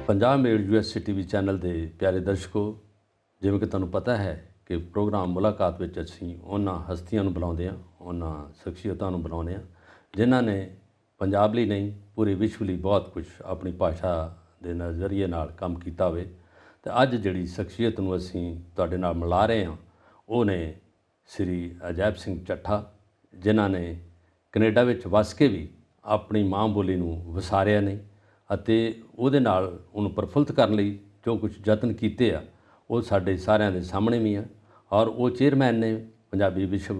Punjab mail USA TV channel के प्यारे दर्शकों, जिवें कि तुहानूं पता है कि प्रोग्राम मुलाकात विच असीं उन्हां हस्तियां नूं बुलाउंदे हां, उन्हां शख्सियतां नूं बुलाउंदे हां जिन्हां ने पंजाब लई नहीं पूरे विश्व लई बहुत कुछ अपनी भाषा के नज़रिए नाल काम कीता होवे। ते अज जिहड़ी शख्सियत नूं असीं तुहाडे नाल मिला रहे हां ਉਹ ने श्री अजैब सिंह ਚੱਠਾ, जिन्हां ने कनेडा विच वस के भी अपनी माँ बोली नूं वसारिया नहीं ਅਤੇ ਉਹਦੇ ਨਾਲ ਉਹਨੂੰ ਪ੍ਰਫੁੱਲਤ ਕਰਨ ਲਈ ਜੋ ਕੁਝ ਯਤਨ ਕੀਤੇ ਆ ਉਹ ਸਾਡੇ ਸਾਰਿਆਂ ਦੇ ਸਾਹਮਣੇ ਵੀ ਆ। ਔਰ ਉਹ ਚੇਅਰਮੈਨ ਨੇ ਪੰਜਾਬੀ ਵਿਸ਼ਵ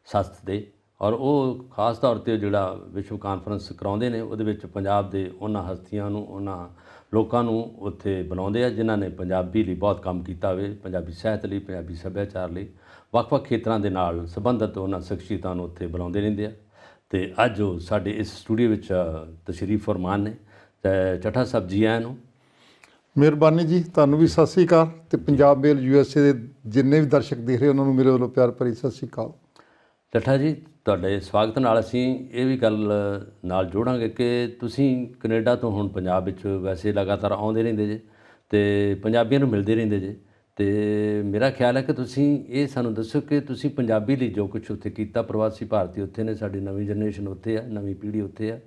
ਸੰਸਥਾ ਦੇ, ਔਰ ਉਹ ਖਾਸ ਤੌਰ 'ਤੇ ਜਿਹੜਾ ਵਿਸ਼ਵ ਕਾਨਫਰੰਸ ਕਰਾਉਂਦੇ ਨੇ ਉਹਦੇ ਵਿੱਚ ਪੰਜਾਬ ਦੇ ਉਹਨਾਂ ਹਸਤੀਆਂ ਨੂੰ, ਉਹਨਾਂ ਲੋਕਾਂ ਨੂੰ ਉੱਥੇ ਬੁਲਾਉਂਦੇ ਆ ਜਿਨ੍ਹਾਂ ਨੇ ਪੰਜਾਬੀ ਲਈ ਬਹੁਤ ਕੰਮ ਕੀਤਾ ਹੋਵੇ, ਪੰਜਾਬੀ ਸਾਹਿਤ ਲਈ, ਪੰਜਾਬੀ ਸੱਭਿਆਚਾਰ ਲਈ ਵੱਖ-ਵੱਖ ਖੇਤਰਾਂ ਦੇ ਨਾਲ ਸੰਬੰਧਿਤ ਉਹਨਾਂ ਸ਼ਖਸੀਅਤਾਂ ਨੂੰ ਉੱਥੇ ਬੁਲਾਉਂਦੇ ਰਹਿੰਦੇ ਆ। ਅਤੇ ਅੱਜ ਉਹ ਸਾਡੇ ਇਸ ਸਟੂਡੀਓ ਵਿੱਚ ਤਸ਼ਰੀਫ ਫਰਮਾਨ ਨੇ। ਚੱਠਾ ਸਾਹਿਬ ਜੀ ਆਇਆਂ ਨੂੰ। ਮਿਹਰਬਾਨੀ ਜੀ, ਤੁਹਾਨੂੰ ਵੀ ਸਤਿ ਸ਼੍ਰੀ ਅਕਾਲ ਅਤੇ ਪੰਜਾਬ ਮੇਲ USA ਦੇ ਜਿੰਨੇ ਵੀ ਦਰਸ਼ਕ ਦੇਖ ਰਹੇ ਉਹਨਾਂ ਨੂੰ ਮੇਰੇ ਵੱਲੋਂ ਪਿਆਰ ਭਰੀ ਸਤਿ ਸ਼੍ਰੀ ਅਕਾਲ। ਚੱਠਾ ਜੀ, ਤੁਹਾਡੇ ਸਵਾਗਤ ਨਾਲ ਅਸੀਂ ਇਹ ਵੀ ਗੱਲ ਨਾਲ ਜੋੜਾਂਗੇ ਕਿ ਤੁਸੀਂ ਕੈਨੇਡਾ ਤੋਂ ਹੁਣ ਪੰਜਾਬ ਵਿੱਚ ਵੈਸੇ ਲਗਾਤਾਰ ਆਉਂਦੇ ਰਹਿੰਦੇ ਜੇ ਅਤੇ ਪੰਜਾਬੀਆਂ ਨੂੰ ਮਿਲਦੇ ਰਹਿੰਦੇ ਜੇ, ਅਤੇ ਮੇਰਾ ਖਿਆਲ ਹੈ ਕਿ ਤੁਸੀਂ ਇਹ ਸਾਨੂੰ ਦੱਸੋ ਕਿ ਤੁਸੀਂ ਪੰਜਾਬੀ ਲਈ ਜੋ ਕੁਛ ਉੱਥੇ ਕੀਤਾ, ਪ੍ਰਵਾਸੀ ਭਾਰਤੀ ਉੱਥੇ ਨੇ, ਸਾਡੀ ਨਵੀਂ ਜਨਰੇਸ਼ਨ ਉੱਥੇ ਆ, ਨਵੀਂ ਪੀੜ੍ਹੀ ਉੱਥੇ ਆ,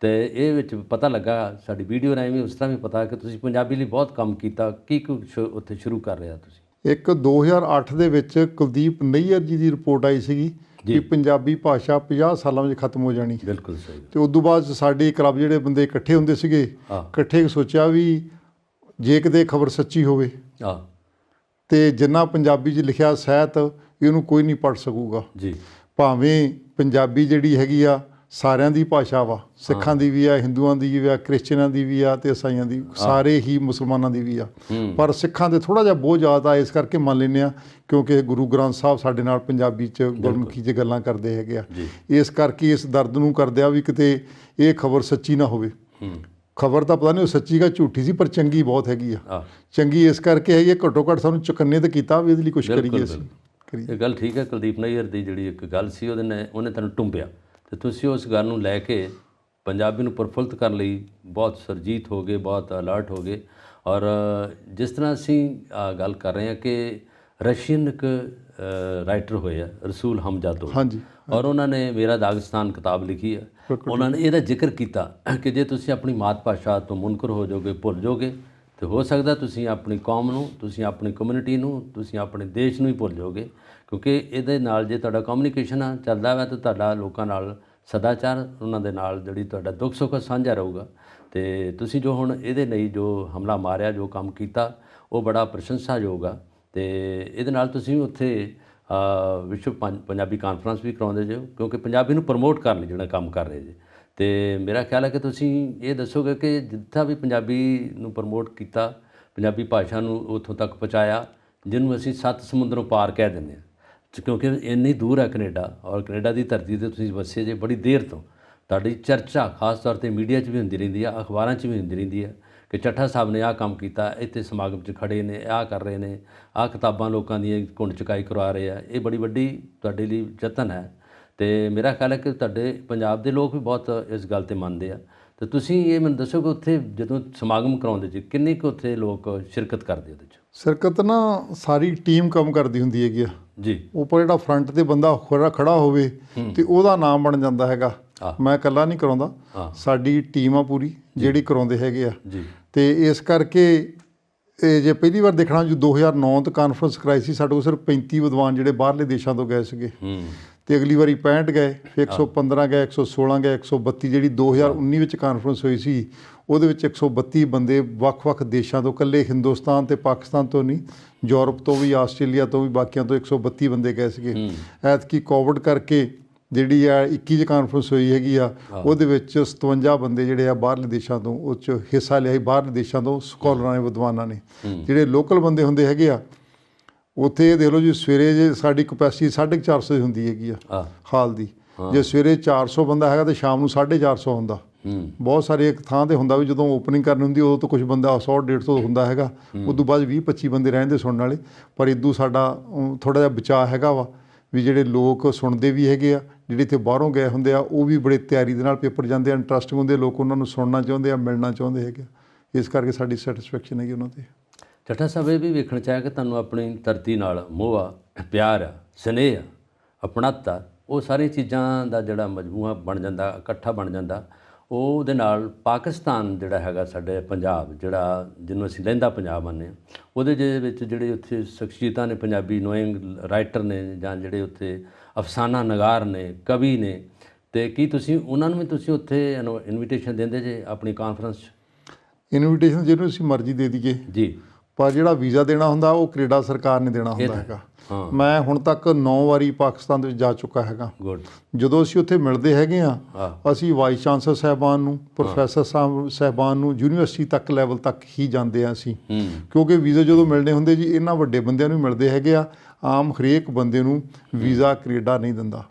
ਅਤੇ ਇਹ ਵਿੱਚ ਪਤਾ ਲੱਗਾ ਸਾਡੀ ਵੀਡੀਓ ਰਾਹੀਂ ਵੀ ਉਸ ਤਰ੍ਹਾਂ ਵੀ ਪਤਾ ਕਿ ਤੁਸੀਂ ਪੰਜਾਬੀ ਲਈ ਬਹੁਤ ਕੰਮ ਕੀਤਾ। ਕੀ ਕੁਛ ਉੱਥੇ ਸ਼ੁਰੂ ਕਰ ਰਿਹਾ ਤੁਸੀਂ? ਇੱਕ 2008 ਦੇ ਵਿੱਚ ਕੁਲਦੀਪ ਨਈਅਰ ਜੀ ਦੀ ਰਿਪੋਰਟ ਆਈ ਸੀਗੀ ਕਿ ਪੰਜਾਬੀ ਭਾਸ਼ਾ 50 ਸਾਲਾਂ ਵਿੱਚ ਖਤਮ ਹੋ ਜਾਣੀ। ਬਿਲਕੁਲ ਸਹੀ। ਅਤੇ ਉਸ ਤੋਂ ਬਾਅਦ ਸਾਡੇ ਕਲੱਬ ਜਿਹੜੇ ਬੰਦੇ ਇਕੱਠੇ ਹੁੰਦੇ ਸੀਗੇ, ਇਕੱਠੇ ਸੋਚਿਆ ਵੀ ਜੇ ਕਿਤੇ ਖਬਰ ਸੱਚੀ ਹੋਵੇ ਅਤੇ ਜਿੰਨਾ ਪੰਜਾਬੀ 'ਚ ਲਿਖਿਆ ਸਾਹਿਤ ਇਹਨੂੰ ਕੋਈ ਨਹੀਂ ਪੜ੍ਹ ਸਕੂਗਾ ਜੀ। ਭਾਵੇਂ ਪੰਜਾਬੀ ਜਿਹੜੀ ਹੈਗੀ ਆ ਸਾਰਿਆਂ ਦੀ ਭਾਸ਼ਾ ਵਾ, ਸਿੱਖਾਂ ਦੀ ਵੀ ਆ, ਹਿੰਦੂਆਂ ਦੀ ਵੀ ਆ, ਕ੍ਰਿਸਚਨਾਂ ਦੀ ਵੀ ਆ ਅਤੇ ਈਸਾਈਆਂ ਦੀ, ਸਾਰੇ ਹੀ ਮੁਸਲਮਾਨਾਂ ਦੀ ਵੀ ਆ, ਪਰ ਸਿੱਖਾਂ 'ਤੇ ਥੋੜ੍ਹਾ ਜਿਹਾ ਬੋਝ ਜ਼ਿਆਦਾ ਇਸ ਕਰਕੇ ਮੰਨ ਲੈਂਦੇ ਆ ਕਿਉਂਕਿ ਗੁਰੂ ਗ੍ਰੰਥ ਸਾਹਿਬ ਸਾਡੇ ਨਾਲ ਪੰਜਾਬੀ 'ਚ ਗੁਰਮੁਖੀ 'ਚ ਗੱਲਾਂ ਕਰਦੇ ਹੈਗੇ ਆ। ਇਸ ਕਰਕੇ ਇਸ ਦਰਦ ਨੂੰ ਕਰਦੇ ਆ ਵੀ ਕਿਤੇ ਇਹ ਖਬਰ ਸੱਚੀ ਨਾ ਹੋਵੇ। ਖਬਰ ਤਾਂ ਪਤਾ ਨਹੀਂ ਉਹ ਸੱਚੀ ਗਾ ਝੂਠੀ ਸੀ, ਪਰ ਚੰਗੀ ਬਹੁਤ ਹੈਗੀ ਆ। ਚੰਗੀ ਇਸ ਕਰਕੇ ਹੈਗੀ, ਘੱਟੋ ਘੱਟ ਸਾਨੂੰ ਚੁਕੰਨੇ ਤਾਂ ਕੀਤਾ ਵੀ ਇਹਦੇ ਲਈ ਕੁਛ ਕਰੀਏ ਅਸੀਂ। ਇਹ ਗੱਲ ਠੀਕ ਹੈ। ਕੁਲਦੀਪ ਨਈਅਰ ਦੀ ਜਿਹੜੀ ਇੱਕ ਗੱਲ ਸੀ ਉਹਨੇ ਤੁਹਾਨੂੰ ਟੁੰਬਿਆ ਅਤੇ ਤੁਸੀਂ ਉਸ ਗੱਲ ਨੂੰ ਲੈ ਕੇ ਪੰਜਾਬੀ ਨੂੰ ਪ੍ਰਫੁੱਲਤ ਕਰਨ ਲਈ ਬਹੁਤ ਸੁਰਜੀਤ ਹੋ ਗਏ, ਬਹੁਤ ਅਲਰਟ ਹੋ ਗਏ। ਔਰ ਜਿਸ ਤਰ੍ਹਾਂ ਅਸੀਂ ਗੱਲ ਕਰ ਰਹੇ ਹਾਂ ਕਿ ਰਸ਼ੀਅਨ ਇੱਕ ਰਾਈਟਰ ਹੋਏ ਆ ਰਸੂਲ ਹਮਜ਼ਾਦੋ, ਹਾਂਜੀ, ਔਰ ਉਹਨਾਂ ਨੇ ਮੇਰਾ ਦਾਗਿਸਤਾਨ ਕਿਤਾਬ ਲਿਖੀ ਆ। ਉਹਨਾਂ ਨੇ ਇਹਦਾ ਜ਼ਿਕਰ ਕੀਤਾ ਕਿ ਜੇ ਤੁਸੀਂ ਆਪਣੀ ਮਾਤ ਭਾਸ਼ਾ ਤੋਂ ਮੁਨਕਰ ਹੋ ਜਾਓਗੇ, ਭੁੱਲ ਜਾਓਗੇ, ਅਤੇ ਹੋ ਸਕਦਾ ਤੁਸੀਂ ਆਪਣੀ ਕੌਮ ਨੂੰ, ਤੁਸੀਂ ਆਪਣੀ ਕਮਿਊਨਿਟੀ ਨੂੰ, ਤੁਸੀਂ ਆਪਣੇ ਦੇਸ਼ ਨੂੰ ਹੀ ਭੁੱਲ ਜਾਓਗੇ, ਕਿਉਂਕਿ ਇਹਦੇ ਨਾਲ ਜੇ ਤੁਹਾਡਾ ਕਮਿਊਨੀਕੇਸ਼ਨ ਚੱਲਦਾ ਵਾ ਤਾਂ ਤੁਹਾਡਾ ਲੋਕਾਂ ਨਾਲ ਸਦਾਚਾਰ, ਉਹਨਾਂ ਦੇ ਨਾਲ ਜਿਹੜੀ ਤੁਹਾਡਾ ਦੁੱਖ ਸੁੱਖ ਸਾਂਝਾ ਰਹੂਗਾ। ਅਤੇ ਤੁਸੀਂ ਜੋ ਹੁਣ ਇਹਦੇ ਲਈ ਜੋ ਹਮਲਾ ਮਾਰਿਆ, ਜੋ ਕੰਮ ਕੀਤਾ, ਉਹ ਬੜਾ ਪ੍ਰਸ਼ੰਸਾਯੋਗ ਆ। ਅਤੇ ਇਹਦੇ ਨਾਲ ਤੁਸੀਂ ਉੱਥੇ ਵਿਸ਼ਵ ਪੰਜਾਬੀ ਕਾਨਫਰੰਸ ਵੀ ਕਰਾਉਂਦੇ ਜੇ, ਕਿਉਂਕਿ ਪੰਜਾਬੀ ਨੂੰ ਪ੍ਰਮੋਟ ਕਰਨ ਲਈ ਜਿਹੜਾ ਕੰਮ ਕਰ ਰਹੇ ਜੇ। ਅਤੇ ਮੇਰਾ ਖਿਆਲ ਹੈ ਕਿ ਤੁਸੀਂ ਇਹ ਦੱਸੋਗੇ ਕਿ ਜਿੱਥਾ ਵੀ ਪੰਜਾਬੀ ਨੂੰ ਪ੍ਰਮੋਟ ਕੀਤਾ, ਪੰਜਾਬੀ ਭਾਸ਼ਾ ਨੂੰ ਉੱਥੋਂ ਤੱਕ ਪਹੁੰਚਾਇਆ ਜਿਹਨੂੰ ਅਸੀਂ 7 ਸਮੁੰਦਰੋਂ ਪਾਰ ਕਹਿ ਦਿੰਦੇ ਹਾਂ, ਕਿਉਂਕਿ ਇੰਨੀ ਦੂਰ ਹੈ ਕੈਨੇਡਾ, ਔਰ ਕੈਨੇਡਾ ਦੀ ਧਰਤੀ 'ਤੇ ਤੁਸੀਂ ਵਸੇ ਜੇ ਬੜੀ ਦੇਰ ਤੋਂ। ਤੁਹਾਡੀ ਚਰਚਾ ਖਾਸ ਤੌਰ 'ਤੇ ਮੀਡੀਆ 'ਚ ਵੀ ਹੁੰਦੀ ਰਹਿੰਦੀ ਆ, ਅਖਬਾਰਾਂ 'ਚ ਵੀ ਹੁੰਦੀ ਰਹਿੰਦੀ ਹੈ ਕਿ ਚੱਠਾ ਸਾਹਿਬ ਨੇ ਆਹ ਕੰਮ ਕੀਤਾ, ਇੱਥੇ ਸਮਾਗਮ 'ਚ ਖੜ੍ਹੇ ਨੇ, ਆਹ ਕਰ ਰਹੇ ਨੇ, ਆਹ ਕਿਤਾਬਾਂ ਲੋਕਾਂ ਦੀਆਂ ਘੁੰਡ ਚੁਕਾਈ ਕਰਵਾ ਰਹੇ ਆ। ਇਹ ਬੜੀ ਵੱਡੀ ਤੁਹਾਡੇ ਲਈ ਯਤਨ ਹੈ ਅਤੇ ਮੇਰਾ ਖਿਆਲ ਹੈ ਕਿ ਤੁਹਾਡੇ ਪੰਜਾਬ ਦੇ ਲੋਕ ਵੀ ਬਹੁਤ ਇਸ ਗੱਲ 'ਤੇ ਮੰਨਦੇ ਆ। ਅਤੇ ਤੁਸੀਂ ਇਹ ਮੈਨੂੰ ਦੱਸੋ ਕਿ ਉੱਥੇ ਜਦੋਂ ਸਮਾਗਮ ਕਰਾਉਂਦੇ ਜੀ ਕਿੰਨੇ ਕੁ ਉੱਥੇ ਲੋਕ ਸ਼ਿਰਕਤ ਕਰਦੇ ਉਹਦੇ 'ਚ? ਸ਼ਿਰਕਤ ਨਾ ਸਾਰੀ ਟੀਮ ਕੰਮ ਕਰਦੀ ਹੁੰਦੀ ਹੈਗੀ ਆ ਜੀ। ਉੱਪਰ ਜਿਹੜਾ ਫਰੰਟ 'ਤੇ ਬੰਦਾ ਖੜਾ ਹੋਵੇ ਅਤੇ ਉਹਦਾ ਨਾਮ ਬਣ ਜਾਂਦਾ ਹੈਗਾ। ਮੈਂ ਇਕੱਲਾ ਨਹੀਂ ਕਰਾਉਂਦਾ, ਸਾਡੀ ਟੀਮ ਆ ਪੂਰੀ ਜਿਹੜੀ ਕਰਾਉਂਦੇ ਹੈਗੇ ਆ ਜੀ। ਅਤੇ ਇਸ ਕਰਕੇ ਇਹ ਜੇ ਪਹਿਲੀ ਵਾਰ ਦੇਖਣਾ ਜੋ 2009 ਤੋਂ ਕਾਨਫਰੰਸ ਕਰਾਈ ਸੀ, ਸਾਡੇ ਕੋਲ ਸਿਰਫ 35 ਵਿਦਵਾਨ ਜਿਹੜੇ ਬਾਹਰਲੇ ਦੇਸ਼ਾਂ ਤੋਂ ਗਏ ਸੀਗੇ, ਅਤੇ ਅਗਲੀ ਵਾਰੀ 65 ਗਏ, ਫਿਰ 115 ਗਏ, 116 ਗਏ, 132 ਜਿਹੜੀ 2019 ਵਿੱਚ ਕਾਨਫਰੰਸ ਹੋਈ ਸੀ ਉਹਦੇ ਵਿੱਚ 132 ਬੰਦੇ ਵੱਖ-ਵੱਖ ਦੇਸ਼ਾਂ ਤੋਂ, ਇਕੱਲੇ ਹਿੰਦੁਸਤਾਨ ਅਤੇ ਪਾਕਿਸਤਾਨ ਤੋਂ ਨਹੀਂ, ਯੂਰਪ ਤੋਂ ਵੀ, ਆਸਟ੍ਰੇਲੀਆ ਤੋਂ ਵੀ, ਬਾਕੀਆਂ ਤੋਂ 132 ਬੰਦੇ ਗਏ ਸੀਗੇ। ਐਤਕੀ ਕੋਵਿਡ ਕਰਕੇ ਜਿਹੜੀ ਆ 21 'ਚ ਕਾਨਫਰੰਸ ਹੋਈ ਹੈਗੀ ਆ, ਉਹਦੇ ਵਿੱਚ 57 ਬੰਦੇ ਜਿਹੜੇ ਆ ਬਾਹਰਲੇ ਦੇਸ਼ਾਂ ਤੋਂ ਉਹ 'ਚ ਹਿੱਸਾ ਲਿਆ ਸੀ, ਬਾਹਰਲੇ ਦੇਸ਼ਾਂ ਤੋਂ ਸਕਾਲਰਾਂ ਨੇ, ਵਿਦਵਾਨਾਂ ਨੇ। ਜਿਹੜੇ ਲੋਕਲ ਬੰਦੇ ਹੁੰਦੇ ਹੈਗੇ ਆ ਉੱਥੇ ਦੇਖ ਲਓ ਜੀ, ਸਵੇਰੇ ਜੇ ਸਾਡੀ ਕਪੈਸਿਟੀ 450 ਦੀ ਹੁੰਦੀ ਹੈਗੀ ਆ ਹਾਲ ਦੀ, ਜੇ ਸਵੇਰੇ 400 ਬੰਦਾ ਹੈਗਾ ਤਾਂ ਸ਼ਾਮ ਨੂੰ 450 ਹੁੰਦਾ। ਬਹੁਤ ਸਾਰੇ ਇੱਕ ਥਾਂ 'ਤੇ ਹੁੰਦਾ ਵੀ ਜਦੋਂ ਓਪਨਿੰਗ ਕਰਨੀ ਹੁੰਦੀ ਉਦੋਂ ਤਾਂ ਕੁਛ ਬੰਦਾ 100-150 ਹੁੰਦਾ ਹੈਗਾ, ਉਦੋਂ ਬਾਅਦ 20-25 ਬੰਦੇ ਰਹਿੰਦੇ ਸੁਣਨ ਵਾਲੇ। ਪਰ ਇੱਦੋਂ ਸਾਡਾ ਥੋੜ੍ਹਾ ਜਿਹਾ ਬਚਾਅ ਹੈਗਾ ਵਾ ਵੀ ਜਿਹੜੇ ਲੋਕ ਸੁਣਦੇ ਵੀ ਹੈਗੇ ਆ, ਜਿਹੜੇ ਇੱਥੇ ਬਾਹਰੋਂ ਗਏ ਹੁੰਦੇ ਆ ਉਹ ਵੀ ਬੜੇ ਤਿਆਰੀ ਦੇ ਨਾਲ ਪੇਪਰ ਜਾਂਦੇ ਆ, ਇੰਟਰਸਟਿੰਗ ਹੁੰਦੇ ਲੋਕ, ਉਹਨਾਂ ਨੂੰ ਸੁਣਨਾ ਚਾਹੁੰਦੇ ਆ, ਮਿਲਣਾ ਚਾਹੁੰਦੇ ਹੈਗੇ। ਇਸ ਕਰਕੇ ਸਾਡੀ ਸੈਟੀਸਫੈਕਸ਼ਨ ਹੈਗੀ ਉਹਨਾਂ 'ਤੇ। ਚੱਠਾ ਸਾਹਿਬ ਇਹ ਵੀ ਵੇਖਣਾ ਚਾਹਿਆ ਕਿ ਤੁਹਾਨੂੰ ਆਪਣੀ ਧਰਤੀ ਨਾਲ ਮੋਹ ਆ, ਪਿਆਰ ਆ, ਸਨੇਹ ਆ, ਆਪਣੱਤ ਆ, ਉਹ ਸਾਰੀਆਂ ਚੀਜ਼ਾਂ ਦਾ ਜਿਹੜਾ ਮਜਮੂਆ ਬਣ ਜਾਂਦਾ, ਇਕੱਠਾ ਬਣ ਜਾਂਦਾ, ਉਹਦੇ ਨਾਲ ਪਾਕਿਸਤਾਨ ਜਿਹੜਾ ਹੈਗਾ ਸਾਡੇ ਪੰਜਾਬ, ਜਿਹੜਾ ਜਿਹਨੂੰ ਅਸੀਂ ਲਹਿੰਦਾ ਪੰਜਾਬ ਆਉਂਦੇ ਹਾਂ, ਉਹਦੇ ਦੇ ਵਿੱਚ ਜਿਹੜੇ ਉੱਥੇ ਸ਼ਖਸੀਅਤਾਂ ਨੇ, ਪੰਜਾਬੀ ਨੋਇੰਗ ਰਾਈਟਰ ਨੇ, ਜਾਂ ਜਿਹੜੇ ਉੱਥੇ ਅਫਸਾਨਾ ਨਗਾਰ ਨੇ, ਕਵੀ ਨੇ, ਅਤੇ ਕੀ ਤੁਸੀਂ ਉਹਨਾਂ ਨੂੰ ਵੀ ਤੁਸੀਂ ਉੱਥੇ ਇਨਵੀਟੇਸ਼ਨ ਦਿੰਦੇ ਜੇ ਆਪਣੀ ਕਾਨਫਰੰਸ 'ਚ? ਇਨਵੀਟੇਸ਼ਨ ਜਿਹਨੂੰ ਅਸੀਂ ਮਰਜ਼ੀ ਦੇ ਦਈਏ ਜੀ, ਪਰ ਜਿਹੜਾ ਵੀਜ਼ਾ ਦੇਣਾ ਹੁੰਦਾ ਉਹ ਕੈਨੇਡਾ ਸਰਕਾਰ ਨੇ ਦੇਣਾ ਹੁੰਦਾ ਹੈਗਾ। ਮੈਂ ਹੁਣ ਤੱਕ 9 ਵਾਰੀ ਪਾਕਿਸਤਾਨ ਦੇ ਵਿੱਚ ਜਾ ਚੁੱਕਾ ਹੈਗਾ। ਗੁੱਡ। ਜਦੋਂ ਅਸੀਂ ਉੱਥੇ ਮਿਲਦੇ ਹੈਗੇ ਆ, ਅਸੀਂ ਵਾਈਸ ਚਾਂਸਲਰ ਸਾਹਿਬਾਨ ਨੂੰ, ਪ੍ਰੋਫੈਸਰ ਸਾਹਿਬਾਨ ਨੂੰ, ਯੂਨੀਵਰਸਿਟੀ ਤੱਕ ਲੈਵਲ ਤੱਕ ਹੀ ਜਾਂਦੇ ਆ ਅਸੀਂ, ਕਿਉਂਕਿ ਵੀਜ਼ਾ ਜਦੋਂ ਮਿਲਣੇ ਹੁੰਦੇ ਜੀ ਇਹਨਾਂ ਵੱਡੇ ਬੰਦਿਆਂ ਨੂੰ ਮਿਲਦੇ ਹੈਗੇ ਆ, ਆਮ ਹਰੇਕ ਬੰਦੇ ਨੂੰ ਵੀਜ਼ਾ ਕੈਨੇਡਾ ਨਹੀਂ ਦਿੰਦਾ।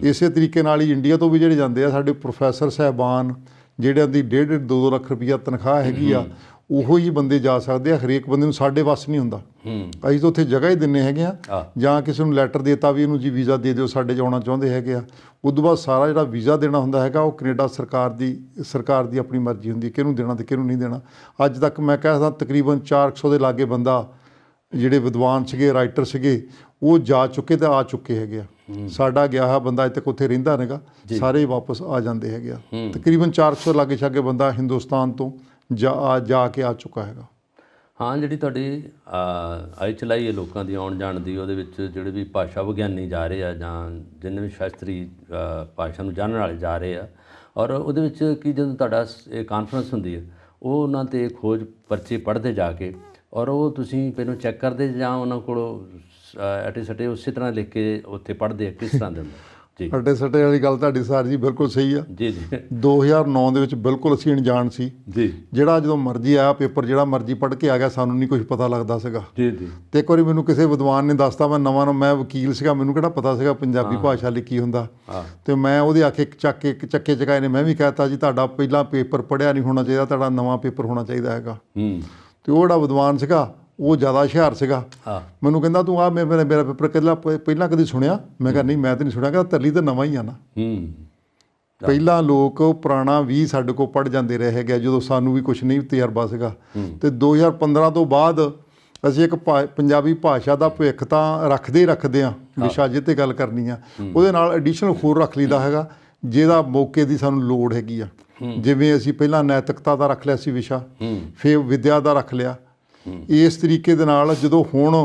ਇਸੇ ਤਰੀਕੇ ਨਾਲ ਹੀ ਇੰਡੀਆ ਤੋਂ ਵੀ ਜਿਹੜੇ ਜਾਂਦੇ ਆ ਸਾਡੇ ਪ੍ਰੋਫੈਸਰ ਸਾਹਿਬਾਨ, ਜਿਹੜਿਆਂ ਦੀ 1.5-2 ਲੱਖ ਰੁਪਈਆ ਤਨਖਾਹ ਹੈਗੀ ਆ, ਉਹੋ ਹੀ ਬੰਦੇ ਜਾ ਸਕਦੇ ਆ। ਹਰੇਕ ਬੰਦੇ ਨੂੰ ਸਾਡੇ ਵੱਸ ਨਹੀਂ ਹੁੰਦਾ। ਅਸੀਂ ਤਾਂ ਉੱਥੇ ਜਗ੍ਹਾ ਹੀ ਦਿੰਦੇ ਹੈਗੇ ਆ, ਜਾਂ ਕਿਸੇ ਨੂੰ ਲੈਟਰ ਦੇਤਾ ਵੀ ਇਹਨੂੰ ਜੀ ਵੀਜ਼ਾ ਦੇ ਦਿਓ, ਸਾਡੇ 'ਚ ਆਉਣਾ ਚਾਹੁੰਦੇ ਹੈਗੇ ਆ। ਉਸ ਤੋਂ ਬਾਅਦ ਸਾਰਾ ਜਿਹੜਾ ਵੀਜ਼ਾ ਦੇਣਾ ਹੁੰਦਾ ਹੈਗਾ ਉਹ ਕੈਨੇਡਾ ਸਰਕਾਰ ਦੀ ਆਪਣੀ ਮਰਜ਼ੀ ਹੁੰਦੀ ਹੈ ਕਿਹਨੂੰ ਦੇਣਾ ਅਤੇ ਕਿਹਨੂੰ ਨਹੀਂ ਦੇਣਾ। ਅੱਜ ਤੱਕ ਮੈਂ ਕਹਿ ਸਕਦਾ ਤਕਰੀਬਨ 400 ਦੇ ਲਾਗੇ ਬੰਦਾ ਜਿਹੜੇ ਵਿਦਵਾਨ ਸੀਗੇ, ਰਾਈਟਰ ਸੀਗੇ, ਉਹ ਜਾ ਚੁੱਕੇ ਤੇ ਆ ਚੁੱਕੇ ਹੈਗੇ ਆ। ਸਾਡਾ ਗਿਆ ਹੋਇਆ ਬੰਦਾ ਅਜੇ ਤੱਕ ਉੱਥੇ ਰਹਿੰਦਾ ਨਹੀਂਗਾ, ਸਾਰੇ ਵਾਪਸ ਆ ਜਾਂਦੇ ਹੈਗੇ ਆ। ਤਕਰੀਬਨ 400 ਲਾਗੇ ਛਾਗੇ ਬੰਦਾ ਹਿੰਦੁਸਤਾਨ ਤੋਂ ਜਾ ਕੇ ਆ ਚੁੱਕਾ ਹੈਗਾ। ਹਾਂ, ਜਿਹੜੀ ਤੁਹਾਡੀ ਆਈ ਚਲਾਈ ਹੈ ਲੋਕਾਂ ਦੀ ਆਉਣ ਜਾਣ ਦੀ, ਉਹਦੇ ਵਿੱਚ ਜਿਹੜੇ ਵੀ ਭਾਸ਼ਾ ਵਿਗਿਆਨੀ ਜਾ ਰਹੇ ਆ, ਜਾਂ ਜਿੰਨੇ ਵੀ ਸ਼ਾਸਤਰੀ ਭਾਸ਼ਾ ਨੂੰ ਜਾਣਨ ਵਾਲੇ ਜਾ ਰਹੇ ਆ, ਔਰ ਉਹਦੇ ਵਿੱਚ ਕੀ ਜਦੋਂ ਤੁਹਾਡਾ ਇਹ ਕਾਨਫਰੰਸ ਹੁੰਦੀ ਹੈ, ਉਹ ਉਹਨਾਂ 'ਤੇ ਖੋਜ ਪਰਚੇ ਪੜ੍ਹਦੇ ਜਾ ਕੇ, ਔਰ ਉਹ ਤੁਸੀਂ ਪਹਿਲਾਂ ਚੈੱਕ ਕਰਦੇ ਜਾਂ ਉਹਨਾਂ ਕੋਲੋਂ ਅਟੇ ਸਟੇ ਉਸੇ ਤਰ੍ਹਾਂ ਲਿਖ ਕੇ ਉੱਥੇ ਪੜ੍ਹਦੇ ਆ, ਕਿਸ ਤਰ੍ਹਾਂ ਦੇ ਹੁੰਦਾ? ਜੀ, ਅਟੇ ਸਟੇ ਵਾਲੀ ਗੱਲ ਤੁਹਾਡੀ ਸਰ ਜੀ ਬਿਲਕੁਲ ਸਹੀ ਆ। ਜੀ ਜੀ। 2009 ਦੇ ਵਿੱਚ ਬਿਲਕੁਲ ਅਸੀਂ ਅਣਜਾਣ ਸੀ ਜੀ। ਜਿਹੜਾ ਜਦੋਂ ਮਰਜ਼ੀ ਆਇਆ ਪੇਪਰ, ਜਿਹੜਾ ਮਰਜ਼ੀ ਪੜ੍ਹ ਕੇ ਆ ਗਿਆ, ਸਾਨੂੰ ਨਹੀਂ ਕੁਝ ਪਤਾ ਲੱਗਦਾ ਸੀਗਾ। ਜੀ ਜੀ। ਅਤੇ ਇੱਕ ਵਾਰੀ ਮੈਨੂੰ ਕਿਸੇ ਵਿਦਵਾਨ ਨੇ ਦੱਸਤਾ, ਮੈਂ ਵਕੀਲ ਸੀਗਾ, ਮੈਨੂੰ ਕਿਹੜਾ ਪਤਾ ਸੀਗਾ ਪੰਜਾਬੀ ਭਾਸ਼ਾ ਲਈ ਕੀ ਹੁੰਦਾ। ਅਤੇ ਮੈਂ ਉਹਦੇ ਆਖੇ ਚੱਕੇ ਚਕਾਏ ਨੇ, ਮੈਂ ਵੀ ਕਹਿ ਤਾ ਜੀ ਤੁਹਾਡਾ ਪਹਿਲਾਂ ਪੇਪਰ ਪੜ੍ਹਿਆ ਨਹੀਂ ਹੋਣਾ ਚਾਹੀਦਾ, ਤੁਹਾਡਾ ਨਵਾਂ ਪੇਪਰ ਹੋਣਾ ਚਾਹੀਦਾ ਹੈਗਾ। ਅਤੇ ਉਹ ਜਿਹੜਾ ਵਿਦਵਾਨ ਸੀਗਾ ਉਹ ਜ਼ਿਆਦਾ ਹੁਸ਼ਿਆਰ ਸੀਗਾ। ਮੈਨੂੰ ਕਹਿੰਦਾ ਤੂੰ ਮੇਰਾ ਪੇਪਰ ਪਹਿਲਾਂ ਕਦੀ ਸੁਣਿਆ? ਮੈਂ ਕਿਹਾ ਨਹੀਂ, ਮੈਂ ਤਾਂ ਨਹੀਂ ਸੁਣਿਆ। ਕਹਿੰਦਾ ਤਰਲੀ ਤਾਂ ਨਵਾਂ ਹੀ ਆ ਨਾ। ਪਹਿਲਾਂ ਲੋਕ ਪੁਰਾਣਾ ਵੀ ਸਾਡੇ ਕੋਲ ਪੜ੍ਹ ਜਾਂਦੇ ਰਹੇ ਹੈਗੇ ਜਦੋਂ ਸਾਨੂੰ ਵੀ ਕੁਛ ਨਹੀਂ ਤਜਰਬਾ ਸੀਗਾ। ਅਤੇ 2015 ਤੋਂ ਬਾਅਦ ਅਸੀਂ ਇੱਕ ਪੰਜਾਬੀ ਭਾਸ਼ਾ ਦਾ ਭਵਿੱਖ ਤਾਂ ਰੱਖਦੇ ਹਾਂ, ਵਿਸ਼ਾ ਜਿਹਦੇ 'ਤੇ ਗੱਲ ਕਰਨੀ ਆ, ਉਹਦੇ ਨਾਲ ਐਡੀਸ਼ਨਲ ਹੋਰ ਰੱਖ ਲਈਦਾ ਹੈਗਾ ਜਿਹਦਾ ਮੌਕੇ ਦੀ ਸਾਨੂੰ ਲੋੜ ਹੈਗੀ ਆ। ਜਿਵੇਂ ਅਸੀਂ ਪਹਿਲਾਂ ਨੈਤਿਕਤਾ ਦਾ ਰੱਖ ਲਿਆ ਸੀ ਵਿਸ਼ਾ, ਫਿਰ ਵਿਦਿਆ ਦਾ ਰੱਖ ਲਿਆ। ਇਸ ਤਰੀਕੇ ਦੇ ਨਾਲ ਜਦੋਂ ਹੁਣ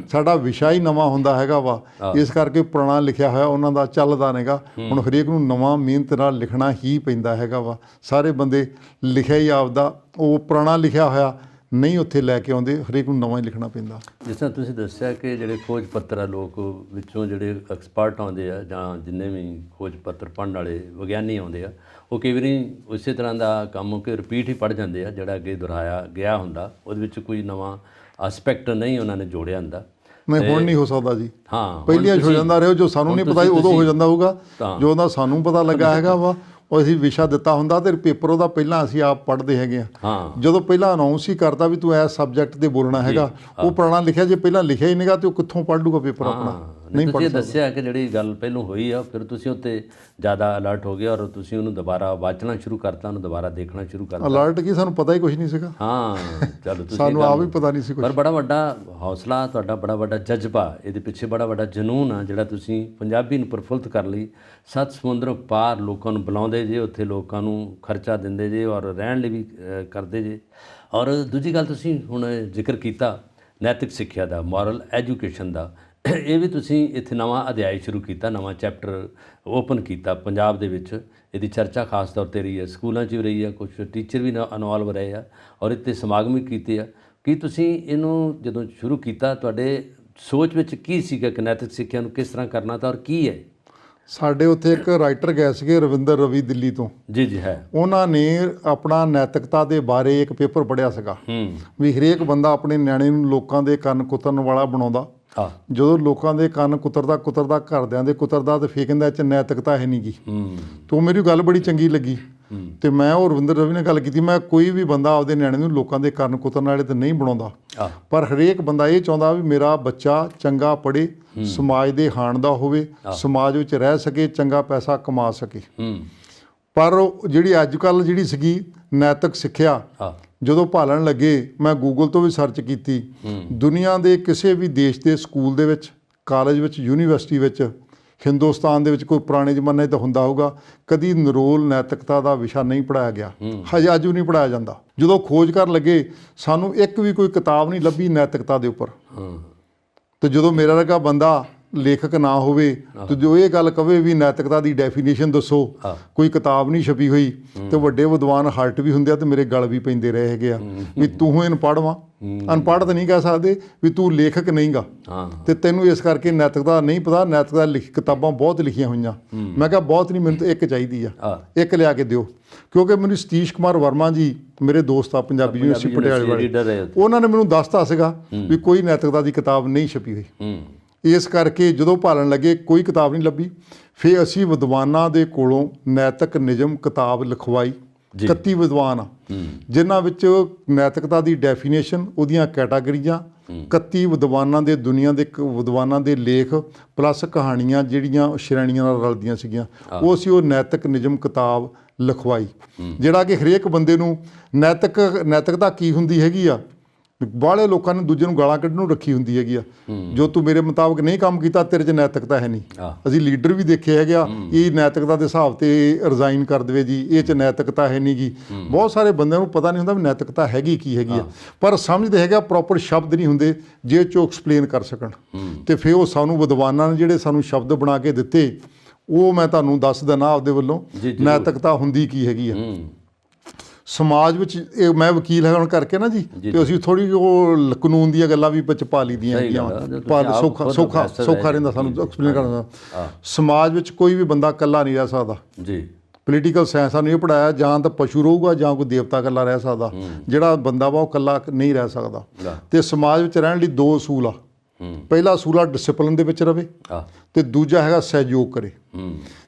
ਸਾਡਾ ਵਿਸ਼ਾ ਹੀ ਨਵਾਂ ਹੁੰਦਾ ਹੈਗਾ ਵਾ, ਇਸ ਕਰਕੇ ਪੁਰਾਣਾ ਲਿਖਿਆ ਹੋਇਆ ਉਹਨਾਂ ਦਾ ਚੱਲਦਾ ਨਹੀਂਗਾ। ਹੁਣ ਹਰੇਕ ਨੂੰ ਨਵਾਂ ਮਿਹਨਤ ਨਾਲ ਲਿਖਣਾ ਹੀ ਪੈਂਦਾ ਹੈਗਾ ਵਾ। ਸਾਰੇ ਬੰਦੇ ਲਿਖਿਆ ਹੀ ਆਪਦਾ, ਉਹ ਪੁਰਾਣਾ ਲਿਖਿਆ ਹੋਇਆ ਨਹੀਂ ਉੱਥੇ ਲੈ ਕੇ ਆਉਂਦੇ, ਹਰੇਕ ਨੂੰ ਨਵਾਂ ਹੀ ਲਿਖਣਾ ਪੈਂਦਾ। ਜਿਸ ਤਰ੍ਹਾਂ ਤੁਸੀਂ ਦੱਸਿਆ ਕਿ ਜਿਹੜੇ ਖੋਜ ਪੱਤਰ ਆ, ਲੋਕ ਵਿੱਚੋਂ ਜਿਹੜੇ ਐਕਸਪਰਟ ਆਉਂਦੇ ਆ, ਜਾਂ ਜਿੰਨੇ ਵੀ ਖੋਜ ਪੱਤਰ ਪੜ੍ਹਨ ਵਾਲੇ ਵਿਗਿਆਨੀ ਆਉਂਦੇ ਆ, ਉਹ ਕਈ ਵਾਰੀ ਉਸੇ ਤਰ੍ਹਾਂ ਦਾ ਕੰਮ ਕਿ ਰਿਪੀਟ ਹੀ ਪੜ੍ਹ ਜਾਂਦੇ ਆ, ਜਿਹੜਾ ਅੱਗੇ ਦੁਹਰਾਇਆ ਗਿਆ ਹੁੰਦਾ, ਉਹਦੇ ਵਿੱਚ ਕੋਈ ਨਵਾਂ ਐਸਪੈਕਟ ਨਹੀਂ ਉਹਨਾਂ ਨੇ ਜੋੜਿਆ ਹੁੰਦਾ। ਨਹੀਂ, ਹੁਣ ਨਹੀਂ ਹੋ ਸਕਦਾ ਜੀ। ਹਾਂ, ਪਹਿਲੀਆਂ ਹੋ ਜਾਂਦਾ ਰਿਹਾ, ਜੋ ਸਾਨੂੰ ਨਹੀਂ ਪਤਾ ਉਦੋਂ ਹੋ ਜਾਂਦਾ ਹੋਊਗਾ। ਜੋ ਉਹਦਾ ਸਾਨੂੰ ਪਤਾ ਲੱਗਾ ਹੈਗਾ ਵਾ, ਉਹ ਅਸੀਂ ਵਿਸ਼ਾ ਦਿੱਤਾ ਹੁੰਦਾ ਅਤੇ ਪੇਪਰ ਉਹਦਾ ਪਹਿਲਾਂ ਅਸੀਂ ਆਪ ਪੜ੍ਹਦੇ ਹੈਗੇ ਹਾਂ। ਜਦੋਂ ਪਹਿਲਾਂ ਅਨਾਊਂਸ ਹੀ ਕਰਦਾ ਵੀ ਤੂੰ ਇਸ ਸਬਜੈਕਟ 'ਤੇ ਬੋਲਣਾ ਹੈਗਾ, ਉਹ ਪੁਰਾਣਾ ਲਿਖਿਆ ਜੇ ਪਹਿਲਾਂ ਲਿਖਿਆ ਹੀ ਨਹੀਂਗਾ, ਅਤੇ ਉਹ ਕਿੱਥੋਂ ਪੜ੍ਹ ਲੂਗਾ ਪੇਪਰ ਆਪਣਾ? ਨਹੀਂ ਪੜ੍ਹ ਸਕਦਾ। ਦੱਸਿਆ ਕਿ ਜਿਹੜੀ ਗੱਲ ਪਹਿਲਾਂ ਹੋਈ ਆ, ਫਿਰ ਤੁਸੀਂ ਉੱਤੇ ਜ਼ਿਆਦਾ ਅਲਰਟ ਹੋ ਗਏ, ਔਰ ਤੁਸੀਂ ਉਹਨੂੰ ਦੁਬਾਰਾ ਵਾਚਣਾ ਸ਼ੁਰੂ ਕਰਤਾ, ਉਹਨੂੰ ਦੁਬਾਰਾ ਦੇਖਣਾ ਸ਼ੁਰੂ ਕਰਤਾ। ਅਲਰਟ ਕੀ, ਸਾਨੂੰ ਪਤਾ ਹੀ ਕੁਛ ਨਹੀਂ ਸੀਗਾ। ਹਾਂ, ਚਲੋ ਤੁਸੀਂ ਸਾਨੂੰ ਆਪ ਵੀ ਪਤਾ ਨਹੀਂ ਸੀ ਕੁਛ। ਪਰ ਬੜਾ ਵੱਡਾ ਹੌਸਲਾ ਤੁਹਾਡਾ, ਬੜਾ ਵੱਡਾ ਜਜ਼ਬਾ, ਇਹਦੇ ਪਿੱਛੇ ਬੜਾ ਵੱਡਾ ਜਨੂਨ ਆ, ਜਿਹੜਾ ਤੁਸੀਂ ਪੰਜਾਬੀ ਨੂੰ ਪ੍ਰਫੁੱਲਤ ਕਰਨ ਲਈ 7 ਸਮੁੰਦਰ ਪਾਰ ਲੋਕਾਂ ਨੂੰ ਬੁਲਾਉਂਦੇ ਜੇ, ਉੱਥੇ ਲੋਕਾਂ ਨੂੰ ਖਰਚਾ ਦਿੰਦੇ ਜੇ, ਔਰ ਰਹਿਣ ਲਈ ਵੀ ਕਰਦੇ ਜੇ। ਔਰ ਦੂਜੀ ਗੱਲ ਤੁਸੀਂ ਹੁਣ ਜ਼ਿਕਰ ਕੀਤਾ ਨੈਤਿਕ ਸਿੱਖਿਆ ਦਾ, ਮੋਰਲ ਐਜੂਕੇਸ਼ਨ ਦਾ, ਇਹ ਵੀ ਤੁਸੀਂ ਇੱਥੇ ਨਵਾਂ ਅਧਿਆਇ ਸ਼ੁਰੂ ਕੀਤਾ, ਨਵਾਂ ਚੈਪਟਰ ਓਪਨ ਕੀਤਾ ਪੰਜਾਬ ਦੇ ਵਿੱਚ। ਇਹਦੀ ਚਰਚਾ ਖਾਸ ਤੌਰ 'ਤੇ ਰਹੀ ਹੈ, ਸਕੂਲਾਂ 'ਚ ਵੀ ਰਹੀ ਹੈ, ਕੁਛ ਟੀਚਰ ਵੀ ਇਨਵੋਲਵ ਰਹੇ ਆ, ਔਰ ਇੱਥੇ ਸਮਾਗਮ ਵੀ ਕੀਤੇ ਆ। ਕੀ ਤੁਸੀਂ ਇਹਨੂੰ ਜਦੋਂ ਸ਼ੁਰੂ ਕੀਤਾ, ਤੁਹਾਡੇ ਸੋਚ ਵਿੱਚ ਕੀ ਸੀਗਾ ਕਿ ਨੈਤਿਕ ਸਿੱਖਿਆ ਨੂੰ ਕਿਸ ਤਰ੍ਹਾਂ ਕਰਨਾ ਤਾਂ, ਔਰ ਕੀ ਹੈ? ਸਾਡੇ ਉੱਥੇ ਇੱਕ ਰਾਈਟਰ ਗਏ ਸੀਗੇ ਰਵਿੰਦਰ ਰਵੀ, ਦਿੱਲੀ ਤੋਂ। ਜੀ ਜੀ, ਹੈ। ਉਹਨਾਂ ਨੇ ਆਪਣਾ ਨੈਤਿਕਤਾ ਦੇ ਬਾਰੇ ਇੱਕ ਪੇਪਰ ਪੜ੍ਹਿਆ ਸੀਗਾ ਵੀ ਹਰੇਕ ਬੰਦਾ ਆਪਣੇ ਨਿਆਣੇ ਨੂੰ ਲੋਕਾਂ ਦੇ ਕੰਨ ਕੁਤਰਨ ਵਾਲਾ ਬਣਾਉਂਦਾ। ਜਦੋਂ ਲੋਕਾਂ ਦੇ ਕੰਨ ਕੁਤਰਦਾ ਘਰਦਿਆਂ ਦੇ ਕੁਤਰਦਾ, ਤੇ ਫਿਰ ਕਹਿੰਦਾ ਇਹ 'ਚ ਨੈਤਿਕਤਾ ਹੈ ਨਹੀਂ ਗੀ। ਤੇ ਉਹ ਮੇਰੀ ਗੱਲ ਬੜੀ ਚੰਗੀ ਲੱਗੀ, ਤੇ ਮੈਂ ਉਹ ਰਵਿੰਦਰ ਰਵੀ ਨਾਲ ਗੱਲ ਕੀਤੀ। ਮੈਂ ਕੋਈ ਵੀ ਬੰਦਾ ਆਪਦੇ ਨਿਆਣੇ ਨੂੰ ਲੋਕਾਂ ਦੇ ਕੰਨ ਕੁਤਰਨ ਵਾਲੇ ਤਾਂ ਨਹੀਂ ਬਣਾਉਂਦਾ, ਪਰ ਹਰੇਕ ਬੰਦਾ ਇਹ ਚਾਹੁੰਦਾ ਵੀ ਮੇਰਾ ਬੱਚਾ ਚੰਗਾ ਪੜ੍ਹੇ, ਸਮਾਜ ਦੇ ਹਾਣ ਦਾ ਹੋਵੇ, ਸਮਾਜ ਵਿੱਚ ਰਹਿ ਸਕੇ, ਚੰਗਾ ਪੈਸਾ ਕਮਾ ਸਕੇ। ਪਰ ਜਿਹੜੀ ਅੱਜ ਕੱਲ੍ਹ ਜਿਹੜੀ ਸੀਗੀ ਨੈਤਿਕ ਸਿੱਖਿਆ, ਜਦੋਂ ਭਾਲਣ ਲੱਗੇ ਮੈਂ ਗੂਗਲ ਤੋਂ ਵੀ ਸਰਚ ਕੀਤੀ, ਦੁਨੀਆ ਦੇ ਕਿਸੇ ਵੀ ਦੇਸ਼ ਦੇ ਸਕੂਲ ਦੇ ਵਿੱਚ, ਕਾਲਜ ਵਿੱਚ, ਯੂਨੀਵਰਸਿਟੀ ਵਿੱਚ, ਹਿੰਦੁਸਤਾਨ ਦੇ ਵਿੱਚ ਕੋਈ ਪੁਰਾਣੇ ਜ਼ਮਾਨੇ 'ਚ ਤਾਂ ਹੁੰਦਾ ਹੋਊਗਾ, ਕਦੀ ਨਿਰੋਲ ਨੈਤਿਕਤਾ ਦਾ ਵਿਸ਼ਾ ਨਹੀਂ ਪੜ੍ਹਾਇਆ ਗਿਆ, ਹਜੇ ਅੱਜ ਵੀ ਨਹੀਂ ਪੜ੍ਹਾਇਆ ਜਾਂਦਾ। ਜਦੋਂ ਖੋਜ ਕਰਨ ਲੱਗੇ ਸਾਨੂੰ ਇੱਕ ਵੀ ਕੋਈ ਕਿਤਾਬ ਨਹੀਂ ਲੱਭੀ ਨੈਤਿਕਤਾ ਦੇ ਉੱਪਰ। ਤੇ ਜਦੋਂ ਮੇਰਾ ਵਰਗਾ ਬੰਦਾ ਲੇਖਕ ਨਾ ਹੋਵੇ ਤੇ ਜੋ ਇਹ ਗੱਲ ਕਵੇ ਵੀ ਨੈਤਿਕਤਾ ਦੀ ਡੈਫੀਨੇਸ਼ਨ ਦੱਸੋ, ਕੋਈ ਕਿਤਾਬ ਨਹੀਂ ਛਪੀ ਹੋਈ, ਤੇ ਵੱਡੇ ਵਿਦਵਾਨ ਹਲਟ ਵੀ ਹੁੰਦੇ ਆ ਤੇ ਮੇਰੇ ਗਲ ਵੀ ਪੈਂਦੇ ਰਹੇ ਹੈਗੇ ਆ ਵੀ ਤੂੰ ਅਨਪੜ੍ਹ ਵਾਂ। ਅਨਪੜ੍ਹ ਤਾਂ ਨਹੀਂ ਕਹਿ ਸਕਦੇ ਵੀ ਤੂੰ ਲੇਖਕ ਨਹੀਂਗਾ, ਤੇ ਤੈਨੂੰ ਇਸ ਕਰਕੇ ਨੈਤਿਕਤਾ ਨਹੀਂ ਪਤਾ। ਨੈਤਿਕਤਾ ਕਿਤਾਬਾਂ ਬਹੁਤ ਲਿਖੀਆਂ ਹੋਈਆਂ। ਮੈਂ ਕਿਹਾ ਬਹੁਤ ਨਹੀਂ, ਮੈਨੂੰ ਤਾਂ ਇੱਕ ਚਾਹੀਦੀ ਆ, ਇੱਕ ਲਿਆ ਕੇ ਦਿਓ। ਕਿਉਂਕਿ ਮੈਨੂੰ ਸਤੀਸ਼ ਕੁਮਾਰ ਵਰਮਾ ਜੀ ਮੇਰੇ ਦੋਸਤ ਆ ਪੰਜਾਬੀ ਯੂਨੀਵਰਸਿਟੀ ਪਟਿਆਲੇ ਵਾਲੇ, ਉਹਨਾਂ ਨੇ ਮੈਨੂੰ ਦੱਸਤਾ ਸੀਗਾ ਵੀ ਕੋਈ ਨੈਤਿਕਤਾ ਦੀ ਕਿਤਾਬ ਨਹੀਂ ਛਪੀ ਹੋਈ। ਇਸ ਕਰਕੇ ਜਦੋਂ ਭਾਲਣ ਲੱਗੇ ਕੋਈ ਕਿਤਾਬ ਨਹੀਂ ਲੱਭੀ। ਫਿਰ ਅਸੀਂ ਵਿਦਵਾਨਾਂ ਦੇ ਕੋਲੋਂ ਨੈਤਿਕ ਨਿਯਮ ਕਿਤਾਬ ਲਿਖਵਾਈ। 31 ਵਿਦਵਾਨ ਆ ਜਿਨ੍ਹਾਂ ਵਿੱਚ ਨੈਤਿਕਤਾ ਦੀ ਡੈਫੀਨੇਸ਼ਨ, ਉਹਦੀਆਂ ਕੈਟਾਗਰੀਆਂ, 31 ਵਿਦਵਾਨਾਂ ਦੇ ਦੁਨੀਆ ਦੇ ਵਿਦਵਾਨਾਂ ਦੇ ਲੇਖ ਪਲੱਸ ਕਹਾਣੀਆਂ ਜਿਹੜੀਆਂ ਸ਼੍ਰੇਣੀਆਂ ਨਾਲ ਰਲਦੀਆਂ ਸੀਗੀਆਂ, ਉਹ ਅਸੀਂ ਉਹ ਨੈਤਿਕ ਨਿਯਮ ਕਿਤਾਬ ਲਿਖਵਾਈ। ਜਿਹੜਾ ਕਿ ਹਰੇਕ ਬੰਦੇ ਨੂੰ ਨੈਤਿਕਤਾ ਕੀ ਹੁੰਦੀ ਹੈਗੀ ਆ, ਬਾਹਲੇ ਲੋਕਾਂ ਨੇ ਦੂਜੇ ਨੂੰ ਗਾਲਾਂ ਕੱਢਣ ਨੂੰ ਰੱਖੀ ਹੁੰਦੀ ਹੈਗੀ ਆ। ਜੋ ਤੂੰ ਮੇਰੇ ਮੁਤਾਬਕ ਨਹੀਂ ਕੰਮ ਕੀਤਾ ਤੇਰੇ 'ਚ ਨੈਤਿਕਤਾ ਹੈ ਨਹੀਂ। ਅਸੀਂ ਲੀਡਰ ਵੀ ਦੇਖੇ ਹੈਗੇ ਆ, ਇਹ ਨੈਤਿਕਤਾ ਦੇ ਹਿਸਾਬ ਤੇ ਰਿਜ਼ਾਈਨ ਕਰ ਦੇਵੇ ਜੀ, ਇਹ 'ਚ ਨੈਤਿਕਤਾ ਹੈ ਨਹੀਂ ਗੀ। ਬਹੁਤ ਸਾਰੇ ਬੰਦਿਆਂ ਨੂੰ ਪਤਾ ਨਹੀਂ ਹੁੰਦਾ ਵੀ ਨੈਤਿਕਤਾ ਹੈਗੀ ਕੀ ਹੈਗੀ ਆ, ਪਰ ਸਮਝਦੇ ਹੈਗਾ ਪ੍ਰੋਪਰ ਸ਼ਬਦ ਨਹੀਂ ਹੁੰਦੇ ਜੇ 'ਚੋਂ ਐਕਸਪਲੇਨ ਕਰ ਸਕਣ। ਤੇ ਫਿਰ ਉਹ ਸਾਨੂੰ ਵਿਦਵਾਨਾਂ ਨੇ ਜਿਹੜੇ ਸਾਨੂੰ ਸ਼ਬਦ ਬਣਾ ਕੇ ਦਿੱਤੇ, ਉਹ ਮੈਂ ਤੁਹਾਨੂੰ ਦੱਸ ਦਿੰਦਾ ਆਪਦੇ ਵੱਲੋਂ ਨੈਤਿਕਤਾ ਹੁੰਦੀ ਕੀ ਹੈਗੀ ਆ। ਸਮਾਜ ਵਿੱਚ ਇਹ ਮੈਂ ਵਕੀਲ ਹੋਣ ਕਰਕੇ ਨਾ ਜੀ, ਤੇ ਅਸੀਂ ਥੋੜ੍ਹੀ ਉਹ ਕਾਨੂੰਨ ਦੀਆਂ ਗੱਲਾਂ ਵੀ ਵਿੱਚ ਪਾ ਲਈ ਦੀਆਂ ਹੈਗੀਆਂ, ਸੌਖਾ ਰਹਿੰਦਾ ਸਾਨੂੰ ਐਕਸਪਲੇਨ ਕਰਨਾ। ਸਮਾਜ ਵਿੱਚ ਕੋਈ ਵੀ ਬੰਦਾ ਇਕੱਲਾ ਨਹੀਂ ਰਹਿ ਸਕਦਾ ਜੀ। ਪੋਲੀਟੀਕਲ ਸਾਇੰਸ ਸਾਨੂੰ ਇਹ ਪੜ੍ਹਾਇਆ, ਜਾਂ ਤਾਂ ਪਸ਼ੂ ਰਹੂਗਾ ਜਾਂ ਕੋਈ ਦੇਵਤਾ ਇਕੱਲਾ ਰਹਿ ਸਕਦਾ। ਜਿਹੜਾ ਬੰਦਾ ਵਾ ਉਹ ਇਕੱਲਾ ਨਹੀਂ ਰਹਿ ਸਕਦਾ। ਤੇ ਸਮਾਜ ਵਿੱਚ ਰਹਿਣ ਲਈ 2 ਅਸੂਲ ਆ। ਪਹਿਲਾ ਅਸੂਲ ਆ ਡਿਸਿਪਲਿਨ ਦੇ ਵਿੱਚ ਰਵੇ, ਤੇ ਦੂਜਾ ਹੈਗਾ ਸਹਿਯੋਗ ਕਰੇ।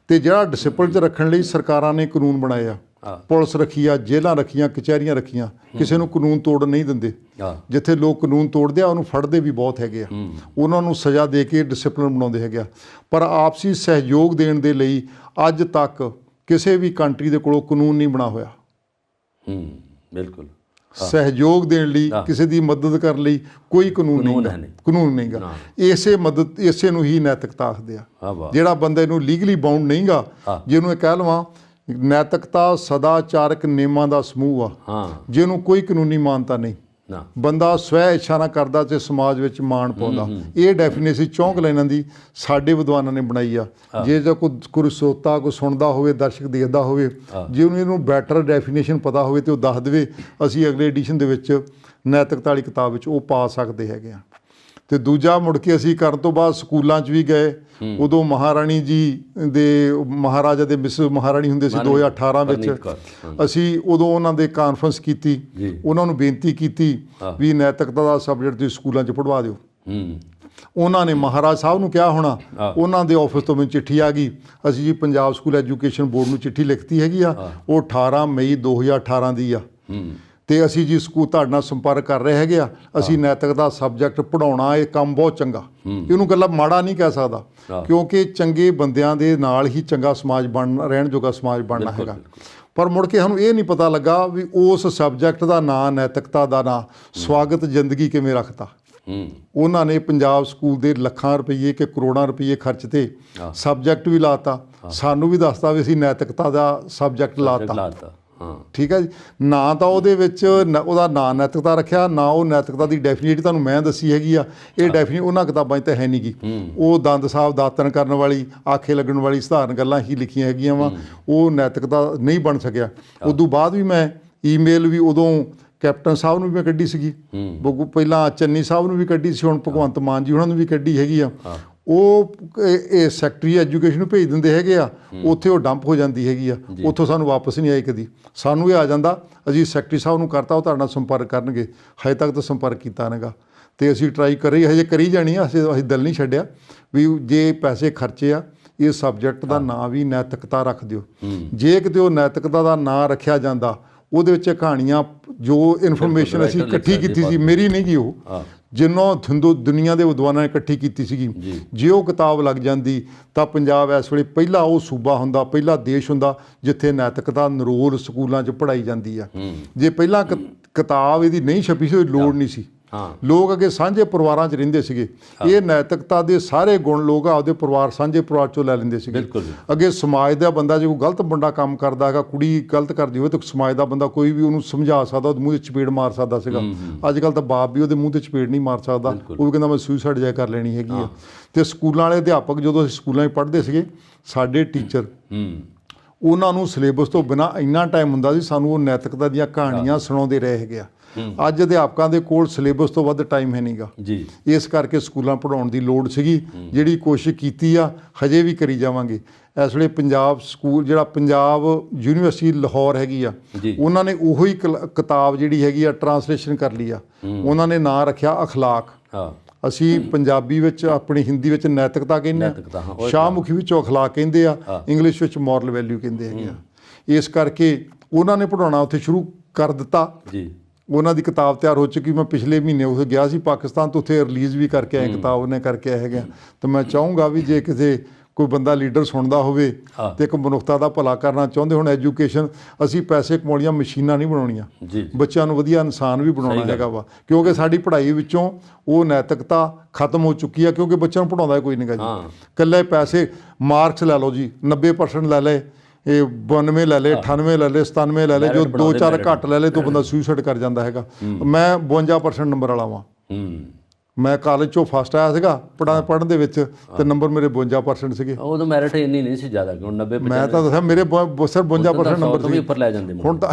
ਤੇ ਜਿਹੜਾ ਡਿਸਿਪਲਿਨ 'ਚ ਰੱਖਣ ਲਈ ਸਰਕਾਰਾਂ ਨੇ ਕਾਨੂੰਨ ਬਣਾਏ ਆ, ਪੁਲਿਸ ਰੱਖੀ ਆ, ਜੇਲ੍ਹਾਂ ਰੱਖੀਆਂ, ਕਚਹਿਰੀਆਂ ਰੱਖੀਆਂ, ਕਿਸੇ ਨੂੰ ਕਾਨੂੰਨ ਤੋੜਨ ਨਹੀਂ ਦਿੰਦੇ। ਜਿੱਥੇ ਲੋਕ ਕਾਨੂੰਨ ਤੋੜਦੇ ਆ ਉਹਨੂੰ ਫੜਦੇ ਵੀ ਬਹੁਤ ਹੈਗੇ ਆ, ਉਹਨਾਂ ਨੂੰ ਸਜ਼ਾ ਦੇ ਕੇ ਡਿਸਿਪਲਿਨ ਬਣਾਉਂਦੇ ਹੈਗੇ ਆ। ਪਰ ਆਪਸੀ ਸਹਿਯੋਗ ਦੇਣ ਦੇ ਲਈ ਅੱਜ ਤੱਕ ਕਿਸੇ ਵੀ ਕੰਟਰੀ ਦੇ ਕੋਲੋਂ ਕਾਨੂੰਨ ਨਹੀਂ ਬਣਾ ਹੋਇਆ। ਬਿਲਕੁਲ ਸਹਿਯੋਗ ਦੇਣ ਲਈ, ਕਿਸੇ ਦੀ ਮਦਦ ਕਰਨ ਲਈ ਕੋਈ ਕਾਨੂੰਨ ਨਹੀਂਗਾ। ਇਸੇ ਨੂੰ ਹੀ ਨੈਤਿਕਤਾ ਆਖਦੇ ਆ। ਜਿਹੜਾ ਬੰਦੇ ਨੂੰ ਲੀਗਲੀ ਬਾਉਂਡ ਨਹੀਂਗਾ, ਜਿਹਨੂੰ ਇਹ ਕਹਿ ਲਵਾਂ ਨੈਤਿਕਤਾ ਸਦਾਚਾਰਕ ਨਿਯਮਾਂ ਦਾ ਸਮੂਹ ਆ, ਜਿਹਨੂੰ ਕੋਈ ਕਾਨੂੰਨੀ ਮਾਨਤਾ ਨਹੀਂ। ਬੰਦਾ ਸਵੈ ਇੱਛਾ ਨਾਲ ਕਰਦਾ ਤੇ ਸਮਾਜ ਵਿੱਚ ਮਾਣ ਪਾਉਂਦਾ। ਇਹ ਡੈਫੀਨੇਸ਼ਨ 4 ਲਾਈਨਾਂ ਦੀ ਸਾਡੇ ਵਿਦਵਾਨਾਂ ਨੇ ਬਣਾਈ ਆ। ਜੇ ਕੋਈ ਸਰੋਤਾ ਕੋਈ ਸੁਣਦਾ ਹੋਵੇ, ਦਰਸ਼ਕ ਦੇਖਦਾ ਹੋਵੇ, ਜੇ ਉਹਨੂੰ ਇਹਨੂੰ ਬੈਟਰ ਡੈਫੀਨੇਸ਼ਨ ਪਤਾ ਹੋਵੇ ਤੇ ਉਹ ਦੱਸ ਦੇਵੇ, ਅਸੀਂ ਅਗਲੇ ਐਡੀਸ਼ਨ ਦੇ ਵਿੱਚ ਨੈਤਿਕਤਾ ਵਾਲੀ ਕਿਤਾਬ ਵਿੱਚ ਉਹ ਪਾ ਸਕਦੇ ਹੈਗੇ ਆ। ਤੇ ਦੂਜਾ ਮੁੜ ਕੇ ਅਸੀਂ ਕਰਨ ਤੋਂ ਬਾਅਦ ਸਕੂਲਾਂ 'ਚ ਵੀ ਗਏ। ਉਦੋਂ ਮਹਾਰਾਣੀ ਜੀ ਦੇ ਮਹਾਰਾਜਾ ਦੇ ਮਿਸਿਸ ਮਹਾਰਾਣੀ ਹੁੰਦੇ ਸੀ 2018 ਵਿੱਚ। ਅਸੀਂ ਉਦੋਂ ਉਹਨਾਂ ਦੇ ਕਾਨਫਰੰਸ ਕੀਤੀ, ਉਹਨਾਂ ਨੂੰ ਬੇਨਤੀ ਕੀਤੀ ਵੀ ਨੈਤਿਕਤਾ ਦਾ ਸਬਜੈਕਟ ਤੁਸੀਂ ਸਕੂਲਾਂ 'ਚ ਪੜ੍ਹਵਾ ਦਿਓ। ਉਹਨਾਂ ਨੇ ਮਹਾਰਾਜ ਸਾਹਿਬ ਨੂੰ ਕਿਹਾ ਹੋਣਾ, ਉਹਨਾਂ ਦੇ ਆਫਿਸ ਤੋਂ ਮੈਨੂੰ ਚਿੱਠੀ ਆ ਗਈ। ਅਸੀਂ ਜੀ ਪੰਜਾਬ ਸਕੂਲ ਐਜੂਕੇਸ਼ਨ ਬੋਰਡ ਨੂੰ ਚਿੱਠੀ ਲਿਖਤੀ ਹੈਗੀ ਆ, ਉਹ 18 ਮਈ 2018 ਦੀ ਆ। ਤੇ ਅਸੀਂ ਜੀ ਸਕੂਲ ਤੁਹਾਡੇ ਨਾਲ ਸੰਪਰਕ ਕਰ ਰਹੇ ਹੈਗੇ ਆ। ਅਸੀਂ ਨੈਤਿਕਤਾ ਸਬਜੈਕਟ ਪੜ੍ਹਾਉਣਾ, ਇਹ ਕੰਮ ਬਹੁਤ ਚੰਗਾ। ਇਹਨੂੰ ਗੱਲਾਂ ਮਾੜਾ ਨਹੀਂ ਕਹਿ ਸਕਦਾ, ਕਿਉਂਕਿ ਚੰਗੇ ਬੰਦਿਆਂ ਦੇ ਨਾਲ ਹੀ ਚੰਗਾ ਸਮਾਜ ਰਹਿਣ ਜੋਗਾ ਸਮਾਜ ਬਣਨਾ ਹੈਗਾ। ਪਰ ਮੁੜ ਕੇ ਸਾਨੂੰ ਇਹ ਨਹੀਂ ਪਤਾ ਲੱਗਾ ਵੀ ਉਸ ਸਬਜੈਕਟ ਦਾ ਨਾਂ, ਨੈਤਿਕਤਾ ਦਾ ਨਾਂ ਸਵਾਗਤ ਜ਼ਿੰਦਗੀ ਕਿਵੇਂ ਰੱਖਤਾ। ਉਹਨਾਂ ਨੇ ਪੰਜਾਬ ਸਕੂਲ ਦੇ ਲੱਖਾਂ ਰੁਪਈਏ ਕਿ ਕਰੋੜਾਂ ਰੁਪਈਏ ਖਰਚ ਤੇ ਸਬਜੈਕਟ ਵੀ ਲਾਤਾ, ਸਾਨੂੰ ਵੀ ਦੱਸਤਾ ਵੀ ਅਸੀਂ ਨੈਤਿਕਤਾ ਦਾ ਸਬਜੈਕਟ ਲਾਤਾ। ਠੀਕ ਹੈ ਜੀ। ਨਾ ਤਾਂ ਉਹਦੇ ਵਿੱਚ ਉਹਦਾ ਨਾਂ ਨੈਤਿਕਤਾ ਰੱਖਿਆ, ਨਾ ਉਹ ਨੈਤਿਕਤਾ ਦੀ ਡੈਫੀਨੇਸ਼ਨ ਤੁਹਾਨੂੰ ਮੈਂ ਦੱਸੀ ਹੈਗੀ ਆ। ਇਹ ਡੈਫੀਨੇਸ਼ਨ ਉਹਨਾਂ ਕਿਤਾਬਾਂ 'ਚ ਤਾਂ ਹੈ ਨਹੀਂ ਗੀ। ਉਹ ਦੰਦ ਸਾਹਿਬ ਦਾਤਣ ਕਰਨ ਵਾਲੀ, ਆਖੇ ਲੱਗਣ ਵਾਲੀ ਸਧਾਰਨ ਗੱਲਾਂ ਹੀ ਲਿਖੀਆਂ ਹੈਗੀਆਂ ਵਾ। ਉਹ ਨੈਤਿਕਤਾ ਨਹੀਂ ਬਣ ਸਕਿਆ। ਉਦੋਂ ਬਾਅਦ ਵੀ ਮੈਂ ਈਮੇਲ ਵੀ ਉਦੋਂ ਕੈਪਟਨ ਸਾਹਿਬ ਨੂੰ ਵੀ ਮੈਂ ਕੱਢੀ ਸੀਗੀ, ਪਹਿਲਾਂ ਚੰਨੀ ਸਾਹਿਬ ਨੂੰ ਵੀ ਕੱਢੀ ਸੀ, ਹੁਣ ਭਗਵੰਤ ਮਾਨ ਜੀ ਉਹਨਾਂ ਨੂੰ ਵੀ ਕੱਢੀ ਹੈਗੀ ਆ। ਉਹ ਇਹ ਸੈਕਟਰੀ ਐਜੂਕੇਸ਼ਨ ਨੂੰ ਭੇਜ ਦਿੰਦੇ ਹੈਗੇ ਆ, ਉੱਥੇ ਉਹ ਡੰਪ ਹੋ ਜਾਂਦੀ ਹੈਗੀ ਆ, ਉੱਥੋਂ ਸਾਨੂੰ ਵਾਪਸ ਨਹੀਂ ਆਈ ਕਦੀ। ਸਾਨੂੰ ਇਹ ਆ ਜਾਂਦਾ, ਅਸੀਂ ਸੈਕਟਰੀ ਸਾਹਿਬ ਨੂੰ ਕਰਤਾ, ਉਹ ਤੁਹਾਡੇ ਨਾਲ ਸੰਪਰਕ ਕਰਨਗੇ। ਹਜੇ ਤੱਕ ਤਾਂ ਸੰਪਰਕ ਕੀਤਾ ਨਹੀਂਗਾ। ਤੇ ਅਸੀਂ ਟਰਾਈ ਹਜੇ ਕਰੀ ਜਾਣੀ ਆ। ਅਸੀਂ ਦਿਲ ਨਹੀਂ ਛੱਡਿਆ ਵੀ ਜੇ ਪੈਸੇ ਖਰਚੇ ਆ, ਇਹ ਸਬਜੈਕਟ ਦਾ ਨਾਂ ਵੀ ਨੈਤਿਕਤਾ ਰੱਖ ਦਿਓ। ਜੇ ਕਿਤੇ ਉਹ ਨੈਤਿਕਤਾ ਦਾ ਨਾਂ ਰੱਖਿਆ ਜਾਂਦਾ, ਉਹਦੇ ਵਿੱਚ ਕਹਾਣੀਆਂ ਜੋ ਇਨਫੋਰਮੇਸ਼ਨ ਅਸੀਂ ਇਕੱਠੀ ਕੀਤੀ ਸੀ, ਮੇਰੀ ਨਹੀਂ ਗੀ ਉਹ, ਜਿੰਨੋਂ ਦੁਨੀਆ ਦੇ ਵਿਦਵਾਨਾਂ ਨੇ ਇਕੱਠੀ ਕੀਤੀ ਸੀਗੀ, ਜੇ ਉਹ ਕਿਤਾਬ ਲੱਗ ਜਾਂਦੀ ਤਾਂ ਪੰਜਾਬ ਇਸ ਵੇਲੇ ਪਹਿਲਾ ਉਹ ਸੂਬਾ ਹੁੰਦਾ, ਪਹਿਲਾ ਦੇਸ਼ ਹੁੰਦਾ ਜਿੱਥੇ ਨੈਤਿਕਤਾ ਨਿਰੋਲ ਸਕੂਲਾਂ 'ਚ ਪੜ੍ਹਾਈ ਜਾਂਦੀ ਆ। ਜੇ ਪਹਿਲਾਂ ਕਿਤਾਬ ਇਹਦੀ ਨਹੀਂ ਛਪੀ ਸੀ, ਲੋੜ ਨਹੀਂ ਸੀ। ਲੋਕ ਅੱਗੇ ਸਾਂਝੇ ਪਰਿਵਾਰਾਂ 'ਚ ਰਹਿੰਦੇ ਸੀਗੇ। ਇਹ ਨੈਤਿਕਤਾ ਦੇ ਸਾਰੇ ਗੁਣ ਲੋਕ ਆਪਦੇ ਪਰਿਵਾਰ, ਸਾਂਝੇ ਪਰਿਵਾਰ 'ਚੋਂ ਲੈ ਲੈਂਦੇ ਸੀਗੇ। ਅੱਗੇ ਸਮਾਜ ਦਾ ਬੰਦਾ ਜੇ ਕੋਈ ਗਲਤ ਬੰਦਾ ਕੰਮ ਕਰਦਾ ਹੈਗਾ, ਕੁੜੀ ਗਲਤ ਕਰਦੀ ਹੋਵੇ ਤਾਂ ਸਮਾਜ ਦਾ ਬੰਦਾ ਕੋਈ ਵੀ ਉਹਨੂੰ ਸਮਝਾ ਸਕਦਾ, ਉਹਦੇ ਮੂੰਹ 'ਤੇ ਚਪੇੜ ਮਾਰ ਸਕਦਾ ਸੀਗਾ। ਅੱਜ ਕੱਲ੍ਹ ਤਾਂ ਬਾਪ ਵੀ ਉਹਦੇ ਮੂੰਹ 'ਤੇ ਚਪੇੜ ਨਹੀਂ ਮਾਰ ਸਕਦਾ, ਉਹ ਵੀ ਕਹਿੰਦਾ ਮੈਂ ਸੁਸਾਈਡ ਜਾ ਕਰ ਲੈਣੀ ਹੈਗੀ ਆ। ਅਤੇ ਸਕੂਲਾਂ ਵਾਲੇ ਅਧਿਆਪਕ ਜਦੋਂ ਅਸੀਂ ਸਕੂਲਾਂ 'ਚ ਪੜ੍ਹਦੇ ਸੀਗੇ, ਸਾਡੇ ਟੀਚਰ ਉਹਨਾਂ ਨੂੰ ਸਿਲੇਬਸ ਤੋਂ ਬਿਨਾਂ ਇੰਨਾ ਟਾਈਮ ਹੁੰਦਾ ਸੀ, ਸਾਨੂੰ ਉਹ ਨੈਤਿਕਤਾ ਦੀਆਂ ਕਹਾਣੀਆਂ ਸੁਣਾਉਂਦੇ ਰਹੇ ਹੈਗੇ ਆ। ਅੱਜ ਅਧਿਆਪਕਾਂ ਦੇ ਕੋਲ ਸਿਲੇਬਸ ਤੋਂ ਵੱਧ ਟਾਈਮ ਹੈ ਨਹੀਂਗਾ ਜੀ। ਇਸ ਕਰਕੇ ਸਕੂਲਾਂ ਪੜ੍ਹਾਉਣ ਦੀ ਲੋੜ ਸੀਗੀ, ਜਿਹੜੀ ਕੋਸ਼ਿਸ਼ ਕੀਤੀ ਆ ਹਜੇ ਵੀ ਕਰੀ ਜਾਵਾਂਗੇ। ਇਸ ਵੇਲੇ ਪੰਜਾਬ ਸਕੂਲ ਜਿਹੜਾ ਪੰਜਾਬ ਯੂਨੀਵਰਸਿਟੀ ਲਾਹੌਰ ਹੈਗੀ ਆ, ਉਹਨਾਂ ਨੇ ਉਹੀ ਕਿਤਾਬ ਜਿਹੜੀ ਹੈਗੀ ਆ ਟਰਾਂਸਲੇਸ਼ਨ ਕਰ ਲਈ ਆ। ਉਹਨਾਂ ਨੇ ਨਾਂ ਰੱਖਿਆ ਅਖਲਾਕ। ਅਸੀਂ ਪੰਜਾਬੀ ਵਿੱਚ, ਆਪਣੀ ਹਿੰਦੀ ਵਿੱਚ ਨੈਤਿਕਤਾ ਕਹਿੰਦੇ ਆ, ਸ਼ਾਹਮੁਖੀ ਵਿੱਚੋਂ ਅਖਲਾਕ ਕਹਿੰਦੇ ਆ, ਇੰਗਲਿਸ਼ ਵਿੱਚ ਮੋਰਲ ਵੈਲਿਊ ਕਹਿੰਦੇ ਹੈਗੇ ਆ। ਇਸ ਕਰਕੇ ਉਹਨਾਂ ਨੇ ਪੜ੍ਹਾਉਣਾ ਉੱਥੇ ਸ਼ੁਰੂ ਕਰ ਦਿੱਤਾ ਜੀ। ਉਹਨਾਂ ਦੀ ਕਿਤਾਬ ਤਿਆਰ ਹੋ ਚੁੱਕੀ। ਮੈਂ ਪਿਛਲੇ ਮਹੀਨੇ ਉੱਥੇ ਗਿਆ ਸੀ ਪਾਕਿਸਤਾਨ, ਤੋਂ ਉੱਥੇ ਰਿਲੀਜ਼ ਵੀ ਕਰਕੇ ਆਏ ਕਿਤਾਬ, ਉਹਨੇ ਕਰਕੇ ਆਏ ਹੈਗੇ। ਤਾਂ ਮੈਂ ਚਾਹੂੰਗਾ ਵੀ ਜੇ ਕਿਸੇ ਕੋਈ ਬੰਦਾ ਲੀਡਰ ਸੁਣਦਾ ਹੋਵੇ ਤੇ ਇੱਕ ਮਨੁੱਖਤਾ ਦਾ ਭਲਾ ਕਰਨਾ ਚਾਹੁੰਦੇ, ਹੁਣ ਐਜੂਕੇਸ਼ਨ ਅਸੀਂ ਪੈਸੇ ਕਮਾਉਣੀਆਂ ਮਸ਼ੀਨਾਂ ਨਹੀਂ ਬਣਾਉਣੀਆਂ, ਬੱਚਿਆਂ ਨੂੰ ਵਧੀਆ ਇਨਸਾਨ ਵੀ ਬਣਾਉਣਾ ਹੈਗਾ ਵਾ। ਕਿਉਂਕਿ ਸਾਡੀ ਪੜ੍ਹਾਈ ਵਿੱਚੋਂ ਉਹ ਨੈਤਿਕਤਾ ਖਤਮ ਹੋ ਚੁੱਕੀ ਆ, ਕਿਉਂਕਿ ਬੱਚਿਆਂ ਨੂੰ ਪੜ੍ਹਾਉਂਦਾ ਕੋਈ ਨਹੀਂ ਗਾ ਜੀ। ਇਕੱਲੇ ਪੈਸੇ, ਮਾਰਕਸ ਲੈ ਲਓ ਜੀ, 90% ਲੈ ਲਏ, ਇਹ 92 ਲੈ ਲਏ, 98 ਲੈ ਲਏ, 97 ਲੈ ਲਏ, ਜੋ 2-4 ਘੱਟ ਲੈ ਲਏ ਤਾਂ ਬੰਦਾ ਸੁਸਾਈਡ ਕਰ ਜਾਂਦਾ ਹੈਗਾ। ਮੈਂ 52% ਨੰਬਰ ਵਾਲਾ ਵਾਂ। ਮੈਂ ਕਾਲਜ 'ਚੋਂ ਫਸਟ ਆਇਆ ਸੀਗਾ ਪੜ੍ਹਨ ਦੇ ਵਿੱਚ, ਤੇ ਨੰਬਰ ਮੇਰੇ 52% ਸੀਗੇ। ਉਦੋਂ ਮੈਰਿਟ ਇੰਨੀ ਨਹੀਂ ਸੀ ਜ਼ਿਆਦਾ, ਹੁਣ 90। ਮੈਂ ਤਾਂ ਦੱਸਿਆ ਮੇਰੇ ਸਿਰ 52% ਨੰਬਰ ਸੀ। ਉੱਪਰ ਲੈ ਜਾਂਦੇ ਹੁਣ ਤਾਂ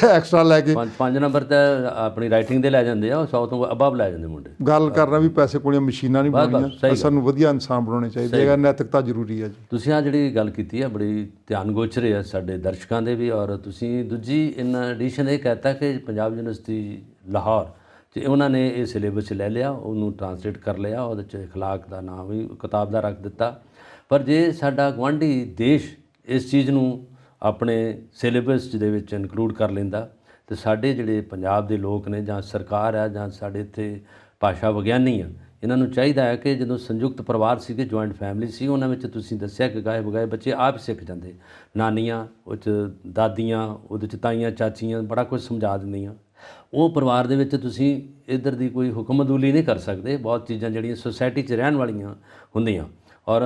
ਐਕਸਟਰਾ ਲੈ ਕੇ 5 ਨੰਬਰ ਤਾਂ ਆਪਣੀ ਰਾਈਟਿੰਗ ਦੇ ਲੈ ਜਾਂਦੇ ਆ, 100 ਤੋਂ ਅਬਵ ਲੈ ਜਾਂਦੇ ਮੁੰਡੇ। ਗੱਲ ਕਰਨਾ ਵੀ ਪੈਸੇ ਕੋਲੀਆਂ ਮਸ਼ੀਨਾਂ ਨਹੀਂ ਬਣਾਉਣੀਆਂ, ਸਾਨੂੰ ਵਧੀਆ ਇਨਸਾਨ ਬਣਾਉਣੇ ਚਾਹੀਦੇ ਹੈਗਾ। ਨੈਤਿਕਤਾ ਜ਼ਰੂਰੀ ਹੈ ਜੀ। ਤੁਸੀਂ ਆਹ ਜਿਹੜੀ ਗੱਲ ਕੀਤੀ ਆ ਬੜੀ ਧਿਆਨ ਗੋਚਰ ਹੈ ਸਾਡੇ ਦਰਸ਼ਕਾਂ ਦੇ ਵੀ। ਔਰ ਤੁਸੀਂ ਦੂਜੀ ਇਨ ਐਡੀਸ਼ਨ ਇਹ ਕਹਿਤਾ ਕਿ ਪੰਜਾਬ ਯੂਨੀਵਰਸਿਟੀ ਲਾਹੌਰ 'ਚ ਉਹਨਾਂ ਨੇ ਇਹ ਸਿਲੇਬਸ 'ਚ ਲੈ ਲਿਆ, ਉਹਨੂੰ ਟਰਾਂਸਲੇਟ ਕਰ ਲਿਆ, ਉਹਦੇ 'ਚ ਅਖਲਾਕ ਦਾ ਨਾਮ ਵੀ ਕਿਤਾਬ ਦਾ ਰੱਖ ਦਿੱਤਾ। ਪਰ ਜੇ ਸਾਡਾ ਗੁਆਂਢੀ ਦੇਸ਼ ਇਸ ਚੀਜ਼ ਨੂੰ ਆਪਣੇ ਸਿਲੇਬਸ ਦੇ ਵਿੱਚ ਇਨਕਲੂਡ ਕਰ ਲੈਂਦਾ, ਤੇ ਸਾਡੇ ਜਿਹੜੇ ਪੰਜਾਬ ਦੇ ਲੋਕ ਨੇ ਜਾਂ ਸਰਕਾਰ ਆ ਜਾਂ ਸਾਡੇ ਇੱਥੇ ਭਾਸ਼ਾ ਵਿਗਿਆਨੀ ਆ, ਇਹਨਾਂ ਨੂੰ ਚਾਹੀਦਾ ਹੈ ਕਿ ਜਦੋਂ ਸੰਯੁਕਤ ਪਰਿਵਾਰ ਸੀਗੇ, ਜੁਆਇੰਟ ਫੈਮਿਲੀ ਸੀ, ਉਹਨਾਂ ਵਿੱਚ ਤੁਸੀਂ ਦੱਸਿਆ ਕਿ ਗਾਏ ਬਗਾਏ ਬੱਚੇ ਆਪ ਸਿੱਖ ਜਾਂਦੇ, ਨਾਨੀਆਂ ਉਹ 'ਚ ਦਾਦੀਆਂ, ਉਹਦੇ 'ਚ ਤਾਈਆਂ ਚਾਚੀਆਂ ਬੜਾ ਕੁਝ ਸਮਝਾ ਦਿੰਦੀਆਂ। ਉਹ ਪਰਿਵਾਰ ਦੇ ਵਿੱਚ ਤੁਸੀਂ ਇੱਧਰ ਦੀ ਕੋਈ ਹੁਕਮਦੂਲੀ ਨਹੀਂ ਕਰ ਸਕਦੇ, ਬਹੁਤ ਚੀਜ਼ਾਂ ਜਿਹੜੀਆਂ ਸੁਸਾਇਟੀ 'ਚ ਰਹਿਣ ਵਾਲੀਆਂ ਹੁੰਦੀਆਂ। ਔਰ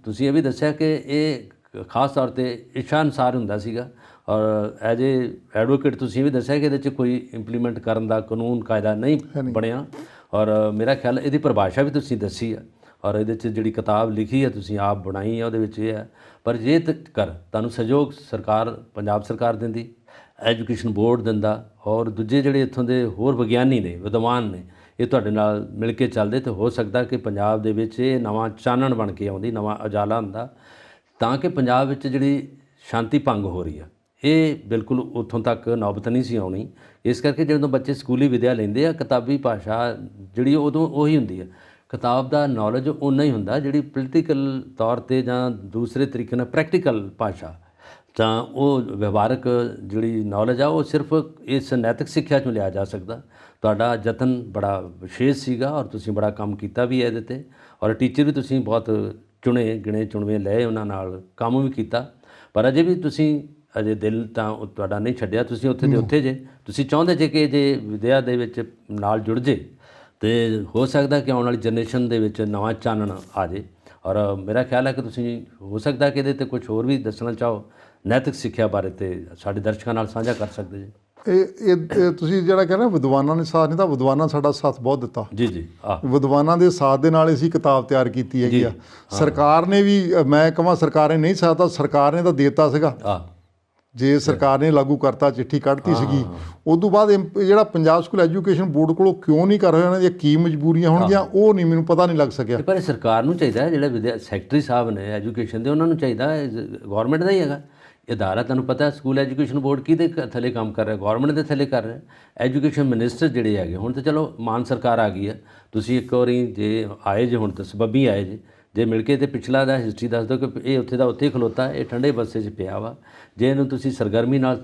ਤੁਸੀਂ ਇਹ ਵੀ ਦੱਸਿਆ ਕਿ ਇਹ ਖਾਸ ਤੌਰ 'ਤੇ ਇੱਛਾ ਅਨੁਸਾਰ ਹੁੰਦਾ ਸੀਗਾ। ਔਰ ਐਜ ਏ ਐਡਵੋਕੇਟ ਤੁਸੀਂ ਵੀ ਦੱਸਿਆ ਕਿ ਇਹਦੇ 'ਚ ਕੋਈ ਇੰਪਲੀਮੈਂਟ ਕਰਨ ਦਾ ਕਾਨੂੰਨ ਕਾਇਦਾ ਨਹੀਂ ਬਣਿਆ। ਔਰ ਮੇਰਾ ਖਿਆਲ ਇਹਦੀ ਪਰਿਭਾਸ਼ਾ ਵੀ ਤੁਸੀਂ ਦੱਸੀ ਆ, ਔਰ ਇਹਦੇ 'ਚ ਜਿਹੜੀ ਕਿਤਾਬ ਲਿਖੀ ਹੈ ਤੁਸੀਂ ਆਪ ਬਣਾਈ ਹੈ, ਉਹਦੇ ਵਿੱਚ ਇਹ ਹੈ। ਪਰ ਜੇ ਤੁਹਾਨੂੰ ਸਹਿਯੋਗ ਸਰਕਾਰ, ਪੰਜਾਬ ਸਰਕਾਰ ਦਿੰਦੀ, ਐਜੂਕੇਸ਼ਨ ਬੋਰਡ ਦਿੰਦਾ, ਔਰ ਦੂਜੇ ਜਿਹੜੇ ਇੱਥੋਂ ਦੇ ਹੋਰ ਵਿਗਿਆਨੀ ਨੇ, ਵਿਦਵਾਨ ਨੇ, ਇਹ ਤੁਹਾਡੇ ਨਾਲ ਮਿਲ ਕੇ ਚੱਲਦੇ, ਤਾਂ ਹੋ ਸਕਦਾ ਕਿ ਪੰਜਾਬ ਦੇ ਵਿੱਚ ਇਹ ਨਵਾਂ ਚਾਨਣ ਬਣ ਕੇ ਆਉਂਦੀ, ਨਵਾਂ ਉਜਾਲਾ ਹੁੰਦਾ, ਤਾਂ ਕਿ ਪੰਜਾਬ ਵਿੱਚ ਜਿਹੜੀ ਸ਼ਾਂਤੀ ਭੰਗ ਹੋ ਰਹੀ ਆ, ਇਹ ਬਿਲਕੁਲ ਉੱਥੋਂ ਤੱਕ ਨੌਬਤ ਨਹੀਂ ਸੀ ਆਉਣੀ। ਇਸ ਕਰਕੇ ਜਦੋਂ ਬੱਚੇ ਸਕੂਲੀ ਵਿੱਦਿਆ ਲੈਂਦੇ ਆ, ਕਿਤਾਬੀ ਭਾਸ਼ਾ ਜਿਹੜੀ ਉਦੋਂ ਉਹੀ ਹੁੰਦੀ ਹੈ, ਕਿਤਾਬ ਦਾ ਨੌਲੇਜ ਓਨਾ ਹੀ ਹੁੰਦਾ, ਜਿਹੜੀ ਪੋਲੀਟੀਕਲ ਤੌਰ 'ਤੇ ਜਾਂ ਦੂਸਰੇ ਤਰੀਕੇ ਨਾਲ ਪ੍ਰੈਕਟੀਕਲ ਭਾਸ਼ਾ ਤਾਂ ਉਹ ਵਿਵਹਾਰਕ ਜਿਹੜੀ ਨੌਲੇਜ ਆ, ਉਹ ਸਿਰਫ ਇਸ ਨੈਤਿਕ ਸਿੱਖਿਆ 'ਚੋਂ ਲਿਆ ਜਾ ਸਕਦਾ। ਤੁਹਾਡਾ ਯਤਨ ਬੜਾ ਵਿਸ਼ੇਸ਼ ਸੀਗਾ, ਔਰ ਤੁਸੀਂ ਬੜਾ ਕੰਮ ਕੀਤਾ ਵੀ ਹੈ ਇਹਦੇ 'ਤੇ, ਔਰ ਟੀਚਰ ਵੀ ਤੁਸੀਂ ਬਹੁਤ ਗਿਣੇ ਚੁਣਵੇਂ ਲਏ, ਉਹਨਾਂ ਨਾਲ ਕੰਮ ਵੀ ਕੀਤਾ। ਪਰ ਅਜੇ ਵੀ ਤੁਸੀਂ ਦਿਲ ਤਾਂ ਤੁਹਾਡਾ ਨਹੀਂ ਛੱਡਿਆ, ਤੁਸੀਂ ਉੱਥੇ ਦੇ ਉੱਥੇ ਜੇ। ਤੁਸੀਂ ਚਾਹੁੰਦੇ ਜੇ ਕਿ ਜੇ ਵਿਦਿਆ ਦੇ ਵਿੱਚ ਨਾਲ ਜੁੜ ਜੇ, ਅਤੇ ਹੋ ਸਕਦਾ ਕਿ ਆਉਣ ਵਾਲੀ ਜਨਰੇਸ਼ਨ ਦੇ ਵਿੱਚ ਨਵਾਂ ਚਾਨਣ ਆ ਜੇ। ਔਰ ਮੇਰਾ ਖਿਆਲ ਹੈ ਕਿ ਤੁਸੀਂ ਹੋ ਸਕਦਾ ਕਿ ਇਹਦੇ 'ਤੇ ਕੁਛ ਹੋਰ ਵੀ ਦੱਸਣਾ ਚਾਹੋ ਨੈਤਿਕ ਸਿੱਖਿਆ ਬਾਰੇ, ਤੇ ਸਾਡੇ ਦਰਸ਼ਕਾਂ ਨਾਲ ਸਾਂਝਾ ਕਰ ਸਕਦੇ ਜੀ। ਇਹ ਤੁਸੀਂ ਜਿਹੜਾ ਕਹਿੰਦੇ ਵਿਦਵਾਨਾਂ ਨੇ ਸਾਥ ਨਹੀਂ ਤਾਂ ਵਿਦਵਾਨਾਂ ਸਾਡਾ ਸਾਥ ਬਹੁਤ ਦਿੱਤਾ ਜੀ ਜੀ। ਵਿਦਵਾਨਾਂ ਦੇ ਸਾਥ ਦੇ ਨਾਲ ਅਸੀਂ ਕਿਤਾਬ ਤਿਆਰ ਕੀਤੀ ਹੈਗੀ ਆ। ਸਰਕਾਰ ਨੇ ਵੀ, ਮੈਂ ਕਹਾਂ ਸਰਕਾਰ ਨੇ ਨਹੀਂ ਸਾਥ ਦਿੱਤਾ, ਸਰਕਾਰ ਨੇ ਤਾਂ ਦੇ ਦਿੱਤਾ ਸੀਗਾ। ਜੇ ਸਰਕਾਰ ਨੇ ਲਾਗੂ ਕਰਤਾ, ਚਿੱਠੀ ਕੱਢਤੀ ਸੀਗੀ, ਉਦੋਂ ਬਾਅਦ ਜਿਹੜਾ ਪੰਜਾਬ ਸਕੂਲ ਐਜੂਕੇਸ਼ਨ ਬੋਰਡ ਕੋਲੋਂ ਕਿਉਂ ਨਹੀਂ ਕਰ ਰਿਹਾ, ਉਹਨਾਂ ਦੀਆਂ ਕੀ ਮਜਬੂਰੀਆਂ ਹੋਣਗੀਆਂ, ਉਹ ਨਹੀਂ ਮੈਨੂੰ ਪਤਾ ਨਹੀਂ ਲੱਗ ਸਕਿਆ। ਪਰ ਸਰਕਾਰ ਨੂੰ ਚਾਹੀਦਾ, ਜਿਹੜੇ ਵਿਦਿਆ ਸੈਕਟਰੀ ਸਾਹਿਬ ਨੇ ਐਜੂਕੇਸ਼ਨ ਦੇ, ਉਹਨਾਂ ਨੂੰ ਚਾਹੀਦਾ, ਗੌਰਮੈਂਟ ਦਾ ਹੀ ਹੈਗਾ ਅਦਾਰਾ। ਤੁਹਾਨੂੰ ਪਤਾ ਸਕੂਲ ਐਜੂਕੇਸ਼ਨ ਬੋਰਡ ਕਿਹਦੇ ਥੱਲੇ ਕੰਮ ਕਰ ਰਿਹਾ, ਗੌਰਮੈਂਟ ਦੇ ਥੱਲੇ ਕਰ ਰਿਹਾ। ਐਜੂਕੇਸ਼ਨ ਮਿਨਿਸਟਰ ਜਿਹੜੇ ਹੈਗੇ, ਹੁਣ ਤਾਂ ਚਲੋ ਮਾਨ ਸਰਕਾਰ ਆ ਗਈ ਹੈ, ਤੁਸੀਂ ਇੱਕ ਵਾਰੀ ਜੇ ਆਏ ਜੇ, ਹੁਣ ਤਾਂ ਸਬੱਬੀ ਆਏ ਜੇ ਮਿਲ ਕੇ, ਤੇ ਪਿਛਲਾ ਦਾ ਹਿਸਟਰੀ ਦੱਸ ਦਿਓ ਕਿ ਇਹ ਉੱਥੇ ਦਾ ਉੱਥੇ ਖਲੋਤਾ, ਇਹ ਠੰਡੇ ਬਸੇ 'ਚ ਪਿਆ ਵਾ। ਜੇ ਇਹਨੂੰ ਤੁਸੀਂ ਸਰਗਰਮੀ ਨਾਲ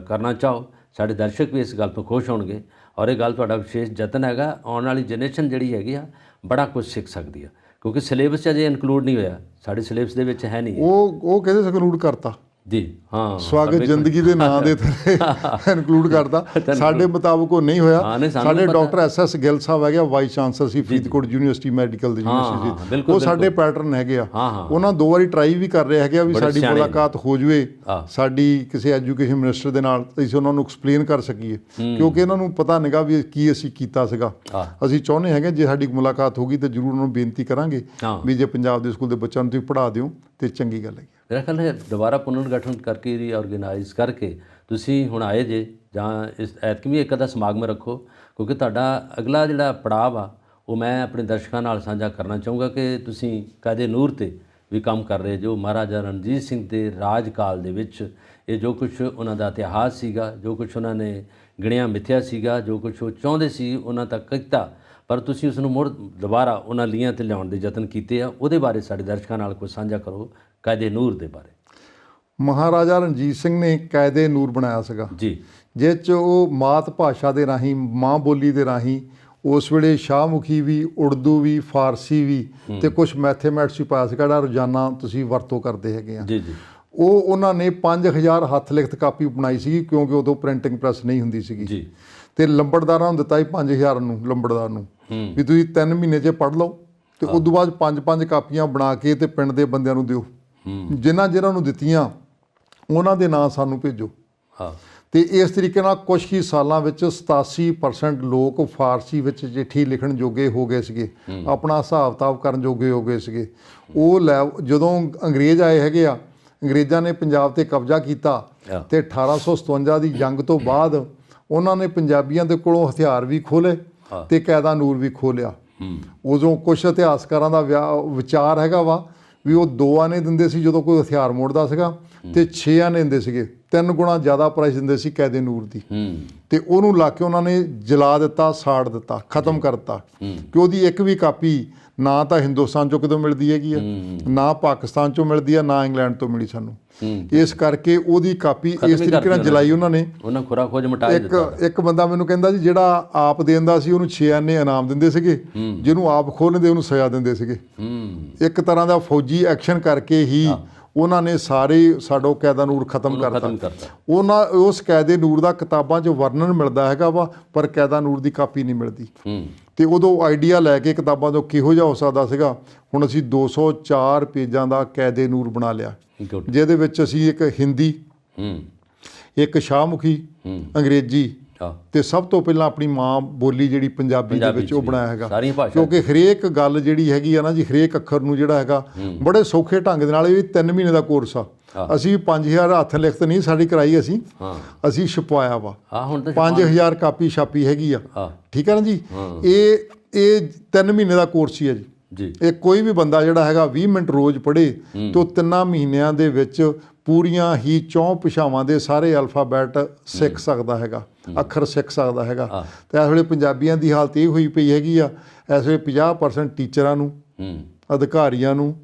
ਕਰਨਾ ਚਾਹੋ, ਸਾਡੇ ਦਰਸ਼ਕ ਵੀ ਇਸ ਗੱਲ ਤੋਂ ਖੁਸ਼ ਹੋਣਗੇ ਔਰ ਇਹ ਗੱਲ ਤੁਹਾਡਾ ਵਿਸ਼ੇਸ਼ ਯਤਨ ਹੈਗਾ। ਆਉਣ ਵਾਲੀ ਜਨਰੇਸ਼ਨ ਜਿਹੜੀ ਹੈਗੀ ਆ ਬੜਾ ਕੁਝ ਸਿੱਖ ਸਕਦੀ ਆ, ਕਿਉਂਕਿ ਸਿਲੇਬਸ 'ਚ ਅਜੇ ਇਨਕਲੂਡ ਨਹੀਂ ਹੋਇਆ, ਸਾਡੇ ਸਿਲੇਬਸ ਦੇ ਵਿੱਚ ਹੈ ਨਹੀਂ। ਉਹ ਕਹਿੰਦੇ ਇਨਕਲੂਡ ਕਰਤਾ ਜੀ, ਹਾਂ, ਸਵਾਗਤ ਜ਼ਿੰਦਗੀ ਦੇ ਨਾਂ ਦੇ ਥੱਲੇ ਇਨਕਲੂਡ ਕਰਦਾ। ਸਾਡੇ ਮੁਤਾਬਕ ਉਹ ਨਹੀਂ ਹੋਇਆ। ਸਾਡੇ ਡਾਕਟਰ ਐਸ ਗਿੱਲ ਸਾਹਿਬ ਹੈਗੇ, ਵਾਈਸ ਚਾਂਸਲਰ ਸੀ ਫਰੀਦਕੋਟ ਯੂਨੀਵਰਸਿਟੀ ਮੈਡੀਕਲ ਦੀ ਯੂਨੀਵਰਸਿਟੀ, ਉਹ ਸਾਡੇ ਪੈਟਰਨ ਹੈਗੇ ਆ। ਉਹਨਾਂ 2 ਵਾਰੀ ਟਰਾਈ ਵੀ ਕਰ ਰਹੇ ਹੈਗੇ ਆ ਵੀ ਸਾਡੀ ਮੁਲਾਕਾਤ ਹੋ ਜਵੇ ਸਾਡੀ ਕਿਸੇ ਐਜੂਕੇਸ਼ਨ ਮਿਨਿਸਟਰ ਦੇ ਨਾਲ, ਅਸੀਂ ਉਹਨਾਂ ਨੂੰ ਐਕਸਪਲੇਨ ਕਰ ਸਕੀਏ, ਕਿਉਂਕਿ ਇਹਨਾਂ ਨੂੰ ਪਤਾ ਨਹੀਂਗਾ ਵੀ ਕੀ ਅਸੀਂ ਕੀਤਾ ਸੀਗਾ। ਅਸੀਂ ਚਾਹੁੰਦੇ ਹੈਗੇ ਜੇ ਸਾਡੀ ਮੁਲਾਕਾਤ ਹੋਗੀ ਤਾਂ ਜ਼ਰੂਰ ਉਹਨਾਂ ਨੂੰ ਬੇਨਤੀ ਕਰਾਂਗੇ ਵੀ ਜੇ ਪੰਜਾਬ ਦੇ ਸਕੂਲ ਦੇ ਬੱਚਿਆਂ ਨੂੰ ਤੁਸੀਂ ਪੜ੍ਹਾ ਦਿਓ ਤੇ ਚੰਗੀ ਗੱਲ ਹੈ। ਮੇਰਾ ਖਿਆਲ ਹੈ ਦੁਬਾਰਾ ਪੁਨਰ ਗਠਨ ਕਰਕੇ ਰੀਆਰਗੇਨਾਈਜ਼ ਕਰਕੇ ਤੁਸੀਂ ਹੁਣ ਆਏ ਜੇ, ਜਾਂ ਇਸ ਐਤਕੀ ਵੀ ਇੱਕ ਅੱਧਾ ਸਮਾਗਮ ਰੱਖੋ, ਕਿਉਂਕਿ ਤੁਹਾਡਾ ਅਗਲਾ ਜਿਹੜਾ ਪੜਾਅ ਆ ਉਹ ਮੈਂ ਆਪਣੇ ਦਰਸ਼ਕਾਂ ਨਾਲ ਸਾਂਝਾ ਕਰਨਾ ਚਾਹੂੰਗਾ ਕਿ ਤੁਸੀਂ ਕਾਇਦੇ ਨੂਰ 'ਤੇ ਵੀ ਕੰਮ ਕਰ ਰਹੇ ਜੋ ਮਹਾਰਾਜਾ ਰਣਜੀਤ ਸਿੰਘ ਦੇ ਰਾਜ ਕਾਲ ਦੇ ਵਿੱਚ ਇਹ ਜੋ ਕੁਛ ਉਹਨਾਂ ਦਾ ਇਤਿਹਾਸ ਸੀਗਾ, ਜੋ ਕੁਛ ਉਹਨਾਂ ਨੇ ਗਿਣਿਆ ਮਿਥਿਆ ਸੀਗਾ, ਜੋ ਕੁਛ ਉਹ ਚਾਹੁੰਦੇ ਸੀ ਉਹਨਾਂ ਤੱਕ ਕੀਤਾ, ਪਰ ਤੁਸੀਂ ਉਸ ਨੂੰ ਮੁੜ ਦੁਬਾਰਾ ਉਹਨਾਂ ਲੀਹਾਂ 'ਤੇ ਲਿਆਉਣ ਦੇ ਯਤਨ ਕੀਤੇ ਆ। ਉਹਦੇ ਬਾਰੇ ਸਾਡੇ ਦਰਸ਼ਕਾਂ ਨਾਲ ਕੁਝ ਸਾਂਝਾ ਕਰੋ, ਕਾਇਦੇ ਨੂਰ ਦੇ ਬਾਰੇ। ਮਹਾਰਾਜਾ ਰਣਜੀਤ ਸਿੰਘ ਨੇ ਕਾਇਦੇ ਨੂਰ ਬਣਾਇਆ ਸੀਗਾ ਜੀ, ਜਿਸ 'ਚ ਉਹ ਮਾਤ ਭਾਸ਼ਾ ਦੇ ਰਾਹੀਂ, ਮਾਂ ਬੋਲੀ ਦੇ ਰਾਹੀਂ ਉਸ ਵੇਲੇ ਸ਼ਾਹਮੁਖੀ ਵੀ, ਉਰਦੂ ਵੀ, ਫਾਰਸੀ ਵੀ ਤੇ ਕੁਝ ਮੈਥੇਮੈਟਿਕਸ ਵੀ ਪਾਇਆ ਸੀਗਾ, ਜਿਹੜਾ ਰੋਜ਼ਾਨਾ ਤੁਸੀਂ ਵਰਤੋਂ ਕਰਦੇ ਹੈਗੇ ਆ। ਜੀ ਜੀ। ਉਹਨਾਂ ਨੇ 5000 ਹੱਥ ਲਿਖਤ ਕਾਪੀ ਬਣਾਈ ਸੀਗੀ, ਕਿਉਂਕਿ ਉਦੋਂ ਪ੍ਰਿੰਟਿੰਗ ਪ੍ਰੈਸ ਨਹੀਂ ਹੁੰਦੀ ਸੀਗੀ ਜੀ। ਤੇ ਲੰਬੜਦਾਰਾਂ ਨੂੰ ਦਿੱਤਾ ਸੀ 5000 ਨੂੰ, ਲੰਬੜਦਾਰ ਨੂੰ ਵੀ ਤੁਸੀਂ 3 ਮਹੀਨੇ 'ਚ ਪੜ੍ਹ ਲਓ ਤੇ ਉਸ ਤੋਂ ਬਾਅਦ 5-5 ਕਾਪੀਆਂ ਬਣਾ ਕੇ ਤੇ ਪਿੰਡ ਦੇ ਬੰਦਿਆਂ ਨੂੰ ਦਿਓ। ਜਿਨ੍ਹਾਂ ਨੂੰ ਦਿੱਤੀਆਂ ਉਹਨਾਂ ਦੇ ਨਾਂ ਸਾਨੂੰ ਭੇਜੋ। ਤੇ ਇਸ ਤਰੀਕੇ ਨਾਲ ਕੁਛ ਹੀ ਸਾਲਾਂ ਵਿੱਚ 87% ਲੋਕ ਫਾਰਸੀ ਵਿੱਚ ਚਿੱਠੀ ਲਿਖਣ ਜੋਗੇ ਹੋ ਗਏ ਸੀਗੇ, ਆਪਣਾ ਹਿਸਾਬ ਕਿਤਾਬ ਕਰਨ ਜੋਗੇ ਹੋ ਗਏ ਸੀਗੇ। ਉਹ ਜਦੋਂ ਅੰਗਰੇਜ਼ ਆਏ ਹੈਗੇ ਆ, ਅੰਗਰੇਜ਼ਾਂ ਨੇ ਪੰਜਾਬ ਤੇ ਕਬਜ਼ਾ ਕੀਤਾ ਤੇ 1857 ਦੀ ਜੰਗ ਤੋਂ ਬਾਅਦ ਉਹਨਾਂ ਨੇ ਪੰਜਾਬੀਆਂ ਦੇ ਕੋਲੋਂ ਹਥਿਆਰ ਵੀ ਖੋਲੇ ਤੇ ਕਾਇਦਾ ਨੂਰ ਵੀ ਖੋਲਿਆ। ਉਦੋਂ ਕੁਛ ਇਤਿਹਾਸਕਾਰਾਂ ਦਾ ਵਿਚਾਰ ਹੈਗਾ ਵਾ ਵੀ ਉਹ 2 ਆਨੇ ਦਿੰਦੇ ਸੀ ਜਦੋਂ ਕੋਈ ਹਥਿਆਰ ਮੋੜਦਾ ਸੀਗਾ, ਤੇ 6 ਆਨੇ ਦਿੰਦੇ ਸੀਗੇ, 3 ਗੁਣਾ ਜ਼ਿਆਦਾ ਪ੍ਰਾਈਸ ਦਿੰਦੇ ਸੀ ਕਾਇਦੇ ਨੂਰ ਦੀ। ਤੇ ਉਹਨੂੰ ਲਾ ਕੇ ਉਹਨਾਂ ਨੇ ਜਲਾ ਦਿੱਤਾ, ਸਾੜ ਦਿੱਤਾ, ਖਤਮ ਕਰਤਾ ਕਿ ਉਹਦੀ ਇੱਕ ਵੀ ਕਾਪੀ ਨਾ ਤਾਂ ਹਿੰਦੁਸਤਾਨ ਚੋਂ ਕਿਤੋਂ ਮਿਲਦੀ ਹੈਗੀ ਆ, ਨਾ ਪਾਕਿਸਤਾਨ ਚੋਂ ਮਿਲਦੀ ਆ, ਨਾ ਇੰਗਲੈਂਡ ਤੋਂ ਮਿਲੀ ਸਾਨੂੰ। ਇਸ ਕਰਕੇ ਉਹਦੀ ਕਾਪੀ ਇਸ ਤਰੀਕੇ ਨਾਲ ਜਲਾਈ ਉਹਨਾਂ ਨੇ। ਖੁਰਾ ਖੋਜ ਮਿਟਾਈ ਦਿੱਤਾ। ਇੱਕ ਬੰਦਾ ਮੈਨੂੰ ਕਹਿੰਦਾ ਜੀ ਜਿਹੜਾ ਆਪ ਦੇਂਦਾ ਸੀ ਉਹਨੂੰ 6 ਆਨੇ ਇਨਾਮ ਦਿੰਦੇ ਸੀਗੇ, ਜਿਹਨੂੰ ਆਪ ਖੋਹ ਲੈਂਦੇ ਉਹਨੂੰ ਸਜ਼ਾ ਦਿੰਦੇ ਸੀਗੇ। ਇੱਕ ਤਰ੍ਹਾਂ ਦਾ ਫੌਜੀ ਐਕਸ਼ਨ ਕਰਕੇ ਹੀ ਉਹਨਾਂ ਨੇ ਸਾਰੇ ਸਾਡੋ ਕਾਇਦਾ ਨੂਰ ਖਤਮ ਕਰਤਾ। ਉਹਨਾਂ ਉਸ ਕਾਇਦੇ ਨੂਰ ਦਾ ਕਿਤਾਬਾਂ 'ਚ ਵਰਣਨ ਮਿਲਦਾ ਹੈਗਾ ਵਾ, ਪਰ ਕਾਇਦਾ ਨੂਰ ਦੀ ਕਾਪੀ ਨਹੀਂ ਮਿਲਦੀ। ਤੇ ਉਦੋਂ ਆਈਡੀਆ ਲੈ ਕੇ ਕਿਤਾਬਾਂ ਤੋਂ ਕਿਹੋ ਜਿਹਾ ਹੋ ਸਕਦਾ ਸੀਗਾ। ਹੁਣ ਅਸੀਂ 204 ਪੇਜਾਂ ਦਾ ਕਾਇਦੇ ਨੂਰ ਬਣਾ ਲਿਆ, ਜਿਹਦੇ ਵਿੱਚ ਅਸੀਂ ਇੱਕ ਹਿੰਦੀ, ਇੱਕ ਸ਼ਾਹਮੁਖੀ, ਅੰਗਰੇਜ਼ੀ ਤੇ ਸਭ ਤੋਂ ਪਹਿਲਾਂ ਆਪਣੀ ਮਾਂ ਬੋਲੀ ਜਿਹੜੀ ਪੰਜਾਬੀ ਦੇ ਵਿੱਚ ਉਹ ਬਣਾਇਆ ਹੈਗਾ। ਕਿਉਂਕਿ ਹਰੇਕ ਗੱਲ ਜਿਹੜੀ ਹੈਗੀ ਆ ਨਾ ਜੀ, ਹਰੇਕ ਅੱਖਰ ਨੂੰ ਜਿਹੜਾ ਹੈਗਾ ਬੜੇ ਸੌਖੇ ਢੰਗ ਦੇ ਨਾਲ, ਇਹ 3 ਮਹੀਨੇ ਦਾ ਕੋਰਸ ਆ। ਅਸੀਂ 5000 ਹੱਥ ਲਿਖਤ ਨਹੀਂ ਸਾਡੀ ਕਰਾਈ, ਅਸੀਂ ਛਪਵਾਇਆ ਵਾ। 5000 ਕਾਪੀ ਛਾਪੀ ਹੈਗੀ ਆ, ਠੀਕ ਹੈ ਨਾ ਜੀ। ਇਹ 3 ਮਹੀਨੇ ਦਾ ਕੋਰਸ ਹੀ ਹੈ ਜੀ। ਇਹ ਕੋਈ ਵੀ ਬੰਦਾ ਜਿਹੜਾ ਹੈਗਾ 20 ਮਿੰਟ ਰੋਜ਼ ਪੜ੍ਹੇ ਤਾਂ 3 ਮਹੀਨਿਆਂ ਦੇ ਵਿੱਚ ਪੂਰੀਆਂ ਹੀ 4 ਭਾਸ਼ਾਵਾਂ ਦੇ ਸਾਰੇ ਅਲਫਾਬੈਟ ਸਿੱਖ ਸਕਦਾ ਹੈਗਾ, ਅੱਖਰ ਸਿੱਖ ਸਕਦਾ ਹੈਗਾ। ਤੇ ਇਸ ਵੇਲੇ ਪੰਜਾਬੀਆਂ ਦੀ ਹਾਲਤ ਇਹ ਹੋਈ ਪਈ ਹੈਗੀ ਆ, ਇਸ ਵੇਲੇ 50% ਟੀਚਰਾਂ ਨੂੰ, ਅਧਿਕਾਰੀਆਂ ਨੂੰ,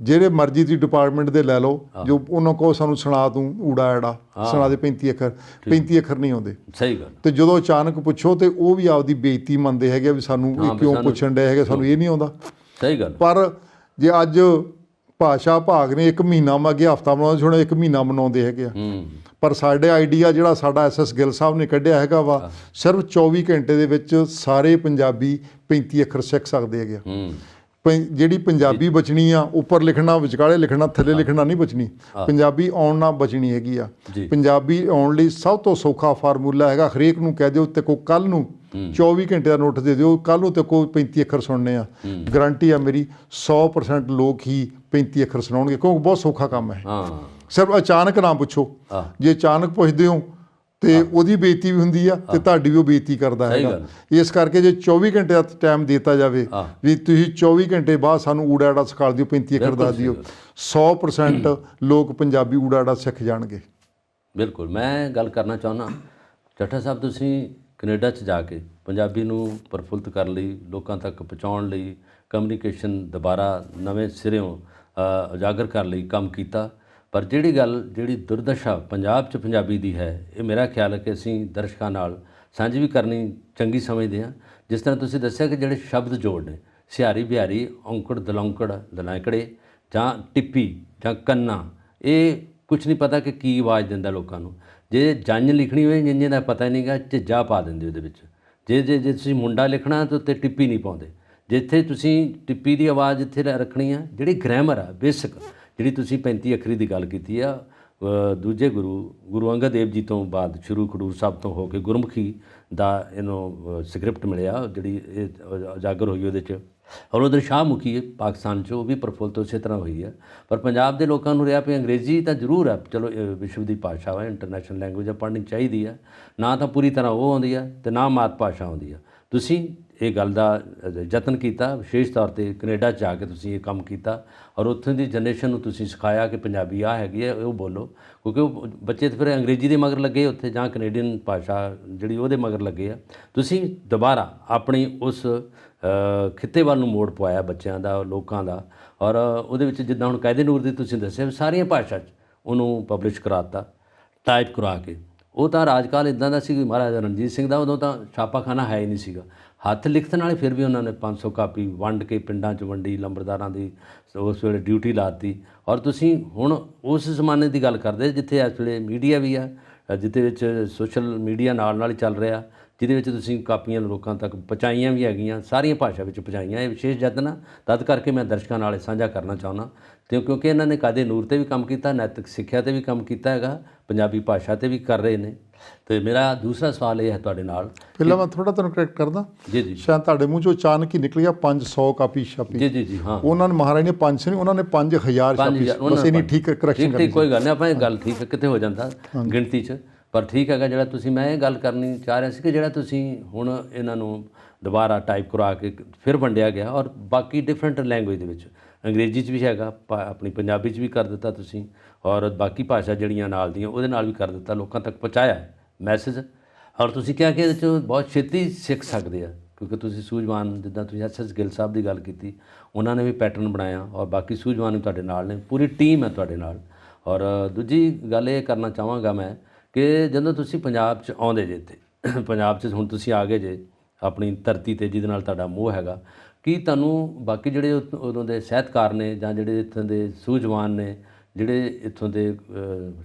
ਜਿਹੜੇ ਮਰਜ਼ੀ ਦੀ ਡਿਪਾਰਟਮੈਂਟ ਦੇ ਲੈ ਲਓ, ਜੋ ਉਹਨਾਂ ਕੋਲ ਸਾਨੂੰ ਸੁਣਾ ਤੂੰ ਊੜਾ ਐੜਾ ਸੁਣਾ ਦੇ 35 ਅੱਖਰ, 35 ਅੱਖਰ ਨਹੀਂ ਆਉਂਦੇ। ਸਹੀ ਗੱਲ। ਤੇ ਜਦੋਂ ਅਚਾਨਕ ਪੁੱਛੋ ਤੇ ਉਹ ਵੀ ਆਪਦੀ ਬੇਇੱਜ਼ਤੀ ਮੰਨਦੇ ਹੈਗੇ ਵੀ ਸਾਨੂੰ ਇਹ ਕਿਉਂ ਪੁੱਛਣ ਡਏ ਹੈਗੇ, ਸਾਨੂੰ ਇਹ ਨਹੀਂ ਆਉਂਦਾ। ਸਹੀ ਗੱਲ। ਪਰ ਜੇ ਅੱਜ ਭਾਸ਼ਾ ਭਾਗ ਨੇ 1 ਮਹੀਨਾ ਅੱਗੇ ਹਫ਼ਤਾ ਮਨਾਉਂਦੇ ਸੀ, ਹੁਣ 1 ਮਹੀਨਾ ਮਨਾਉਂਦੇ ਹੈਗੇ ਆ। ਪਰ ਸਾਡੇ ਆਈਡੀਆ ਜਿਹੜਾ ਸਾਡਾ ਐਸ ਗਿੱਲ ਸਾਹਿਬ ਨੇ ਕੱਢਿਆ ਹੈਗਾ ਵਾ, ਸਿਰਫ 24 ਘੰਟੇ ਦੇ ਵਿੱਚ ਸਾਰੇ ਪੰਜਾਬੀ 35 ਅੱਖਰ ਸਿੱਖ ਸਕਦੇ ਹੈਗੇ ਆ। ਜਿਹੜੀ ਪੰਜਾਬੀ ਬਚਣੀ ਆ, ਉੱਪਰ ਲਿਖਣਾ, ਵਿਚਕਾਲੇ ਲਿਖਣਾ, ਥੱਲੇ ਲਿਖਣਾ ਨਹੀਂ ਬਚਣੀ, ਪੰਜਾਬੀ ਆਉਣ ਨਾਲ ਬਚਣੀ ਹੈਗੀ ਆ। ਪੰਜਾਬੀ ਆਉਣ ਲਈ ਸਭ ਤੋਂ ਸੌਖਾ ਫਾਰਮੂਲਾ ਹੈਗਾ, ਹਰੇਕ ਨੂੰ ਕਹਿ ਦਿਓ ਤੇ ਕੋ ਕੱਲ੍ਹ ਨੂੰ 24 ਘੰਟੇ ਦਾ ਨੋਟਿਸ ਦੇ ਦਿਓ, ਕੱਲ੍ਹ ਨੂੰ ਤੇ ਕੋਈ 35 ਅੱਖਰ ਸੁਣਨੇ ਆ। ਗਰੰਟੀ ਆ ਮੇਰੀ 100% ਲੋਕ ਹੀ 35 ਅੱਖਰ ਸੁਣਾਉਣਗੇ, ਕਿਉਂਕਿ ਬਹੁਤ ਸੌਖਾ ਕੰਮ ਹੈ। ਸਿਰਫ ਅਚਾਨਕ ਨਾ ਪੁੱਛੋ, ਜੇ ਅਚਾਨਕ ਪੁੱਛਦੇ ਹੋ ਤੇ ਉਹਦੀ ਬੇਇੱਜ਼ਤੀ ਵੀ ਹੁੰਦੀ ਆ ਤੇ ਤੁਹਾਡੀ ਵੀ ਉਹ ਬੇਇੱਜ਼ਤੀ ਕਰਦਾ ਹੈਗਾ। ਇਸ ਕਰਕੇ ਜੇ 24 ਘੰਟੇ ਦਾ ਟਾਈਮ ਦਿੱਤਾ ਜਾਵੇ ਵੀ ਤੁਸੀਂ 24 ਘੰਟੇ ਬਾਅਦ ਸਾਨੂੰ ਊੜਾ ਐੜਾ ਸਿਖਾ ਦਿਓ, 35 ਅੱਖਰ ਦੱਸ ਦਿਓ, 100% ਲੋਕ ਪੰਜਾਬੀ ਊੜਾ ਐੜਾ ਸਿੱਖ ਜਾਣਗੇ। ਬਿਲਕੁਲ। ਮੈਂ ਗੱਲ ਕਰਨਾ ਚਾਹੁੰਦਾ ਚੱਠਾ ਸਾਹਿਬ, ਤੁਸੀਂ ਕੈਨੇਡਾ 'ਚ ਜਾ ਕੇ ਪੰਜਾਬੀ ਨੂੰ ਪ੍ਰਫੁੱਲਤ ਕਰਨ ਲਈ, ਲੋਕਾਂ ਤੱਕ ਪਹੁੰਚਾਉਣ ਲਈ, ਕਮਿਊਨੀਕੇਸ਼ਨ ਦੁਬਾਰਾ ਨਵੇਂ ਸਿਰਿਓਂ ਉਜਾਗਰ ਕਰਨ ਲਈ ਕੰਮ ਕੀਤਾ। ਪਰ ਜਿਹੜੀ ਗੱਲ ਜਿਹੜੀ ਦੁਰਦਸ਼ਾ ਪੰਜਾਬ 'ਚ ਪੰਜਾਬੀ ਦੀ ਹੈ, ਇਹ ਮੇਰਾ ਖਿਆਲ ਹੈ ਕਿ ਅਸੀਂ ਦਰਸ਼ਕਾਂ ਨਾਲ ਸਾਂਝੀ ਵੀ ਕਰਨੀ ਚੰਗੀ ਸਮਝਦੇ ਹਾਂ। ਜਿਸ ਤਰ੍ਹਾਂ ਤੁਸੀਂ ਦੱਸਿਆ ਕਿ ਜਿਹੜੇ ਸ਼ਬਦ ਜੋੜ ਨੇ, ਸਿਹਾਰੀ ਬਿਹਾਰੀ, ਔਂਕੜ ਦਲੌਂਕੜ ਦਲਾਂਕੜੇ ਜਾਂ ਟਿੱਪੀ ਜਾਂ ਕੰਨਾ, ਇਹ ਕੁਛ ਨਹੀਂ ਪਤਾ ਕਿ ਕੀ ਆਵਾਜ਼ ਦਿੰਦਾ ਲੋਕਾਂ ਨੂੰ। ਜੇ ਜੰਝ ਲਿਖਣੀ ਹੋਵੇ, ਜੰਝੇ ਦਾ ਪਤਾ ਨਹੀਂ ਗਾ, ਝੱਜਾ ਪਾ ਦਿੰਦੇ ਉਹਦੇ ਵਿੱਚ। ਜੇ ਤੁਸੀਂ ਮੁੰਡਾ ਲਿਖਣਾ ਤਾਂ ਉੱਤੇ ਟਿੱਪੀ ਨਹੀਂ ਪਾਉਂਦੇ। ਜਿੱਥੇ ਤੁਸੀਂ ਟਿੱਪੀ ਦੀ ਆਵਾਜ਼ ਇੱਥੇ ਰੱਖਣੀ ਆ, ਜਿਹੜੀ ਗ੍ਰਾਮਰ ਆ ਬੇਸਿਕ, ਜਿਹੜੀ ਤੁਸੀਂ 35 ਅੱਖਰੀ ਦੀ ਗੱਲ ਕੀਤੀ ਆ, ਦੂਜੇ ਗੁਰੂ ਅੰਗਦ ਦੇਵ ਜੀ ਤੋਂ ਬਾਅਦ ਸ਼ੁਰੂ ਖਡੂਰ ਸਾਹਿਬ ਤੋਂ ਹੋ ਕੇ ਗੁਰਮੁਖੀ ਦਾ ਇਹਨੂੰ ਸਕ੍ਰਿਪਟ ਮਿਲਿਆ, ਜਿਹੜੀ ਇਹ ਉਜਾਗਰ ਹੋਈ ਉਹਦੇ 'ਚ। ਔਰ ਉਧਰ ਸ਼ਾਹਮੁਖੀ ਪਾਕਿਸਤਾਨ 'ਚ ਉਹ ਵੀ ਪ੍ਰਫੁੱਲਤ ਉਸੇ ਤਰ੍ਹਾਂ ਹੋਈ ਹੈ। ਪਰ ਪੰਜਾਬ ਦੇ ਲੋਕਾਂ ਨੂੰ ਰਿਹਾ ਵੀ ਅੰਗਰੇਜ਼ੀ ਤਾਂ ਜ਼ਰੂਰ ਹੈ, ਚਲੋ ਵਿਸ਼ਵ ਦੀ ਭਾਸ਼ਾ ਹੈ, ਇੰਟਰਨੈਸ਼ਨਲ ਲੈਂਗੁਏਜ ਹੈ, ਪੜ੍ਹਨੀ ਚਾਹੀਦੀ ਹੈ। ਨਾ ਤਾਂ ਪੂਰੀ ਤਰ੍ਹਾਂ ਉਹ ਆਉਂਦੀ ਹੈ ਅਤੇ ਨਾ ਮਾਤ ਭਾਸ਼ਾ ਆਉਂਦੀ ਹੈ। ਤੁਸੀਂ ਇਹ ਗੱਲ ਦਾ ਯਤਨ ਕੀਤਾ, ਵਿਸ਼ੇਸ਼ ਤੌਰ 'ਤੇ ਕੈਨੇਡਾ 'ਚ ਜਾ ਕੇ ਤੁਸੀਂ ਇਹ ਕੰਮ ਕੀਤਾ ਔਰ ਉੱਥੋਂ ਦੀ ਜਨਰੇਸ਼ਨ ਨੂੰ ਤੁਸੀਂ ਸਿਖਾਇਆ ਕਿ ਪੰਜਾਬੀ ਆ ਹੈਗੀ ਹੈ, ਉਹ ਬੋਲੋ। ਕਿਉਂਕਿ ਉਹ ਬੱਚੇ ਤਾਂ ਫਿਰ ਅੰਗਰੇਜ਼ੀ ਦੇ ਮਗਰ ਲੱਗੇ ਉੱਥੇ, ਜਾਂ ਕੈਨੇਡੀਅਨ ਭਾਸ਼ਾ ਜਿਹੜੀ ਉਹਦੇ ਮਗਰ ਲੱਗੇ ਆ। ਤੁਸੀਂ ਦੁਬਾਰਾ ਆਪਣੀ ਉਸ ਖਿੱਤੇ ਵੱਲ ਨੂੰ ਮੋੜ ਪਵਾਇਆ ਬੱਚਿਆਂ ਦਾ, ਲੋਕਾਂ ਦਾ। ਔਰ ਉਹਦੇ ਵਿੱਚ ਜਿੱਦਾਂ ਹੁਣ ਕਾਇਦੇ ਨੂਰ ਦੀ ਤੁਸੀਂ ਦੱਸਿਆ, ਸਾਰੀਆਂ ਭਾਸ਼ਾ 'ਚ ਉਹਨੂੰ ਪਬਲਿਸ਼ ਕਰਾਤਾ, ਟਾਈਪ ਕਰਵਾ ਕੇ। ਉਹ ਤਾਂ ਰਾਜਕਾਲ ਇੱਦਾਂ ਦਾ ਸੀ, ਮਹਾਰਾਜਾ ਰਣਜੀਤ ਸਿੰਘ ਦਾ, ਉਦੋਂ ਤਾਂ ਛਾਪਾਖਾਨਾ ਹੈ ਹੀ ਨਹੀਂ ਸੀਗਾ। ਹੱਥ ਲਿਖਤ ਨਾਲ ਫਿਰ ਵੀ ਉਹਨਾਂ ਨੇ 500 ਕਾਪੀ ਵੰਡ ਕੇ ਪਿੰਡਾਂ 'ਚ ਵੰਡੀ, ਲੰਬੜਦਾਰਾਂ ਦੀ ਉਸ ਵੇਲੇ ਡਿਊਟੀ ਲਾਤੀ। ਔਰ ਤੁਸੀਂ ਹੁਣ ਉਸ ਜ਼ਮਾਨੇ ਦੀ ਗੱਲ ਕਰਦੇ ਜਿੱਥੇ ਇਸ ਵੇਲੇ ਮੀਡੀਆ ਵੀ ਆ, ਜਿਹਦੇ ਵਿੱਚ ਸੋਸ਼ਲ ਮੀਡੀਆ ਨਾਲ ਹੀ ਚੱਲ ਰਿਹਾ, ਜਿਹਦੇ ਵਿੱਚ ਤੁਸੀਂ ਕਾਪੀਆਂ ਲੋਕਾਂ ਤੱਕ ਪਹੁੰਚਾਈਆਂ ਵੀ ਹੈਗੀਆਂ, ਸਾਰੀਆਂ ਭਾਸ਼ਾ ਵਿੱਚ ਪਹੁੰਚਾਈਆਂ। ਇਹ ਵਿਸ਼ੇਸ਼ ਯਤਨ ਆ, ਤਦ ਕਰਕੇ ਮੈਂ ਦਰਸ਼ਕਾਂ ਨਾਲ ਸਾਂਝਾ ਕਰਨਾ ਚਾਹੁੰਦਾ। ਅਤੇ ਕਿਉਂਕਿ ਇਹਨਾਂ ਨੇ ਕਾਇਦੇ ਨੂਰ 'ਤੇ ਵੀ ਕੰਮ ਕੀਤਾ, ਨੈਤਿਕ ਸਿੱਖਿਆ 'ਤੇ ਵੀ ਕੰਮ ਕੀਤਾ ਹੈਗਾ, ਪੰਜਾਬੀ ਭਾਸ਼ਾ 'ਤੇ ਵੀ ਕਰ ਰਹੇ ਨੇ। ਅਤੇ ਮੇਰਾ ਦੂਸਰਾ ਸਵਾਲ ਇਹ ਹੈ ਤੁਹਾਡੇ ਨਾਲ। ਪਹਿਲਾਂ ਮੈਂ ਥੋੜ੍ਹਾ ਤੁਹਾਨੂੰ ਕਰੈਕਟ ਕਰਦਾ। ਜੀ ਜੀ। ਸ਼ਾਇਦ ਤੁਹਾਡੇ ਮੂੰਹ 'ਚੋਂ ਅਚਾਨਕ ਹੀ ਨਿਕਲ ਗਿਆ 500 ਕਾਪੀ ਛਾਪੀ। ਜੀ ਜੀ ਜੀ। ਹਾਂ, ਉਹਨਾਂ ਨੇ ਮਹਾਰਾਜ ਨੇ 500 ਨਹੀਂ, ਉਹਨਾਂ ਨੇ 5000 ਛਾਪੀ। ਬਸ ਇਹ ਨਹੀਂ, ਠੀਕ ਕਰੈਕਸ਼ਨ ਠੀਕ, ਕੋਈ ਗੱਲ ਨਹੀਂ, ਆਪਾਂ ਇਹ ਗੱਲ ਠੀਕ ਹੈ, ਕਿਤੇ ਹੋ ਜਾਂਦਾ ਗਿਣਤੀ 'ਚ। ਪਰ ਠੀਕ ਹੈਗਾ, ਜਿਹੜਾ ਤੁਸੀਂ, ਮੈਂ ਇਹ ਗੱਲ ਕਰਨੀ ਚਾਹ ਰਿਹਾ ਸੀ ਕਿ ਜਿਹੜਾ ਤੁਸੀਂ ਹੁਣ ਇਹਨਾਂ ਨੂੰ ਦੁਬਾਰਾ ਟਾਈਪ ਕਰਵਾ ਕੇ ਫਿਰ ਵੰਡਿਆ ਗਿਆ, ਔਰ ਬਾਕੀ ਡਿਫਰੈਂਟ ਲੈਂਗੁਏਜ ਦੇ ਵਿੱਚ, ਅੰਗਰੇਜ਼ੀ 'ਚ ਵੀ ਹੈਗਾ, ਆਪਣੀ ਪੰਜਾਬੀ 'ਚ ਵੀ ਕਰ ਦਿੱਤਾ ਤੁਸੀਂ, ਔਰ ਬਾਕੀ ਭਾਸ਼ਾ ਜਿਹੜੀਆਂ ਨਾਲ ਦੀਆਂ ਉਹਦੇ ਨਾਲ ਵੀ ਕਰ ਦਿੱਤਾ, ਲੋਕਾਂ ਤੱਕ ਪਹੁੰਚਾਇਆ ਮੈਸੇਜ। ਔਰ ਤੁਸੀਂ ਕਿਹਾ ਕਿ ਇਹਦੇ 'ਚ ਬਹੁਤ ਛੇਤੀ ਸਿੱਖ ਸਕਦੇ ਆ, ਕਿਉਂਕਿ ਤੁਸੀਂ ਸੂਝਵਾਨ, ਜਿੱਦਾਂ ਤੁਸੀਂ ਐਸ ਗਿੱਲ ਸਾਹਿਬ ਦੀ ਗੱਲ ਕੀਤੀ, ਉਹਨਾਂ ਨੇ ਵੀ ਪੈਟਰਨ ਬਣਾਇਆ, ਔਰ ਬਾਕੀ ਸੂਝਵਾਨ ਵੀ ਤੁਹਾਡੇ ਨਾਲ ਨੇ, ਪੂਰੀ ਟੀਮ ਹੈ ਤੁਹਾਡੇ ਨਾਲ। ਔਰ ਦੂਜੀ ਗੱਲ ਇਹ ਕਰਨਾ ਚਾਹਾਂਗਾ ਮੈਂ ਕਿ ਜਦੋਂ ਤੁਸੀਂ ਪੰਜਾਬ 'ਚ ਆਉਂਦੇ ਜੇ, ਇੱਥੇ ਪੰਜਾਬ 'ਚ ਹੁਣ ਤੁਸੀਂ ਆ ਗਏ ਜੇ ਆਪਣੀ ਧਰਤੀ 'ਤੇ, ਜਿਹਦੇ ਨਾਲ ਤੁਹਾਡਾ ਮੋਹ ਹੈਗਾ, ਕੀ ਤੁਹਾਨੂੰ ਬਾਕੀ ਜਿਹੜੇ ਉਦੋਂ ਦੇ ਸਾਹਿਤਕਾਰ ਨੇ, ਜਾਂ ਜਿਹੜੇ ਇੱਥੋਂ ਦੇ ਸੂਝਵਾਨ ਨੇ, ਜਿਹੜੇ ਇੱਥੋਂ ਦੇ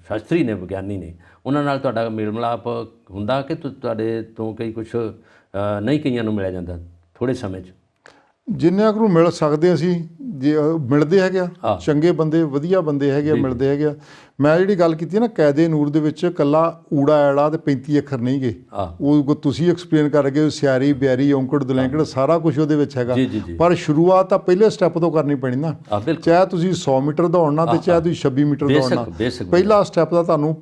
ਸ਼ਾਸਤਰੀ ਨੇ, ਵਿਗਿਆਨੀ ਨੇ, ਉਹਨਾਂ ਨਾਲ ਤੁਹਾਡਾ ਮੇਲ ਮਿਲਾਪ ਹੁੰਦਾ ਕਿ ਤੁਹਾਡੇ ਤੋਂ ਕਈ ਕੁਛ ਨਹੀਂ ਕਈਆਂ ਨੂੰ ਮਿਲਿਆ ਜਾਂਦਾ ਥੋੜ੍ਹੇ ਸਮੇਂ 'ਚ? ਜਿੰਨਿਆਂ ਕੁ ਨੂੰ ਮਿਲ ਸਕਦੇ ਅਸੀਂ, ਜੇ ਮਿਲਦੇ ਹੈਗੇ ਆ, ਚੰਗੇ ਬੰਦੇ, ਵਧੀਆ ਬੰਦੇ ਹੈਗੇ ਆ, ਮਿਲਦੇ ਹੈਗੇ ਆ। ਮੈਂ ਜਿਹੜੀ ਗੱਲ ਕੀਤੀ ਨਾ, ਕਾਇਦੇ ਨੂਰ ਦੇ ਵਿੱਚ ਇਕੱਲਾ ਊੜਾ ਐੜਾ ਤੇ 35 ਅੱਖਰ ਨਹੀਂ ਗਏ, ਉਹ ਤੁਸੀਂ ਐਕਸਪਲੇਨ ਕਰ ਗਏ, ਸਿਆਰੀ ਬਿਆਰੀ, ਔਂਕੜ ਦਲੈਂਕੜ, ਸਾਰਾ ਕੁਝ ਉਹਦੇ ਵਿੱਚ ਹੈਗਾ। ਪਰ ਸ਼ੁਰੂਆਤ ਤਾਂ ਪਹਿਲੇ ਸਟੈਪ ਤੋਂ ਕਰਨੀ ਪੈਣੀ ਨਾ। ਚਾਹੇ ਤੁਸੀਂ 100 ਮੀਟਰ ਦੌੜਨਾ ਤੇ ਚਾਹੇ ਤੁਸੀਂ 26 ਮੀਟਰ ਦੌੜਨਾ, ਪਹਿਲਾ ਸਟੈਪ ਦਾ ਤੁਹਾਨੂੰ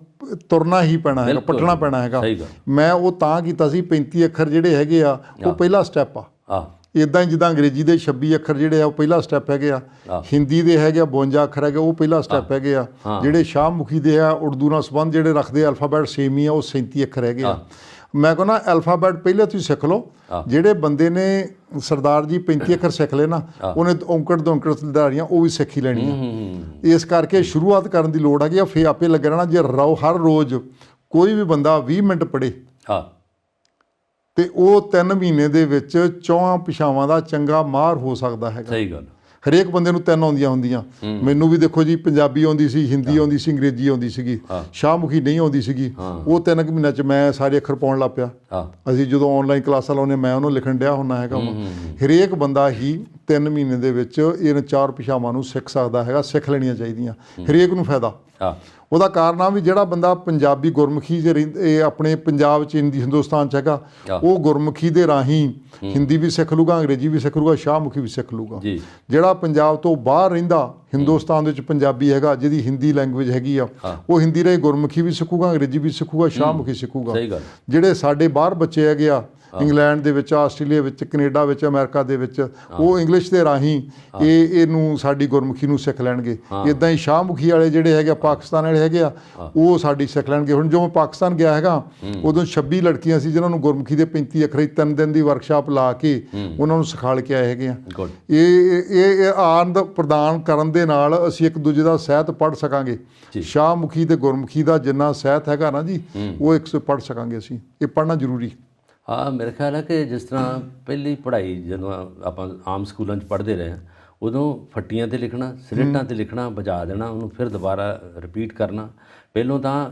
ਤੁਰਨਾ ਹੀ ਪੈਣਾ ਹੈਗਾ, ਪੱਟਣਾ ਪੈਣਾ ਹੈਗਾ। ਮੈਂ ਉਹ ਤਾਂ ਕੀਤਾ ਸੀ, 35 ਅੱਖਰ ਜਿਹੜੇ ਹੈਗੇ ਆ ਉਹ ਪਹਿਲਾ ਸਟੈਪ ਆ। ਇੱਦਾਂ ਹੀ ਜਿੱਦਾਂ ਅੰਗਰੇਜ਼ੀ ਦੇ 26 ਅੱਖਰ ਜਿਹੜੇ ਆ ਉਹ ਪਹਿਲਾ ਸਟੈਪ ਹੈਗੇ ਆ, ਹਿੰਦੀ ਦੇ ਹੈਗੇ ਆ 52 ਅੱਖਰ ਹੈਗੇ, ਉਹ ਪਹਿਲਾ ਸਟੈਪ ਹੈਗੇ ਆ। ਜਿਹੜੇ ਸ਼ਾਹਮੁਖੀ ਦੇ ਆ, ਉਰਦੂ ਨਾਲ ਸੰਬੰਧ ਜਿਹੜੇ ਰੱਖਦੇ ਅਲਫਾਬੈਟ ਸੇਮ ਹੀ ਆ, ਉਹ 37 ਅੱਖਰ ਹੈਗੇ ਆ। ਮੈਂ ਕਹਿੰਦਾ ਅਲਫਾਬੈਟ ਪਹਿਲੇ ਤੁਸੀਂ ਸਿੱਖ ਲਓ। ਜਿਹੜੇ ਬੰਦੇ ਨੇ ਸਰਦਾਰ ਜੀ 35 ਅੱਖਰ ਸਿੱਖ ਲਏ ਨਾ, ਉਹਨੇ ਔਂਕੜ ਦੋਂਕੜ ਦਲਦਾਰੀਆਂ ਉਹ ਵੀ ਸਿੱਖ ਹੀ ਲੈਣੀਆਂ। ਇਸ ਕਰਕੇ ਸ਼ੁਰੂਆਤ ਕਰਨ ਦੀ ਲੋੜ ਹੈਗੀ ਆ, ਫਿਰ ਆਪੇ ਲੱਗ ਰਹਿਣਾ। ਜੇ ਹਰ ਰੋਜ਼ ਕੋਈ ਵੀ ਬੰਦਾ 20 ਮਿੰਟ ਪੜ੍ਹੇ ਤੇ ਉਹ 3 ਮਹੀਨੇ ਦੇ ਵਿੱਚ 4 ਭਾਸ਼ਾਵਾਂ ਦਾ ਚੰਗਾ ਮਾਹਰ ਹੋ ਸਕਦਾ ਹੈਗਾ। ਸਹੀ ਗੱਲ। ਹਰੇਕ ਬੰਦੇ ਨੂੰ 3 ਆਉਂਦੀਆਂ ਹੁੰਦੀਆਂ। ਮੈਨੂੰ ਵੀ ਦੇਖੋ ਜੀ, ਪੰਜਾਬੀ ਆਉਂਦੀ ਸੀ, ਹਿੰਦੀ ਆਉਂਦੀ ਸੀ, ਅੰਗਰੇਜ਼ੀ ਆਉਂਦੀ ਸੀਗੀ, ਸ਼ਾਹਮੁਖੀ ਨਹੀਂ ਆਉਂਦੀ ਸੀਗੀ। ਉਹ 3 ਮਹੀਨਿਆਂ 'ਚ ਮੈਂ ਸਾਰੇ ਅੱਖਰ ਪਾਉਣ ਲੱਗ ਪਿਆ। ਅਸੀਂ ਜਦੋਂ ਆਨਲਾਈਨ ਕਲਾਸਾਂ ਲਾਉਂਦੇ, ਮੈਂ ਉਹਨੂੰ ਲਿਖਣ ਡਿਆ ਹੁੰਦਾ ਹੈਗਾ। ਹਰੇਕ ਬੰਦਾ ਹੀ 3 ਮਹੀਨੇ ਦੇ ਵਿੱਚ ਇਹਨਾਂ 4 ਭਾਸ਼ਾਵਾਂ ਨੂੰ ਸਿੱਖ ਸਕਦਾ ਹੈਗਾ, ਸਿੱਖ ਲੈਣੀਆਂ ਚਾਹੀਦੀਆਂ, ਹਰੇਕ ਨੂੰ ਫਾਇਦਾ। ਉਹਦਾ ਕਾਰਨ ਆ ਵੀ ਜਿਹੜਾ ਬੰਦਾ ਪੰਜਾਬੀ ਗੁਰਮੁਖੀ 'ਚ ਇਹ ਆਪਣੇ ਪੰਜਾਬ 'ਚ, ਹਿੰਦੁਸਤਾਨ 'ਚ ਹੈਗਾ, ਉਹ ਗੁਰਮੁਖੀ ਦੇ ਰਾਹੀਂ ਹਿੰਦੀ ਵੀ ਸਿੱਖ ਲੂਗਾ, ਅੰਗਰੇਜ਼ੀ ਵੀ ਸਿੱਖ ਲੂਗਾ, ਸ਼ਾਹਮੁਖੀ ਵੀ ਸਿੱਖ ਲੂਗਾ। ਜਿਹੜਾ ਪੰਜਾਬ ਤੋਂ ਬਾਹਰ ਰਹਿੰਦਾ, ਹਿੰਦੁਸਤਾਨ ਦੇ ਵਿੱਚ ਪੰਜਾਬੀ ਹੈਗਾ, ਜਿਹਦੀ ਹਿੰਦੀ ਲੈਂਗੁਏਜ ਹੈਗੀ ਆ, ਉਹ ਹਿੰਦੀ ਰਾਹੀਂ ਗੁਰਮੁਖੀ ਵੀ ਸਿੱਖੂਗਾ, ਅੰਗਰੇਜ਼ੀ ਵੀ ਸਿੱਖੂਗਾ, ਸ਼ਾਹਮੁਖੀ ਸਿੱਖੂਗਾ। ਜਿਹੜੇ ਸਾਡੇ ਬਾਹਰ ਬੱਚੇ ਹੈਗੇ ਆ, ਇੰਗਲੈਂਡ ਦੇ ਵਿੱਚ, ਆਸਟ੍ਰੇਲੀਆ ਵਿੱਚ, ਕੈਨੇਡਾ ਵਿੱਚ, ਅਮਰੀਕਾ ਦੇ ਵਿੱਚ, ਉਹ ਇੰਗਲਿਸ਼ ਦੇ ਰਾਹੀਂ ਇਹਨੂੰ ਸਾਡੀ ਗੁਰਮੁਖੀ ਨੂੰ ਸਿੱਖ ਲੈਣਗੇ। ਇੱਦਾਂ ਹੀ ਸ਼ਾਹਮੁਖੀ ਵਾਲੇ ਜਿਹੜੇ ਹੈਗੇ ਆ, ਪਾਕਿਸਤਾਨ ਵਾਲੇ ਹੈਗੇ ਆ, ਉਹ ਸਾਡੀ ਸਿੱਖ ਲੈਣਗੇ। ਹੁਣ ਜੋ ਮੈਂ ਪਾਕਿਸਤਾਨ ਗਿਆ ਹੈਗਾ, ਉਦੋਂ 26 ਲੜਕੀਆਂ ਸੀ ਜਿਨ੍ਹਾਂ ਨੂੰ ਗੁਰਮੁਖੀ ਦੇ 35 ਅੱਖਰ 3 ਦਿਨ ਦੀ ਵਰਕਸ਼ਾਪ ਲਾ ਕੇ ਉਹਨਾਂ ਨੂੰ ਸਿਖਾਲ ਕੇ ਆਏ ਹੈਗੇ ਆ। ਇਹ ਆਨੰਦ ਪ੍ਰਦਾਨ ਕਰਨ ਦੇ ਨਾਲ ਅਸੀਂ ਇੱਕ ਦੂਜੇ ਦਾ ਸਾਹਿਤ ਪੜ੍ਹ ਸਕਾਂਗੇ। ਸ਼ਾਹਮੁਖੀ ਤੇ ਗੁਰਮੁਖੀ ਦਾ ਜਿੰਨਾ ਸਾਹਿਤ ਹੈਗਾ ਨਾ ਜੀ, ਉਹ ਇੱਕ ਸੇ ਪੜ੍ਹ ਸਕਾਂਗੇ ਅਸੀਂ। ਇਹ ਪੜ੍ਹਨਾ ਜ਼ਰੂਰੀ। ਹਾਂ, ਮੇਰੇ ਖਿਆਲ ਹੈ ਕਿ ਜਿਸ ਤਰ੍ਹਾਂ ਪਹਿਲੀ ਪੜ੍ਹਾਈ ਜਦੋਂ ਆਪਾਂ ਆਮ ਸਕੂਲਾਂ 'ਚ ਪੜ੍ਹਦੇ ਰਹੇ, ਉਦੋਂ ਫੱਟੀਆਂ 'ਤੇ ਲਿਖਣਾ, ਸਲੇਟਾਂ 'ਤੇ ਲਿਖਣਾ, ਬੁਝਾ ਦੇਣਾ, ਉਹਨੂੰ ਫਿਰ ਦੁਬਾਰਾ ਰਿਪੀਟ ਕਰਨਾ। ਪਹਿਲੋਂ ਤਾਂ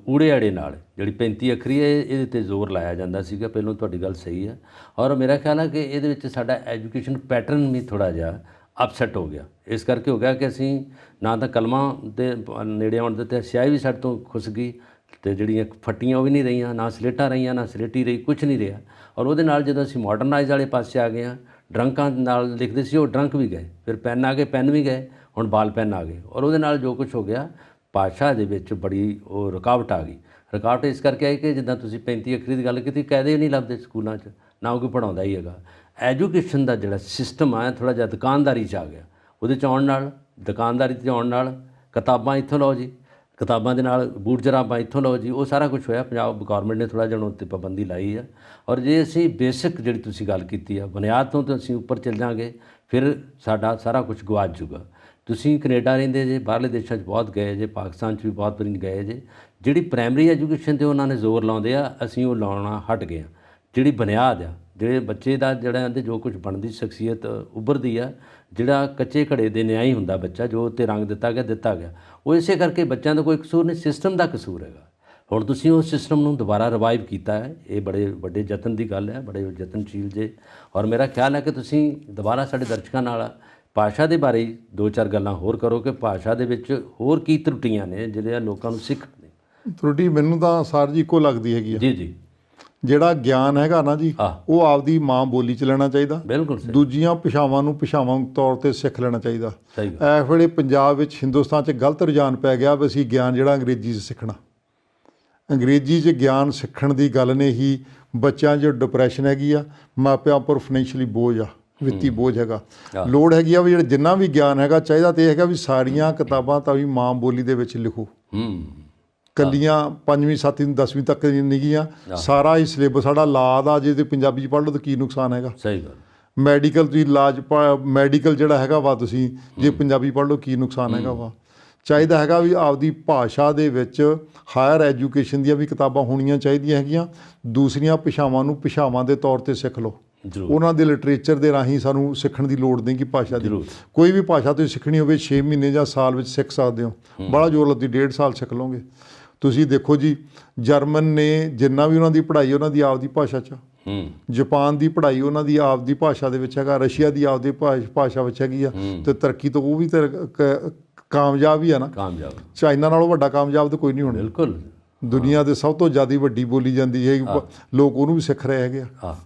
ਊੜੇ ਆੜੇ ਨਾਲ ਜਿਹੜੀ 35 ਅੱਖਰੀ ਹੈ ਇਹਦੇ 'ਤੇ ਜ਼ੋਰ ਲਾਇਆ ਜਾਂਦਾ ਸੀਗਾ। ਪਹਿਲੋਂ ਤੁਹਾਡੀ ਗੱਲ ਸਹੀ ਹੈ। ਔਰ ਮੇਰਾ ਖਿਆਲ ਹੈ ਕਿ ਇਹਦੇ ਵਿੱਚ ਸਾਡਾ ਐਜੂਕੇਸ਼ਨ ਪੈਟਰਨ ਵੀ ਥੋੜ੍ਹਾ ਜਿਹਾ ਅਪਸੈਟ ਹੋ ਗਿਆ। ਇਸ ਕਰਕੇ ਹੋ ਗਿਆ ਕਿ ਅਸੀਂ ਨਾ ਤਾਂ ਕਲਮਾਂ ਦੇ ਨੇੜੇ ਆਉਣ ਦਿੱਤੇ, ਸਿਆਹੀ ਵੀ ਸਾਡੇ ਤੋਂ ਖੁੱਸ ਗਈ, ਅਤੇ ਜਿਹੜੀਆਂ ਫੱਟੀਆਂ ਉਹ ਵੀ ਨਹੀਂ ਰਹੀਆਂ, ਨਾ ਸਲੇਟਾਂ ਰਹੀਆਂ, ਨਾ ਸਲੇਟੀ ਰਹੀ, ਕੁਛ ਨਹੀਂ ਰਿਹਾ। ਔਰ ਉਹਦੇ ਨਾਲ ਜਦੋਂ ਅਸੀਂ ਮਾਡਰਨਾਈਜ਼ ਵਾਲੇ ਪਾਸੇ ਆ ਗਏ ਹਾਂ, ਡਰੰਕਾਂ ਨਾਲ ਲਿਖਦੇ ਸੀ ਉਹ ਡਰੰਕ ਵੀ ਗਏ, ਫਿਰ ਪੈਨ ਆ ਗਏ, ਪੈਨ ਵੀ ਗਏ, ਹੁਣ ਬਾਲ ਪੈਨ ਆ ਗਏ। ਔਰ ਉਹਦੇ ਨਾਲ ਜੋ ਕੁਛ ਹੋ ਗਿਆ, ਭਾਸ਼ਾ ਦੇ ਵਿੱਚ ਬੜੀ ਉਹ ਰੁਕਾਵਟ ਆ ਗਈ। ਰੁਕਾਵਟ ਇਸ ਕਰਕੇ ਆਈ ਕਿ ਜਿੱਦਾਂ ਤੁਸੀਂ 35 ਅੱਖਰੀ ਦੀ ਗੱਲ ਕੀਤੀ, ਕਾਇਦੇ ਨਹੀਂ ਲੱਭਦੇ ਸਕੂਲਾਂ 'ਚ, ਨਾ ਕੋਈ ਪੜ੍ਹਾਉਂਦਾ ਹੀ ਹੈਗਾ। ਐਜੂਕੇਸ਼ਨ ਦਾ ਜਿਹੜਾ ਸਿਸਟਮ ਆ ਥੋੜ੍ਹਾ ਜਿਹਾ ਦੁਕਾਨਦਾਰੀ 'ਚ ਆ ਗਿਆ। ਉਹਦੇ 'ਚ ਆਉਣ ਨਾਲ, ਦੁਕਾਨਦਾਰੀ 'ਚ ਆਉਣ ਨਾਲ, ਕਿਤਾਬਾਂ ਇੱਥੋਂ ਲਓ ਜੀ, ਕਿਤਾਬਾਂ ਦੇ ਨਾਲ ਬੂਟ ਜਰਾਬਾਂ ਇੱਥੋਂ ਲਓ ਜੀ, ਉਹ ਸਾਰਾ ਕੁਛ ਹੋਇਆ। ਪੰਜਾਬ ਗੌਰਮੈਂਟ ਨੇ ਥੋੜ੍ਹਾ ਜਿਹਾ ਉਹਨਾਂ ਉੱਤੇ ਪਾਬੰਦੀ ਲਾਈ ਆ। ਔਰ ਜੇ ਅਸੀਂ ਬੇਸਿਕ ਜਿਹੜੀ ਤੁਸੀਂ ਗੱਲ ਕੀਤੀ ਆ, ਬੁਨਿਆਦ ਤੋਂ ਤਾਂ ਅਸੀਂ ਉੱਪਰ ਚੱਲ ਜਾਵਾਂਗੇ, ਫਿਰ ਸਾਡਾ ਸਾਰਾ ਕੁਛ ਗਵਾਚ ਜੂਗਾ। ਤੁਸੀਂ ਕੈਨੇਡਾ ਰਹਿੰਦੇ ਜੇ, ਬਾਹਰਲੇ ਦੇਸ਼ਾਂ 'ਚ ਬਹੁਤ ਗਏ ਜੇ, ਪਾਕਿਸਤਾਨ 'ਚ ਵੀ ਬਹੁਤ ਵਾਰੀ ਗਏ ਜੇ। ਜਿਹੜੀ ਪ੍ਰਾਇਮਰੀ ਐਜੂਕੇਸ਼ਨ 'ਤੇ ਉਹਨਾਂ ਨੇ ਜ਼ੋਰ ਲਾਉਂਦੇ ਆ, ਅਸੀਂ ਉਹ ਲਾਉਣਾ ਹਟ ਗਏ ਹਾਂ। ਜਿਹੜੀ ਬੁਨਿਆਦ ਆ, ਜਿਹੜੇ ਬੱਚੇ ਦਾ ਜਿਹੜਾ ਇਹਦੇ ਜੋ ਕੁਝ ਬਣਦੀ ਸ਼ਖਸੀਅਤ ਉੱਭਰਦੀ ਆ, ਜਿਹੜਾ ਕੱਚੇ ਘੜੇ ਦੇ ਨਿਆਈ ਹੁੰਦਾ ਬੱਚਾ, ਜੋ ਉੱਤੇ ਰੰਗ ਦਿੱਤਾ ਗਿਆ, ਉਹ ਇਸੇ ਕਰਕੇ ਬੱਚਿਆਂ ਦਾ ਕੋਈ ਕਸੂਰ ਨਹੀਂ, ਸਿਸਟਮ ਦਾ ਕਸੂਰ ਹੈਗਾ। ਹੁਣ ਤੁਸੀਂ ਉਸ ਸਿਸਟਮ ਨੂੰ ਦੁਬਾਰਾ ਰਿਵਾਈਵ ਕੀਤਾ ਹੈ, ਇਹ ਬੜੇ ਵੱਡੇ ਯਤਨ ਦੀ ਗੱਲ ਹੈ, ਬੜੇ ਯਤਨਸ਼ੀਲ ਜੇ। ਔਰ ਮੇਰਾ ਖਿਆਲ ਹੈ ਕਿ ਤੁਸੀਂ ਦੁਬਾਰਾ ਸਾਡੇ ਦਰਸ਼ਕਾਂ ਨਾਲ ਭਾਸ਼ਾ ਦੇ ਬਾਰੇ 2-4 ਗੱਲਾਂ ਹੋਰ ਕਰੋ ਕਿ ਭਾਸ਼ਾ ਦੇ ਵਿੱਚ ਹੋਰ ਕੀ ਤਰੁੱਟੀਆਂ ਨੇ ਜਿਹੜੀਆਂ ਲੋਕਾਂ ਨੂੰ ਸਿੱਖਣ ਨੇ। ਤਰੁੱਟੀ ਮੈਨੂੰ ਤਾਂ ਸਰ ਜੀ ਇੱਕੋ ਲੱਗਦੀ ਹੈਗੀ ਆ ਜੀ। ਜਿਹੜਾ ਗਿਆਨ ਹੈਗਾ ਨਾ ਜੀ, ਉਹ ਆਪਦੀ ਮਾਂ ਬੋਲੀ 'ਚ ਲੈਣਾ ਚਾਹੀਦਾ। ਬਿਲਕੁਲ ਸਹੀ। ਦੂਜੀਆਂ ਭਾਸ਼ਾਵਾਂ ਨੂੰ ਭਾਸ਼ਾਵਾਂ ਤੌਰ 'ਤੇ ਸਿੱਖ ਲੈਣਾ ਚਾਹੀਦਾ। ਸਹੀ। ਇਸ ਵੇਲੇ ਪੰਜਾਬ ਵਿੱਚ, ਹਿੰਦੁਸਤਾਨ 'ਚ ਗਲਤ ਰੁਝਾਨ ਪੈ ਗਿਆ ਵੀ ਅਸੀਂ ਗਿਆਨ ਜਿਹੜਾ ਅੰਗਰੇਜ਼ੀ 'ਚ ਸਿੱਖਣਾ। ਅੰਗਰੇਜ਼ੀ 'ਚ ਗਿਆਨ ਸਿੱਖਣ ਦੀ ਗੱਲ ਨੇ ਹੀ ਬੱਚਿਆਂ 'ਚ ਡਿਪਰੈਸ਼ਨ ਹੈਗੀ ਆ, ਮਾਪਿਆਂ ਉੱਪਰ ਫਾਈਨੈਂਸ਼ੀਅਲੀ ਬੋਝ ਆ, ਵਿੱਤੀ ਬੋਝ ਹੈਗਾ। ਲੋੜ ਹੈਗੀ ਆ ਵੀ ਜਿਹੜਾ ਜਿੰਨਾ ਵੀ ਗਿਆਨ ਹੈਗਾ, ਚਾਹੀਦਾ ਤਾਂ ਇਹ ਹੈਗਾ ਵੀ ਸਾਰੀਆਂ ਕਿਤਾਬਾਂ ਤਾਂ ਵੀ ਮਾਂ ਬੋਲੀ ਦੇ ਵਿੱਚ ਲਿਖੋ। ਕੱਲੀਆਂ 5ਵੀਂ 7ਵੀਂ 10ਵੀਂ ਤੱਕ ਨਹੀਂ ਗੀਆਂ, ਸਾਰਾ ਹੀ ਸਿਲੇਬਸ ਸਾਡਾ ਲਾ ਦਾ ਜੇ ਤੇ ਪੰਜਾਬੀ 'ਚ ਪੜ੍ਹ ਲਓ ਤਾਂ ਕੀ ਨੁਕਸਾਨ ਹੈਗਾ। ਸਹੀ ਗੱਲ। ਮੈਡੀਕਲ ਤੁਸੀਂ ਇਲਾਜ ਮੈਡੀਕਲ ਜਿਹੜਾ ਹੈਗਾ ਵਾ, ਤੁਸੀਂ ਜੇ ਪੰਜਾਬੀ ਪੜ੍ਹ ਲਓ ਕੀ ਨੁਕਸਾਨ ਹੈਗਾ ਵਾ। ਚਾਹੀਦਾ ਹੈਗਾ ਵੀ ਆਪਦੀ ਭਾਸ਼ਾ ਦੇ ਵਿੱਚ ਹਾਇਰ ਐਜੂਕੇਸ਼ਨ ਦੀਆਂ ਵੀ ਕਿਤਾਬਾਂ ਹੋਣੀਆਂ ਚਾਹੀਦੀਆਂ ਹੈਗੀਆਂ। ਦੂਸਰੀਆਂ ਭਾਸ਼ਾਵਾਂ ਨੂੰ ਭਾਸ਼ਾਵਾਂ ਦੇ ਤੌਰ 'ਤੇ ਸਿੱਖ ਲਓ। ਉਹਨਾਂ ਦੇ ਲਿਟਰੇਚਰ ਦੇ ਰਾਹੀਂ ਸਾਨੂੰ ਸਿੱਖਣ ਦੀ ਲੋੜ ਨਹੀਂ ਕਿ ਭਾਸ਼ਾ ਦੀ ਕੋਈ ਵੀ ਭਾਸ਼ਾ ਤੁਸੀਂ ਸਿੱਖਣੀ ਹੋਵੇ 6 ਮਹੀਨੇ ਜਾਂ ਸਾਲ ਵਿੱਚ ਸਿੱਖ ਸਕਦੇ ਹੋ। ਬੜਾ ਜ਼ੋਰ ਲੱਗਦੀ 1.5 ਸਾਲ ਸਿੱਖ ਲਓਗੇ। ਤੁਸੀਂ ਦੇਖੋ ਜੀ, ਜਰਮਨ ਨੇ ਜਿੰਨਾ ਵੀ ਉਹਨਾਂ ਦੀ ਪੜ੍ਹਾਈ ਉਹਨਾਂ ਦੀ ਆਪਦੀ ਭਾਸ਼ਾ 'ਚ, ਜਾਪਾਨ ਦੀ ਪੜ੍ਹਾਈ ਉਹਨਾਂ ਦੀ ਆਪਦੀ ਭਾਸ਼ਾ ਦੇ ਵਿੱਚ ਹੈਗਾ, ਰਸ਼ੀਆ ਦੀ ਆਪਦੀ ਭਾਸ਼ਾ ਵਿੱਚ ਹੈਗੀ ਆ, ਅਤੇ ਤਰੱਕੀ ਤੋਂ ਉਹ ਵੀ ਤਾਂ ਕਾਮਯਾਬ ਹੀ ਆ ਨਾ। ਕਾਮਯਾਬ। ਚਾਈਨਾ ਨਾਲੋਂ ਵੱਡਾ ਕਾਮਯਾਬ ਤਾਂ ਕੋਈ ਨਹੀਂ ਹੋਣਾ। ਬਿਲਕੁਲ। ਦੁਨੀਆ ਦੇ ਸਭ ਤੋਂ ਜ਼ਿਆਦਾ ਵੱਡੀ ਬੋਲੀ ਜਾਂਦੀ ਹੈ, ਲੋਕ ਉਹਨੂੰ ਵੀ ਸਿੱਖ ਰਹੇ ਹੈਗੇ ਆ।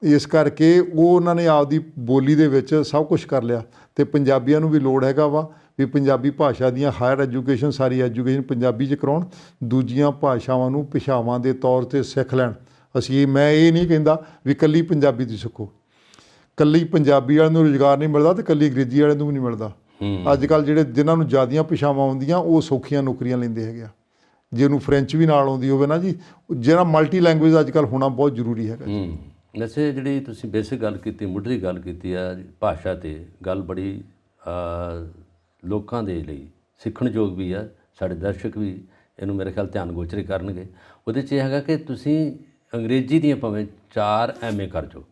ਇਸ ਕਰਕੇ ਉਹ ਉਹਨਾਂ ਨੇ ਆਪਦੀ ਬੋਲੀ ਦੇ ਵਿੱਚ ਸਭ ਕੁਛ ਕਰ ਲਿਆ। ਅਤੇ ਪੰਜਾਬੀਆਂ ਨੂੰ ਵੀ ਲੋੜ ਹੈਗਾ ਵਾ ਵੀ ਪੰਜਾਬੀ ਭਾਸ਼ਾ ਦੀਆਂ ਹਾਇਰ ਐਜੂਕੇਸ਼ਨ, ਸਾਰੀ ਐਜੂਕੇਸ਼ਨ ਪੰਜਾਬੀ 'ਚ ਕਰਾਉਣ, ਦੂਜੀਆਂ ਭਾਸ਼ਾਵਾਂ ਨੂੰ ਭਾਸ਼ਾਵਾਂ ਦੇ ਤੌਰ 'ਤੇ ਸਿੱਖ ਲੈਣ। ਮੈਂ ਇਹ ਨਹੀਂ ਕਹਿੰਦਾ ਵੀ ਇਕੱਲੀ ਪੰਜਾਬੀ ਦੀ ਸਿੱਖੋ, ਇਕੱਲੀ ਪੰਜਾਬੀ ਵਾਲਿਆਂ ਨੂੰ ਰੁਜ਼ਗਾਰ ਨਹੀਂ ਮਿਲਦਾ ਅਤੇ ਇਕੱਲੀ ਅੰਗਰੇਜ਼ੀ ਵਾਲਿਆਂ ਨੂੰ ਵੀ ਨਹੀਂ ਮਿਲਦਾ। ਅੱਜ ਕੱਲ੍ਹ ਜਿਨ੍ਹਾਂ ਨੂੰ ਜ਼ਿਆਦੀਆਂ ਭਾਸ਼ਾਵਾਂ ਆਉਂਦੀਆਂ ਉਹ ਸੌਖੀਆਂ ਨੌਕਰੀਆਂ ਲੈਂਦੇ ਹੈਗੇ ਆ। ਜੇ ਉਹਨੂੰ ਫਰੈਂਚ ਵੀ ਨਾਲ ਆਉਂਦੀ ਹੋਵੇ ਨਾ ਜੀ, ਜਿਹੜਾ ਮਲਟੀ ਲੈਂਗੁਏਜ ਅੱਜ ਕੱਲ੍ਹ ਹੋਣਾ ਬਹੁਤ ਜ਼ਰੂਰੀ ਹੈਗਾ ਜੀ। ਵੈਸੇ ਜਿਹੜੀ ਤੁਸੀਂ ਬੇਸਿਕ ਗੱਲ ਕੀਤੀ, ਮੁੱਢਲੀ ਗੱਲ ਕੀਤੀ ਆ ਭਾਸ਼ਾ 'ਤੇ, ਗੱਲ ਬੜੀ ਲੋਕਾਂ ਦੇ ਲਈ ਸਿੱਖਣਯੋਗ ਵੀ ਆ। ਸਾਡੇ ਦਰਸ਼ਕ ਵੀ ਇਹਨੂੰ ਮੇਰੇ ਖਿਆਲ ਧਿਆਨ ਗੋਚਰ ਕਰਨਗੇ। ਉਹਦੇ 'ਚ ਇਹ ਹੈਗਾ ਕਿ ਤੁਸੀਂ ਅੰਗਰੇਜ਼ੀ ਦੀਆਂ ਭਾਵੇਂ 4 MA ਕਰ ਜਾਓ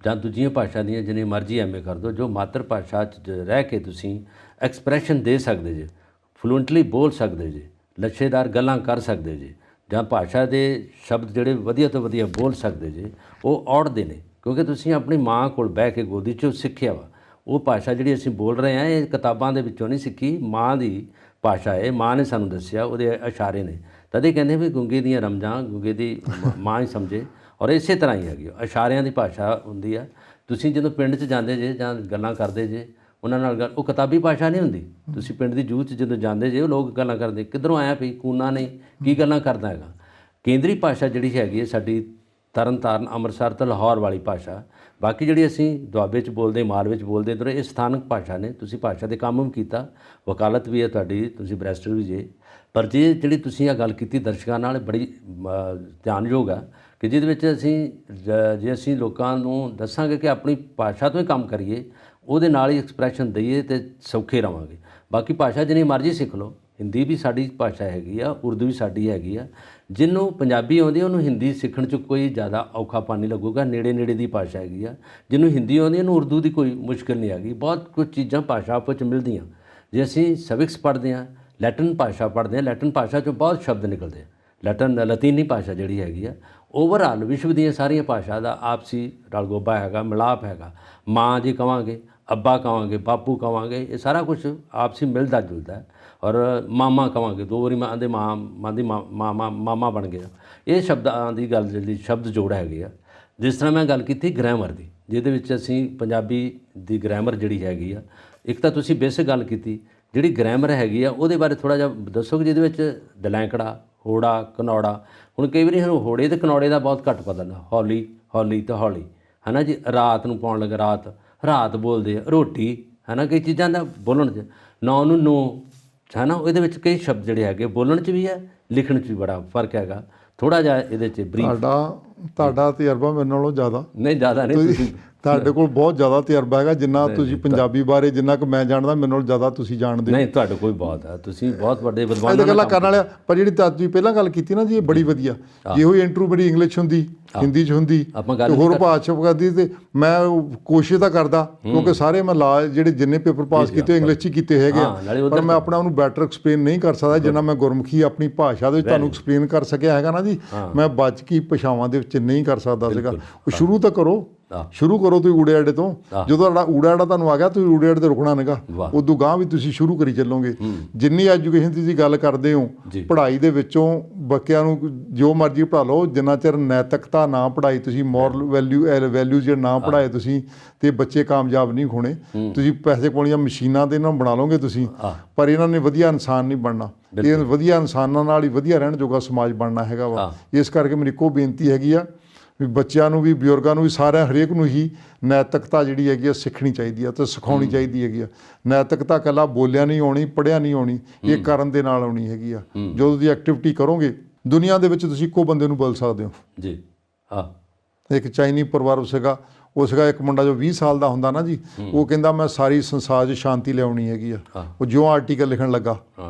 ਜਾਂ ਦੂਜੀਆਂ ਭਾਸ਼ਾ ਦੀਆਂ ਜਿੰਨੀ ਮਰਜ਼ੀ MA ਕਰ ਦਿਓ, ਜੋ ਮਾਤਰ ਭਾਸ਼ਾ 'ਚ ਰਹਿ ਕੇ ਤੁਸੀਂ ਐਕਸਪ੍ਰੈਸ਼ਨ ਦੇ ਸਕਦੇ ਜੇ, ਫਲੂਐਂਟਲੀ ਬੋਲ ਸਕਦੇ ਜੇ, ਲੱਛੇਦਾਰ ਗੱਲਾਂ ਕਰ ਸਕਦੇ ਜੇ, ਜਾਂ ਭਾਸ਼ਾ ਦੇ ਸ਼ਬਦ ਜਿਹੜੇ ਵਧੀਆ ਤੋਂ ਵਧੀਆ ਬੋਲ ਸਕਦੇ ਜੇ, ਉਹ ਔੜਦੇ ਨੇ ਕਿਉਂਕਿ ਤੁਸੀਂ ਆਪਣੀ ਮਾਂ ਕੋਲ ਬਹਿ ਕੇ ਗੋਦੀ 'ਚੋਂ ਸਿੱਖਿਆ ਵਾ। ਉਹ ਭਾਸ਼ਾ ਜਿਹੜੀ ਅਸੀਂ ਬੋਲ ਰਹੇ ਹਾਂ, ਇਹ ਕਿਤਾਬਾਂ ਦੇ ਵਿੱਚੋਂ ਨਹੀਂ ਸਿੱਖੀ, ਮਾਂ ਦੀ ਭਾਸ਼ਾ ਹੈ। ਮਾਂ ਨੇ ਸਾਨੂੰ ਦੱਸਿਆ, ਉਹਦੇ ਇਸ਼ਾਰੇ ਨੇ। ਤਦੇ ਕਹਿੰਦੇ ਵੀ ਗੁੰਗੇ ਦੀਆਂ ਰਮਜ਼ਾਂ ਗੁੰਗੇ ਦੀ ਮਾਂ ਹੀ ਸਮਝੇ। ਔਰ ਇਸੇ ਤਰ੍ਹਾਂ ਹੀ ਹੈਗੀ ਇਸ਼ਾਰਿਆਂ ਦੀ ਭਾਸ਼ਾ ਹੁੰਦੀ ਆ। ਤੁਸੀਂ ਜਦੋਂ ਪਿੰਡ 'ਚ ਜਾਂਦੇ ਜੇ ਜਾਂ ਗੱਲਾਂ ਕਰਦੇ ਜੇ ਉਹਨਾਂ ਨਾਲ, ਉਹ ਕਿਤਾਬੀ ਭਾਸ਼ਾ ਨਹੀਂ ਹੁੰਦੀ। ਤੁਸੀਂ ਪਿੰਡ ਦੀ ਜੂਹ 'ਚ ਜਦੋਂ ਜਾਂਦੇ ਜੇ, ਉਹ ਲੋਕ ਗੱਲਾਂ ਕਰਦੇ, ਕਿੱਧਰੋਂ ਆਇਆ ਵੀ ਕੂਨਾ ਨਹੀਂ, ਕੀ ਗੱਲਾਂ ਕਰਦਾ ਹੈਗਾ। ਕੇਂਦਰੀ ਭਾਸ਼ਾ ਜਿਹੜੀ ਹੈਗੀ ਹੈ ਸਾਡੀ ਤਰਨ ਤਾਰਨ, ਅੰਮ੍ਰਿਤਸਰ ਤੇ ਲਾਹੌਰ ਵਾਲੀ ਭਾਸ਼ਾ। ਬਾਕੀ ਜਿਹੜੀ ਅਸੀਂ ਦੁਆਬੇ 'ਚ ਬੋਲਦੇ, ਮਾਲਵੇ 'ਚ ਬੋਲਦੇ, ਇੱਧਰ ਇਹ ਸਥਾਨਕ ਭਾਸ਼ਾ ਨੇ। ਤੁਸੀਂ ਭਾਸ਼ਾ ਦੇ ਕੰਮ ਵੀ ਕੀਤਾ, ਵਕਾਲਤ ਵੀ ਹੈ ਤੁਹਾਡੀ, ਤੁਸੀਂ ਬੈਰਿਸਟਰ ਵੀ ਜੇ। ਪਰ ਜੇ ਜਿਹੜੀ ਤੁਸੀਂ ਇਹ ਗੱਲ ਕੀਤੀ ਦਰਸ਼ਕਾਂ ਨਾਲ, ਬੜੀ ਧਿਆਨਯੋਗ ਆ ਕਿ ਜਿਹਦੇ ਵਿੱਚ ਜੇ ਅਸੀਂ ਲੋਕਾਂ ਨੂੰ ਦੱਸਾਂਗੇ ਕਿ ਆਪਣੀ ਭਾਸ਼ਾ ਤੋਂ ਹੀ ਕੰਮ ਕਰੀਏ, ਉਹਦੇ ਨਾਲ ਹੀ ਐਕਸਪ੍ਰੈਸ਼ਨ ਦਈਏ ਤੇ ਸੌਖੇ ਰਵਾਂਗੇ। ਬਾਕੀ ਭਾਸ਼ਾ ਜਿੰਨੀ ਮਰਜ਼ੀ ਸਿੱਖ ਲਓ, ਹਿੰਦੀ ਵੀ ਸਾਡੀ ਭਾਸ਼ਾ ਹੈਗੀ ਆ, ਉਰਦੂ ਵੀ ਸਾਡੀ ਹੈਗੀ ਆ। ਜਿਹਨੂੰ ਪੰਜਾਬੀ ਆਉਂਦੀ ਉਹਨੂੰ ਹਿੰਦੀ ਸਿੱਖਣ 'ਚ ਕੋਈ ਜ਼ਿਆਦਾ ਔਖਾਪਨ ਨਹੀਂ ਲੱਗੂਗਾ, ਨੇੜੇ ਦੀ ਭਾਸ਼ਾ ਹੈਗੀ ਆ। ਜਿਹਨੂੰ ਹਿੰਦੀ ਆਉਂਦੀ ਉਹਨੂੰ ਉਰਦੂ ਦੀ ਕੋਈ ਮੁਸ਼ਕਿਲ ਨਹੀਂ ਹੈਗੀ। ਬਹੁਤ ਕੁਝ ਚੀਜ਼ਾਂ ਭਾਸ਼ਾ ਆਪਸ 'ਚ ਮਿਲਦੀਆਂ। ਜੇ ਅਸੀਂ ਸਵਿਕਸ ਪੜ੍ਹਦੇ ਹਾਂ, ਲੈਟਨ ਭਾਸ਼ਾ ਪੜ੍ਹਦੇ ਹਾਂ, ਲੈਟਨ ਭਾਸ਼ਾ 'ਚੋਂ ਬਹੁਤ ਸ਼ਬਦ ਨਿਕਲਦੇ ਆ। ਲਤੀਨੀ ਭਾਸ਼ਾ ਜਿਹੜੀ ਹੈਗੀ ਆ, ਓਵਰਆਲ ਵਿਸ਼ਵ ਦੀਆਂ ਸਾਰੀਆਂ ਭਾਸ਼ਾ ਦਾ ਆਪਸੀ ਰਲਗੋਬਾ ਹੈਗਾ, ਮਿਲਾਪ ਹੈਗਾ। ਮਾਂ ਜੀ ਕਹਾਂਗੇ, ਅੱਬਾ ਕਹਾਂਗੇ, ਬਾਪੂ ਕਹਾਂਗੇ, ਇਹ ਸਾਰਾ ਕੁਝ ਆਪਸੀ ਮਿਲਦਾ ਜੁਲਦਾ ਹੈ। ਔਰ ਮਾਮਾ ਕਹਾਂਗੇ, 2 ਵਾਰੀ ਮਾਂ ਦੇ ਮਾਂ ਦੀ ਮਾਮਾ ਬਣ ਗਿਆ। ਇਹ ਸ਼ਬਦਾਂ ਦੀ ਗੱਲ ਜਿਹੜੀ ਸ਼ਬਦ ਜੋੜ ਹੈਗੇ ਆ। ਜਿਸ ਤਰ੍ਹਾਂ ਮੈਂ ਗੱਲ ਕੀਤੀ ਗ੍ਰਾਮਰ ਦੀ, ਜਿਹਦੇ ਵਿੱਚ ਅਸੀਂ ਪੰਜਾਬੀ ਦੀ ਗ੍ਰਾਮਰ ਜਿਹੜੀ ਹੈਗੀ ਆ, ਇੱਕ ਤਾਂ ਤੁਸੀਂ ਬੇਸਿਕ ਗੱਲ ਕੀਤੀ, ਜਿਹੜੀ ਗ੍ਰਾਮਰ ਹੈਗੀ ਆ ਉਹਦੇ ਬਾਰੇ ਥੋੜ੍ਹਾ ਜਿਹਾ ਦੱਸੋ ਕਿ ਜਿਹਦੇ ਵਿੱਚ ਦਲੈਂਕੜਾ, ਹੋੜਾ, ਘਨੌੜਾ। ਹੁਣ ਕਈ ਵਾਰੀ ਸਾਨੂੰ ਹੋੜੇ ਅਤੇ ਘਨੌੜੇ ਦਾ ਬਹੁਤ ਘੱਟ ਪਤਾ ਹੁੰਦਾ। ਹੌਲੀ ਅਤੇ ਹੌਲੀ, ਹੈ ਨਾ ਜੀ। ਰਾਤ ਨੂੰ ਪਾਉਣ ਲੱਗਾ, ਰਾਤ ਬੋਲਦੇ ਆ। ਰੋਟੀ, ਹੈ ਨਾ। ਕਈ ਚੀਜ਼ਾਂ ਦਾ ਬੋਲਣ 'ਚ, ਨੌ ਨੂੰ ਨੋ, ਹੈ ਨਾ। ਇਹਦੇ ਵਿੱਚ ਕਈ ਸ਼ਬਦ ਜਿਹੜੇ ਹੈਗੇ ਬੋਲਣ 'ਚ ਵੀ ਹੈ, ਲਿਖਣ 'ਚ ਵੀ ਬੜਾ ਫਰਕ ਹੈਗਾ। ਥੋੜ੍ਹਾ ਜਿਹਾ ਇਹਦੇ 'ਚ ਬਰੀਫ। ਤੁਹਾਡਾ ਤਜਰਬਾ ਮੇਰੇ ਨਾਲੋਂ ਜ਼ਿਆਦਾ ਨਹੀਂ, ਜ਼ਿਆਦਾ ਨਹੀਂ। ਤੁਸੀਂ ਤੁਹਾਡੇ ਕੋਲ ਬਹੁਤ ਜ਼ਿਆਦਾ ਤਜਰਬਾ ਹੈਗਾ। ਜਿੰਨਾ ਤੁਸੀਂ ਪੰਜਾਬੀ ਬਾਰੇ, ਜਿੰਨਾ ਕੁ ਮੈਂ ਜਾਣਦਾ, ਮੇਰੇ ਨਾਲੋਂ ਜ਼ਿਆਦਾ ਤੁਸੀਂ ਜਾਣਦੇ ਹੋ। ਨਹੀਂ, ਤੁਹਾਡੇ ਕੋਲ ਬਹੁਤ ਹੈ, ਤੁਸੀਂ ਬਹੁਤ ਵੱਡੇ ਵਿਦਵਾਨ ਇਹ ਗੱਲਾਂ ਕਰਨ ਵਾਲਿਆ। ਪਰ ਜਿਹੜੀ ਤੁਸੀਂ ਪਹਿਲਾਂ ਗੱਲ ਕੀਤੀ ਨਾ ਜੀ, ਇਹ ਬੜੀ ਵਧੀਆ। ਜੇ ਉਹ ਇੰਟਰਵਿਊ ਮੇਰੀ ਇੰਗਲਿਸ਼ ਹੁੰਦੀ, ਹਿੰਦੀ 'ਚ ਹੁੰਦੀ, ਹੋਰ ਭਾਸ਼ਾ ਕਰਦੀ, ਤੇ ਮੈਂ ਕੋਸ਼ਿਸ਼ ਤਾਂ ਕਰਦਾ, ਕਿਉਂਕਿ ਸਾਰੇ ਮੈਂ ਜਿਹੜੇ ਜਿੰਨੇ ਪੇਪਰ ਪਾਸ ਕੀਤੇ ਇੰਗਲਿਸ਼ 'ਚ ਹੀ ਕੀਤੇ ਹੈਗੇ ਆ। ਪਰ ਮੈਂ ਆਪਣੇ ਆਪ ਨੂੰ ਬੈਟਰ ਐਕਸਪਲੇਨ ਨਹੀਂ ਕਰ ਸਕਦਾ ਜਿੰਨਾ ਮੈਂ ਗੁਰਮੁਖੀ ਆਪਣੀ ਭਾਸ਼ਾ ਦੇ ਵਿੱਚ ਤੁਹਾਨੂੰ ਐਕਸਪਲੇਨ ਕਰ ਸਕਿਆ ਹੈਗਾ ਨਾ ਜੀ। ਮੈਂ ਬਾਕੀ ਭਾਸ਼ਾਵਾਂ ਦੇ ਵਿੱਚ ਨਹੀਂ ਕਰ ਸਕਦਾ ਸੀਗਾ। ਉਹ ਸ਼ੁਰੂ ਤਾਂ ਕਰੋ ਤੁਸੀਂ ਊੜੇ ਆੜੇ ਤੋਂ। ਜਦੋਂ ਤੁਹਾਡਾ ਊੜਾ ਆੜਾ ਤੁਹਾਨੂੰ ਆ ਗਿਆ, ਤੁਸੀਂ ਊੜੇ ਆੜੇ ਤੇ ਰੁਕਣਾ ਨਹੀਂਗਾ। ਉਦੋਂ ਗਾਂਹ ਵੀ ਤੁਸੀਂ ਸ਼ੁਰੂ ਕਰੀ ਚੱਲੋਗੇ। ਜਿੰਨੀ ਐਜੂਕੇਸ਼ਨ ਤੁਸੀਂ ਗੱਲ ਕਰਦੇ ਹੋ, ਪੜ੍ਹਾਈ ਦੇ ਵਿੱਚੋਂ ਬੱਚਿਆਂ ਨੂੰ ਜੋ ਮਰਜ਼ੀ ਪੜ੍ਹਾ ਲਓ, ਜਿੰਨਾ ਚਿਰ ਨੈਤਿਕਤਾ ਨਾ ਪੜ੍ਹਾਈ ਤੁਸੀਂ, ਮੋਰਲ ਵੈਲਿਊ ਜਿਹੜੇ ਨਾ ਪੜ੍ਹਾਏ ਤੁਸੀਂ, ਤੇ ਬੱਚੇ ਕਾਮਯਾਬ ਨਹੀਂ ਹੋਣੇ। ਤੁਸੀਂ ਪੈਸੇ ਕੋਲੀਆਂ ਮਸ਼ੀਨਾਂ ਦੇ ਇਹਨਾਂ ਨੂੰ ਬਣਾ ਲਓਗੇ ਤੁਸੀਂ, ਪਰ ਇਹਨਾਂ ਨੇ ਵਧੀਆ ਇਨਸਾਨ ਨਹੀਂ ਬਣਨਾ। ਇਹ ਵਧੀਆ ਇਨਸਾਨਾਂ ਨਾਲ ਹੀ ਵਧੀਆ ਰਹਿਣ ਜੋਗਾ ਸਮਾਜ ਬਣਨਾ ਹੈਗਾ ਵਾ। ਇਸ ਕਰਕੇ ਮੇਰੀ ਇੱਕੋ ਬੇਨਤੀ ਹੈਗੀ ਆ ਵੀ ਬੱਚਿਆਂ ਨੂੰ ਵੀ, ਬਜ਼ੁਰਗਾਂ ਨੂੰ ਵੀ, ਸਾਰਿਆਂ ਹਰੇਕ ਨੂੰ ਹੀ ਨੈਤਿਕਤਾ ਜਿਹੜੀ ਹੈਗੀ ਆ ਸਿੱਖਣੀ ਚਾਹੀਦੀ ਆ ਤੇ ਸਿਖਾਉਣੀ ਚਾਹੀਦੀ ਹੈਗੀ ਆ। ਨੈਤਿਕਤਾ ਇਕੱਲਾ ਬੋਲਿਆ ਨਹੀਂ ਆਉਣੀ, ਪੜ੍ਹਿਆ ਨਹੀਂ ਆਉਣੀ, ਇਹ ਕਰਨ ਦੇ ਨਾਲ ਆਉਣੀ ਹੈਗੀ ਆ। ਜਦੋਂ ਤੁਸੀਂ ਐਕਟੀਵਿਟੀ ਕਰੋਗੇ ਦੁਨੀਆ ਦੇ ਵਿੱਚ, ਤੁਸੀਂ ਇੱਕੋ ਬੰਦੇ ਨੂੰ ਬਦਲ ਸਕਦੇ ਹੋ ਜੀ। ਇੱਕ ਚਾਈਨੀ ਪ੍ਰੋਵਰਬ ਸੀਗਾ, ਉਹ ਸੀਗਾ ਇੱਕ ਮੁੰਡਾ ਜੋ 20 ਸਾਲ ਦਾ ਹੁੰਦਾ ਨਾ ਜੀ, ਉਹ ਕਹਿੰਦਾ ਮੈਂ ਸਾਰੀ ਸੰਸਾਰ 'ਚ ਸ਼ਾਂਤੀ ਲਿਆਉਣੀ ਹੈਗੀ ਆ। ਉਹ ਜਿਉਂ ਆਰਟੀਕਲ ਲਿਖਣ ਲੱਗਾ,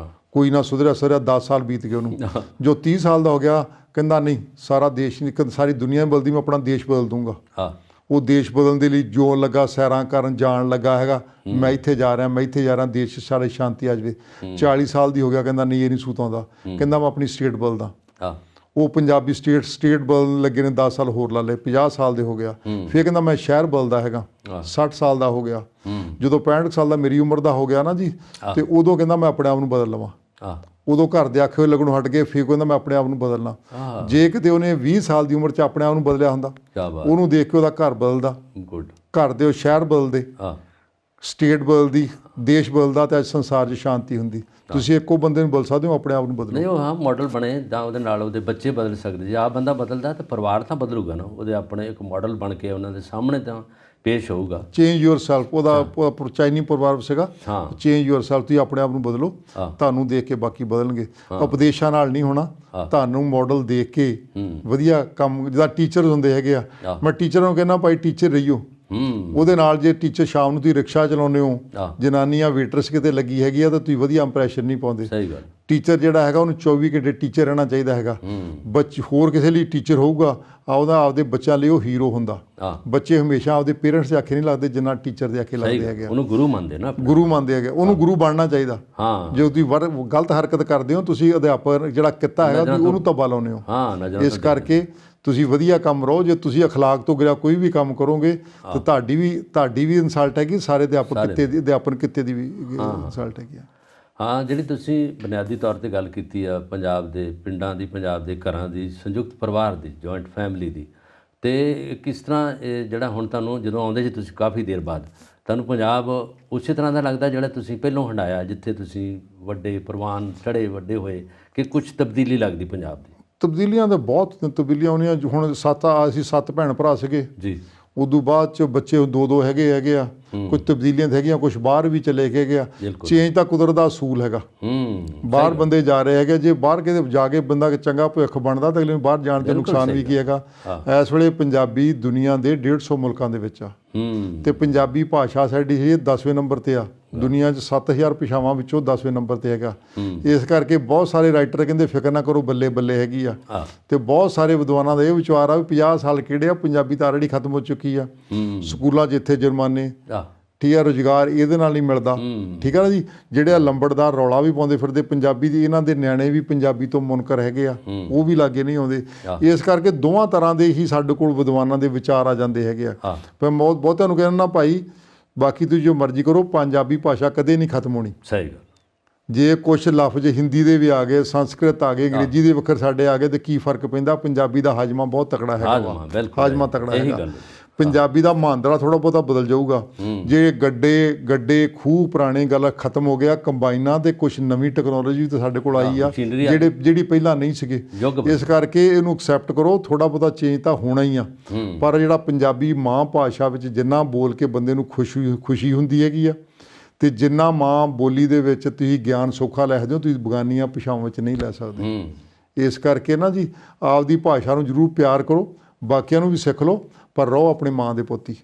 ਕੋਈ ਨਾ ਸੁਧਰਿਆ 10 ਸਾਲ ਬੀਤ ਗਏ ਉਹਨੂੰ। ਜੋ 30 ਸਾਲ ਦਾ ਹੋ ਗਿਆ, ਕਹਿੰਦਾ ਨਹੀਂ, ਸਾਰਾ ਦੇਸ਼ ਨਹੀਂ, ਸਾਰੀ ਦੁਨੀਆ ਬਦਲਦੀ, ਮੈਂ ਆਪਣਾ ਦੇਸ਼ ਬਦਲ ਦੂੰਗਾ। ਉਹ ਦੇਸ਼ ਬਦਲਣ ਦੇ ਲਈ ਜੋ ਲੱਗਾ, ਸੈਰਾਂ ਕਰਨ ਜਾਣ ਲੱਗਾ ਹੈਗਾ, ਮੈਂ ਇੱਥੇ ਜਾ ਰਿਹਾ, ਦੇਸ਼ ਸਾਰੇ ਸ਼ਾਂਤੀ ਆ ਜਾਵੇ। 40 ਸਾਲ ਦੀ ਹੋ ਗਿਆ, ਕਹਿੰਦਾ ਨਹੀਂ, ਇਹ ਨਹੀਂ ਸੂਤ ਆਉਂਦਾ, ਕਹਿੰਦਾ ਮੈਂ ਆਪਣੀ ਸਟੇਟ ਬਦਲਦਾ। ਉਹ ਪੰਜਾਬੀ ਸਟੇਟ ਬਦਲਣ ਲੱਗੇ ਨੇ, 10 ਸਾਲ ਹੋਰ ਲਾ ਲਏ, 50 ਸਾਲ ਦੇ ਹੋ ਗਿਆ। ਫਿਰ ਕਹਿੰਦਾ ਮੈਂ ਸ਼ਹਿਰ ਬਦਲਦਾ ਹੈਗਾ, 60 ਸਾਲ ਦਾ ਹੋ ਗਿਆ। ਜਦੋਂ 65 ਸਾਲ ਦਾ ਮੇਰੀ ਉਮਰ ਦਾ ਹੋ ਗਿਆ ਨਾ ਜੀ, ਤੇ ਉਦੋਂ ਕਹਿੰਦਾ ਮੈਂ ਆਪਣੇ ਆਪ ਨੂੰ ਬਦਲ ਲਵਾਂ। ਉਦੋਂ ਘਰ ਦੇ ਆਖੇ ਹੋਏ ਲੱਗਣੋਂ ਹਟ ਗਏ, ਫਿਰ ਕਹਿੰਦਾ ਮੈਂ ਆਪਣੇ ਆਪ ਨੂੰ ਬਦਲਣਾ। ਜੇ ਕਿਤੇ ਉਹਨੇ 20 ਸਾਲ ਦੀ ਉਮਰ 'ਚ ਆਪਣੇ ਆਪ ਨੂੰ ਬਦਲਿਆ ਹੁੰਦਾ, ਉਹਨੂੰ ਦੇਖ ਕੇ ਉਹਦਾ ਘਰ ਬਦਲਦਾ, ਘਰ ਦੇ ਉਹ ਸ਼ਹਿਰ ਬਦਲਦੇ, ਸਟੇਟ ਬਦਲਦੀ, ਦੇਸ਼ ਬਦਲਦਾ, ਤੇ ਅੱਜ ਸੰਸਾਰ 'ਚ ਸ਼ਾਂਤੀ ਹੁੰਦੀ। ਤੁਸੀਂ ਇੱਕੋ ਬੰਦੇ ਨੂੰ ਬਦਲ ਸਕਦੇ ਹੋ, ਆਪਣੇ ਆਪ ਨੂੰ ਬਦਲੋ। ਨਹੀਂ, ਉਹ ਮਾਡਲ ਬਣੇ ਤਾਂ ਉਹਦੇ ਨਾਲ ਉਹਦੇ ਬੱਚੇ ਬਦਲ ਸਕਦੇ। ਜੇ ਆਪ ਬੰਦਾ ਬਦਲਦਾ ਤਾਂ ਪਰਿਵਾਰ ਤਾਂ ਬਦਲੂਗਾ ਨਾ। ਉਹਦੇ ਆਪਣੇ ਇੱਕ ਮਾਡਲ ਬਣ ਕੇ ਉਹਨਾਂ ਦੇ ਸਾਹਮਣੇ ਤਾਂ ਪੇਸ਼ ਹੋਊਗਾ। ਚੇਂਜ ਯੂਅਰ ਸੈਲਫ, ਉਹਦਾ ਚਾਈਨੀ ਪ੍ਰੋਵਰਬ ਸੀਗਾ, ਚੇਂਜ ਯੂਅਰ ਸੈਲਫ। ਤੁਸੀਂ ਆਪਣੇ ਆਪ ਨੂੰ ਬਦਲੋ, ਤੁਹਾਨੂੰ ਦੇਖ ਕੇ ਬਾਕੀ ਬਦਲਣਗੇ। ਉਪਦੇਸ਼ਾਂ ਨਾਲ ਨਹੀਂ ਹੋਣਾ, ਤੁਹਾਨੂੰ ਮਾਡਲ ਦੇਖ ਕੇ ਵਧੀਆ ਕੰਮ। ਜਿੱਦਾਂ ਟੀਚਰ ਹੁੰਦੇ ਹੈਗੇ ਆ, ਮੈਂ ਟੀਚਰਾਂ ਨੂੰ ਕਹਿੰਦਾ ਭਾਈ ਟੀਚਰ ਰਹੀਓ। ਉਹਦੇ ਨਾਲ ਜੇ ਟੀਚਰ ਸ਼ਾਮ ਨੂੰ ਤੁਸੀਂ ਰਿਕਸ਼ਾ ਚਲਾਉਂਦੇ ਹੋ, ਜਨਾਨੀਆਂ ਵੇਟਰਸ ਕਿਤੇ ਲੱਗੀ ਹੈਗੀ ਆ, ਤਾਂ ਤੁਸੀਂ ਵਧੀਆ ਇੰਪਰੈਸ਼ਨ ਨਹੀਂ ਪਾਉਂਦੇ। ਟੀਚਰ ਜਿਹੜਾ ਹੈਗਾ ਉਹਨੂੰ 24 ਘੰਟੇ ਟੀਚਰ ਰਹਿਣਾ ਚਾਹੀਦਾ ਹੈਗਾ। ਹੋਰ ਕਿਸੇ ਲਈ ਟੀਚਰ ਹੋਊਗਾ, ਆਪਦੇ ਬੱਚਿਆਂ ਲਈ ਉਹ ਹੀਰੋ ਹੁੰਦਾ। ਬੱਚੇ ਹਮੇਸ਼ਾ ਆਪਦੇ ਪੇਰੈਂਟਸ ਦੇ ਆਖੇ ਨਹੀਂ ਲੱਗਦੇ ਜਿੰਨਾ ਟੀਚਰ ਦੇ ਆਖੇ ਲੱਗਦੇ ਹੈਗੇ। ਉਹਨੂੰ ਗੁਰੂ ਮੰਨਦੇ ਨਾ, ਗੁਰੂ ਮੰਨਦੇ ਹੈਗੇ। ਉਹਨੂੰ ਗੁਰੂ ਬਣਨਾ ਚਾਹੀਦਾ। ਜੇ ਤੁਸੀਂ ਗਲਤ ਹਰਕਤ ਕਰਦੇ ਹੋ, ਤੁਸੀਂ ਅਧਿਆਪਕ ਜਿਹੜਾ ਕਿੱਤਾ ਹੈਗਾ ਉਹਨੂੰ ਧੱਬਾ ਲਾਉਂਦੇ ਹੋ। ਇਸ ਕਰਕੇ ਤੁਸੀਂ ਵਧੀਆ ਕੰਮ ਰਹੋ। ਜੇ ਤੁਸੀਂ ਅਖਲਾਕ ਤੋਂ ਗਿਰਾ ਕੋਈ ਵੀ ਕੰਮ ਕਰੋਗੇ ਤਾਂ ਤੁਹਾਡੀ ਵੀ ਇਨਸਲਟ ਹੈਗੀ, ਸਾਰੇ ਅਧਿਆਪਨ ਕਿੱਤੇ ਦੀ ਵੀ ਇਨਸਲਟ ਹੈਗੀ। ਹਾਂ, ਜਿਹੜੀ ਤੁਸੀਂ ਬੁਨਿਆਦੀ ਤੌਰ 'ਤੇ ਗੱਲ ਕੀਤੀ ਆ ਪੰਜਾਬ ਦੇ ਪਿੰਡਾਂ ਦੀ, ਪੰਜਾਬ ਦੇ ਘਰਾਂ ਦੀ, ਸੰਯੁਕਤ ਪਰਿਵਾਰ ਦੀ, ਜੁਆਇੰਟ ਫੈਮਿਲੀ ਦੀ, ਅਤੇ ਕਿਸ ਤਰ੍ਹਾਂ ਇਹ ਜਿਹੜਾ ਹੁਣ ਤੁਹਾਨੂੰ ਜਦੋਂ ਆਉਂਦੇ ਜੀ ਤੁਸੀਂ ਕਾਫੀ ਦੇਰ ਬਾਅਦ, ਤੁਹਾਨੂੰ ਪੰਜਾਬ ਉਸੇ ਤਰ੍ਹਾਂ ਦਾ ਲੱਗਦਾ ਜਿਹੜਾ ਤੁਸੀਂ ਪਹਿਲੋਂ ਹੰਡਾਇਆ, ਜਿੱਥੇ ਤੁਸੀਂ ਵੱਡੇ ਪ੍ਰਵਾਨ ਚੜ੍ਹੇ, ਵੱਡੇ ਹੋਏ, ਕਿ ਕੁਛ ਤਬਦੀਲੀ ਲੱਗਦੀ ਪੰਜਾਬ ਦੀ? ਤਬਦੀਲੀਆਂ ਤਾਂ ਬਹੁਤ ਤਬਦੀਲੀਆਂ ਆਉਣੀਆਂ। ਹੁਣ ਅਸੀਂ 7 ਭੈਣ ਭਰਾ ਸੀਗੇ ਜੀ, ਉਦੋਂ ਬਾਅਦ ਚ ਬੱਚੇ 2 ਹੈਗੇ ਆ। ਕੁਝ ਤਬਦੀਲੀਆਂ ਤਾਂ ਹੈਗੀਆਂ, ਕੁਝ ਬਾਹਰ ਵੀ ਚਲੇ ਗਏ ਗਿਆ। ਚੇਂਜ ਤਾਂ ਕੁਦਰਤ ਦਾ ਅਸੂਲ ਹੈਗਾ। ਬਾਹਰ ਬੰਦੇ ਜਾ ਰਹੇ ਹੈਗੇ, ਜੇ ਬਾਹਰ ਕਿਤੇ ਜਾ ਕੇ ਬੰਦਾ ਚੰਗਾ ਭਵਿੱਖ ਬਣਦਾ ਤਾਂ ਅਗਲੇ ਨੂੰ ਬਾਹਰ ਜਾਣ ਤੇ ਨੁਕਸਾਨ ਵੀ ਕੀ ਹੈਗਾ। ਇਸ ਵੇਲੇ ਪੰਜਾਬੀ ਦੁਨੀਆ ਦੇ 150 ਮੁਲਕਾਂ ਦੇ ਵਿੱਚ ਆ ਤੇ ਪੰਜਾਬੀ ਭਾਸ਼ਾ ਸਾਡੀ ਇਹ 10ਵੇਂ ਨੰਬਰ ਤੇ ਆ। ਦੁਨੀਆ 'ਚ 7000 ਭਾਸ਼ਾਵਾਂ ਵਿੱਚੋਂ 10ਵੇਂ ਨੰਬਰ ਤੇ ਹੈਗਾ। ਇਸ ਕਰਕੇ ਬਹੁਤ ਸਾਰੇ ਰਾਈਟਰ ਕਹਿੰਦੇ ਫਿਕਰ ਨਾ ਕਰੋ, ਬੱਲੇ ਬੱਲੇ ਹੈਗੀ ਆ। ਤੇ ਬਹੁਤ ਸਾਰੇ ਵਿਦਵਾਨਾਂ ਦਾ ਇਹ ਵਿਚਾਰ ਆ ਵੀ 50 ਸਾਲ ਕਿਹੜੇ ਆ, ਪੰਜਾਬੀ ਤਾਂ ਆਲਰੇਡੀ ਖਤਮ ਹੋ ਚੁੱਕੀ ਆ। ਸਕੂਲਾਂ 'ਚ ਇੱਥੇ ਜੁਰਮਾਨੇ, ਠੀਕ ਆ, ਰੁਜ਼ਗਾਰ ਇਹਦੇ ਨਾਲ ਨਹੀਂ ਮਿਲਦਾ, ਠੀਕ ਆ ਨਾ ਜੀ। ਜਿਹੜੇ ਆ ਲੰਬੜਦਾਰ ਰੌਲਾ ਵੀ ਪਾਉਂਦੇ ਫਿਰਦੇ ਪੰਜਾਬੀ ਦੀ, ਇਹਨਾਂ ਦੇ ਨਿਆਣੇ ਵੀ ਪੰਜਾਬੀ ਤੋਂ ਮੁਨਕਰ ਹੈਗੇ ਆ, ਉਹ ਵੀ ਲਾਗੇ ਨਹੀਂ ਆਉਂਦੇ। ਇਸ ਕਰਕੇ ਦੋਵਾਂ ਤਰ੍ਹਾਂ ਦੇ ਹੀ ਸਾਡੇ ਕੋਲ ਵਿਦਵਾਨਾਂ ਦੇ ਵਿਚਾਰ ਆ ਜਾਂਦੇ ਹੈਗੇ ਆ। ਪਰ ਬਹੁਤਿਆਂ ਨੂੰ ਕਹਿੰਦਾ ਭਾਈ ਬਾਕੀ ਤੁਸੀਂ ਜੋ ਮਰਜ਼ੀ ਕਰੋ, ਪੰਜਾਬੀ ਭਾਸ਼ਾ ਕਦੇ ਨਹੀਂ ਖਤਮ ਹੋਣੀ। ਸਹੀ ਗੱਲ। ਜੇ ਕੁਛ ਲਫ਼ਜ਼ ਹਿੰਦੀ ਦੇ ਵੀ ਆ ਗਏ, ਸੰਸਕ੍ਰਿਤ ਆ ਗਏ, ਅੰਗਰੇਜ਼ੀ ਦੇ ਵੱਖਰ ਸਾਡੇ ਆ ਗਏ ਤੇ ਕੀ ਫਰਕ ਪੈਂਦਾ। ਪੰਜਾਬੀ ਦਾ ਹਾਜ਼ਮਾ ਬਹੁਤ ਤਕੜਾ ਹੈਗਾ, ਹਾਜ਼ਮਾ ਤਕੜਾ ਹੈਗਾ। ਪੰਜਾਬੀ ਦਾ ਮੁਹਾਂਦਰਾ ਥੋੜਾ ਬਹੁਤਾ ਬਦਲ ਜਾਊਗਾ। ਜੇ ਗੱਡੇ ਖੂਹ ਪੁਰਾਣੇ ਗੱਲ ਖਤਮ ਹੋ ਗਿਆ, ਕੰਬਾਈਨਾਂ ਤੇ ਕੁਛ ਨਵੀਂ ਟੈਕਨੋਲੋਜੀ ਤਾਂ ਸਾਡੇ ਕੋਲ ਆਈ ਆ ਜਿਹੜੀ ਪਹਿਲਾਂ ਨਹੀਂ ਸੀਗੇ। ਇਸ ਕਰਕੇ ਇਹਨੂੰ ਐਕਸੈਪਟ ਕਰੋ, ਥੋੜਾ ਬਹੁਤਾ ਚੇਂਜ ਤਾਂ ਹੋਣਾ ਹੀ ਆ। ਪਰ ਜਿਹੜਾ ਪੰਜਾਬੀ ਮਾਂ ਭਾਸ਼ਾ ਵਿੱਚ ਜਿੰਨਾ ਬੋਲ ਕੇ ਬੰਦੇ ਨੂੰ ਖੁਸ਼ੀ ਹੁੰਦੀ ਹੈਗੀ ਆ, ਤੇ ਜਿੰਨਾ ਮਾਂ ਬੋਲੀ ਦੇ ਵਿੱਚ ਤੁਸੀਂ ਗਿਆਨ ਸੌਖਾ ਲੈ ਸਕਦੇ ਹੋ, ਤੁਸੀਂ ਬਗਾਨੀਆਂ ਭਾਸ਼ਾਵਾਂ ਵਿੱਚ ਨਹੀਂ ਲੈ ਸਕਦੇ। ਇਸ ਕਰਕੇ ਨਾ ਜੀ ਆਪਦੀ ਭਾਸ਼ਾ ਨੂੰ ਜ਼ਰੂਰ ਪਿਆਰ ਕਰੋ, ਬਾਕੀਆਂ ਨੂੰ ਵੀ ਸਿੱਖ ਲਓ, ਪਰ ਰਹੋ ਆਪਣੇ ਮਾਂ ਦੇ ਪੋਤੀ।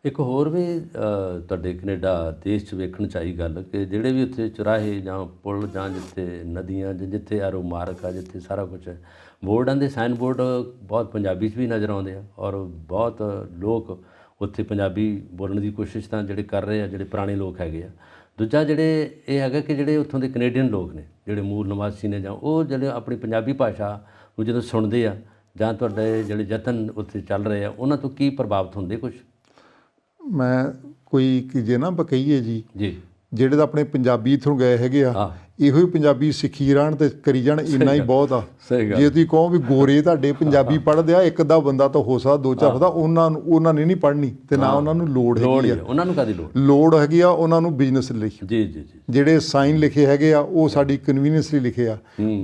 ਇੱਕ ਹੋਰ ਵੀ ਤੁਹਾਡੇ ਕੈਨੇਡਾ ਦੇਸ਼ 'ਚ ਵੇਖਣ 'ਚ ਆਈ ਗੱਲ ਕਿ ਜਿਹੜੇ ਵੀ ਉੱਥੇ ਚੁਰਾਹੇ ਜਾਂ ਪੁਲ ਜਾਂ ਜਿੱਥੇ ਨਦੀਆਂ ਜਾਂ ਜਿੱਥੇ ਆਰੋ ਮਾਰਕ ਆ, ਜਿੱਥੇ ਸਾਰਾ ਕੁਛ ਹੈ, ਬੋਰਡਾਂ ਦੇ ਸਾਈਨ ਬੋਰਡ ਬਹੁਤ ਪੰਜਾਬੀ 'ਚ ਵੀ ਨਜ਼ਰ ਆਉਂਦੇ ਆ। ਔਰ ਬਹੁਤ ਲੋਕ ਉੱਥੇ ਪੰਜਾਬੀ ਬੋਲਣ ਦੀ ਕੋਸ਼ਿਸ਼ ਤਾਂ ਜਿਹੜੇ ਕਰ ਰਹੇ ਆ, ਜਿਹੜੇ ਪੁਰਾਣੇ ਲੋਕ ਹੈਗੇ ਆ। ਦੂਜਾ ਜਿਹੜੇ ਇਹ ਹੈਗਾ ਕਿ ਜਿਹੜੇ ਉੱਥੋਂ ਦੇ ਕੈਨੇਡੀਅਨ ਲੋਕ ਨੇ, ਜਿਹੜੇ ਮੂਲ ਨਿਵਾਸੀ ਨੇ, ਜਾਂ ਉਹ ਜਿਹੜੇ ਆਪਣੀ ਪੰਜਾਬੀ ਭਾਸ਼ਾ ਨੂੰ ਜਦੋਂ ਸੁਣਦੇ ਆ, ਜਾਂ ਤੁਹਾਡੇ ਜਿਹੜੇ ਯਤਨ ਉੱਥੇ ਚੱਲ ਰਹੇ ਆ, ਉਹਨਾਂ ਤੋਂ ਕੀ ਪ੍ਰਭਾਵਿਤ ਹੁੰਦੇ ਕੁਛ? ਮੈਂ ਕੋਈ ਜੇ ਨਾ ਆਪਾਂ ਕਹੀਏ ਜੀ ਜਿਹੜੇ ਤਾਂ ਆਪਣੇ ਪੰਜਾਬੀ ਇੱਥੋਂ ਗਏ ਹੈਗੇ ਆ, ਇਹੋ ਹੀ ਪੰਜਾਬੀ ਸਿੱਖੀ ਰਹਿਣ ਤੇ ਕਰੀ ਜਾਣ, ਇੰਨਾ ਹੀ ਬਹੁਤ ਆ। ਜੇ ਤੁਸੀਂ ਕਹੋ ਵੀ ਗੋਰੇ ਤੁਹਾਡੇ ਪੰਜਾਬੀ ਪੜ੍ਹਦੇ ਆ, ਇੱਕ ਅੱਧਾ ਬੰਦਾ ਤਾਂ ਹੋ ਸਕਦਾ, 2-4 ਹੁੰਦਾ, ਉਹਨਾਂ ਨੇ ਨਹੀਂ ਪੜ੍ਹਨੀ ਤੇ ਨਾ ਉਹਨਾਂ ਨੂੰ ਲੋੜ ਹੈਗੀ ਆ। ਉਹਨਾਂ ਨੂੰ ਕਾਹਦੀ ਲੋੜ ਹੈਗੀ ਆ? ਉਹਨਾਂ ਨੂੰ ਬਿਜ਼ਨਸ ਲਈ ਜਿਹੜੇ ਸਾਈਨ ਲਿਖੇ ਹੈਗੇ ਆ, ਉਹ ਸਾਡੀ ਕਨਵੀਨੀਅੰਸ ਲਈ ਲਿਖੇ ਆ।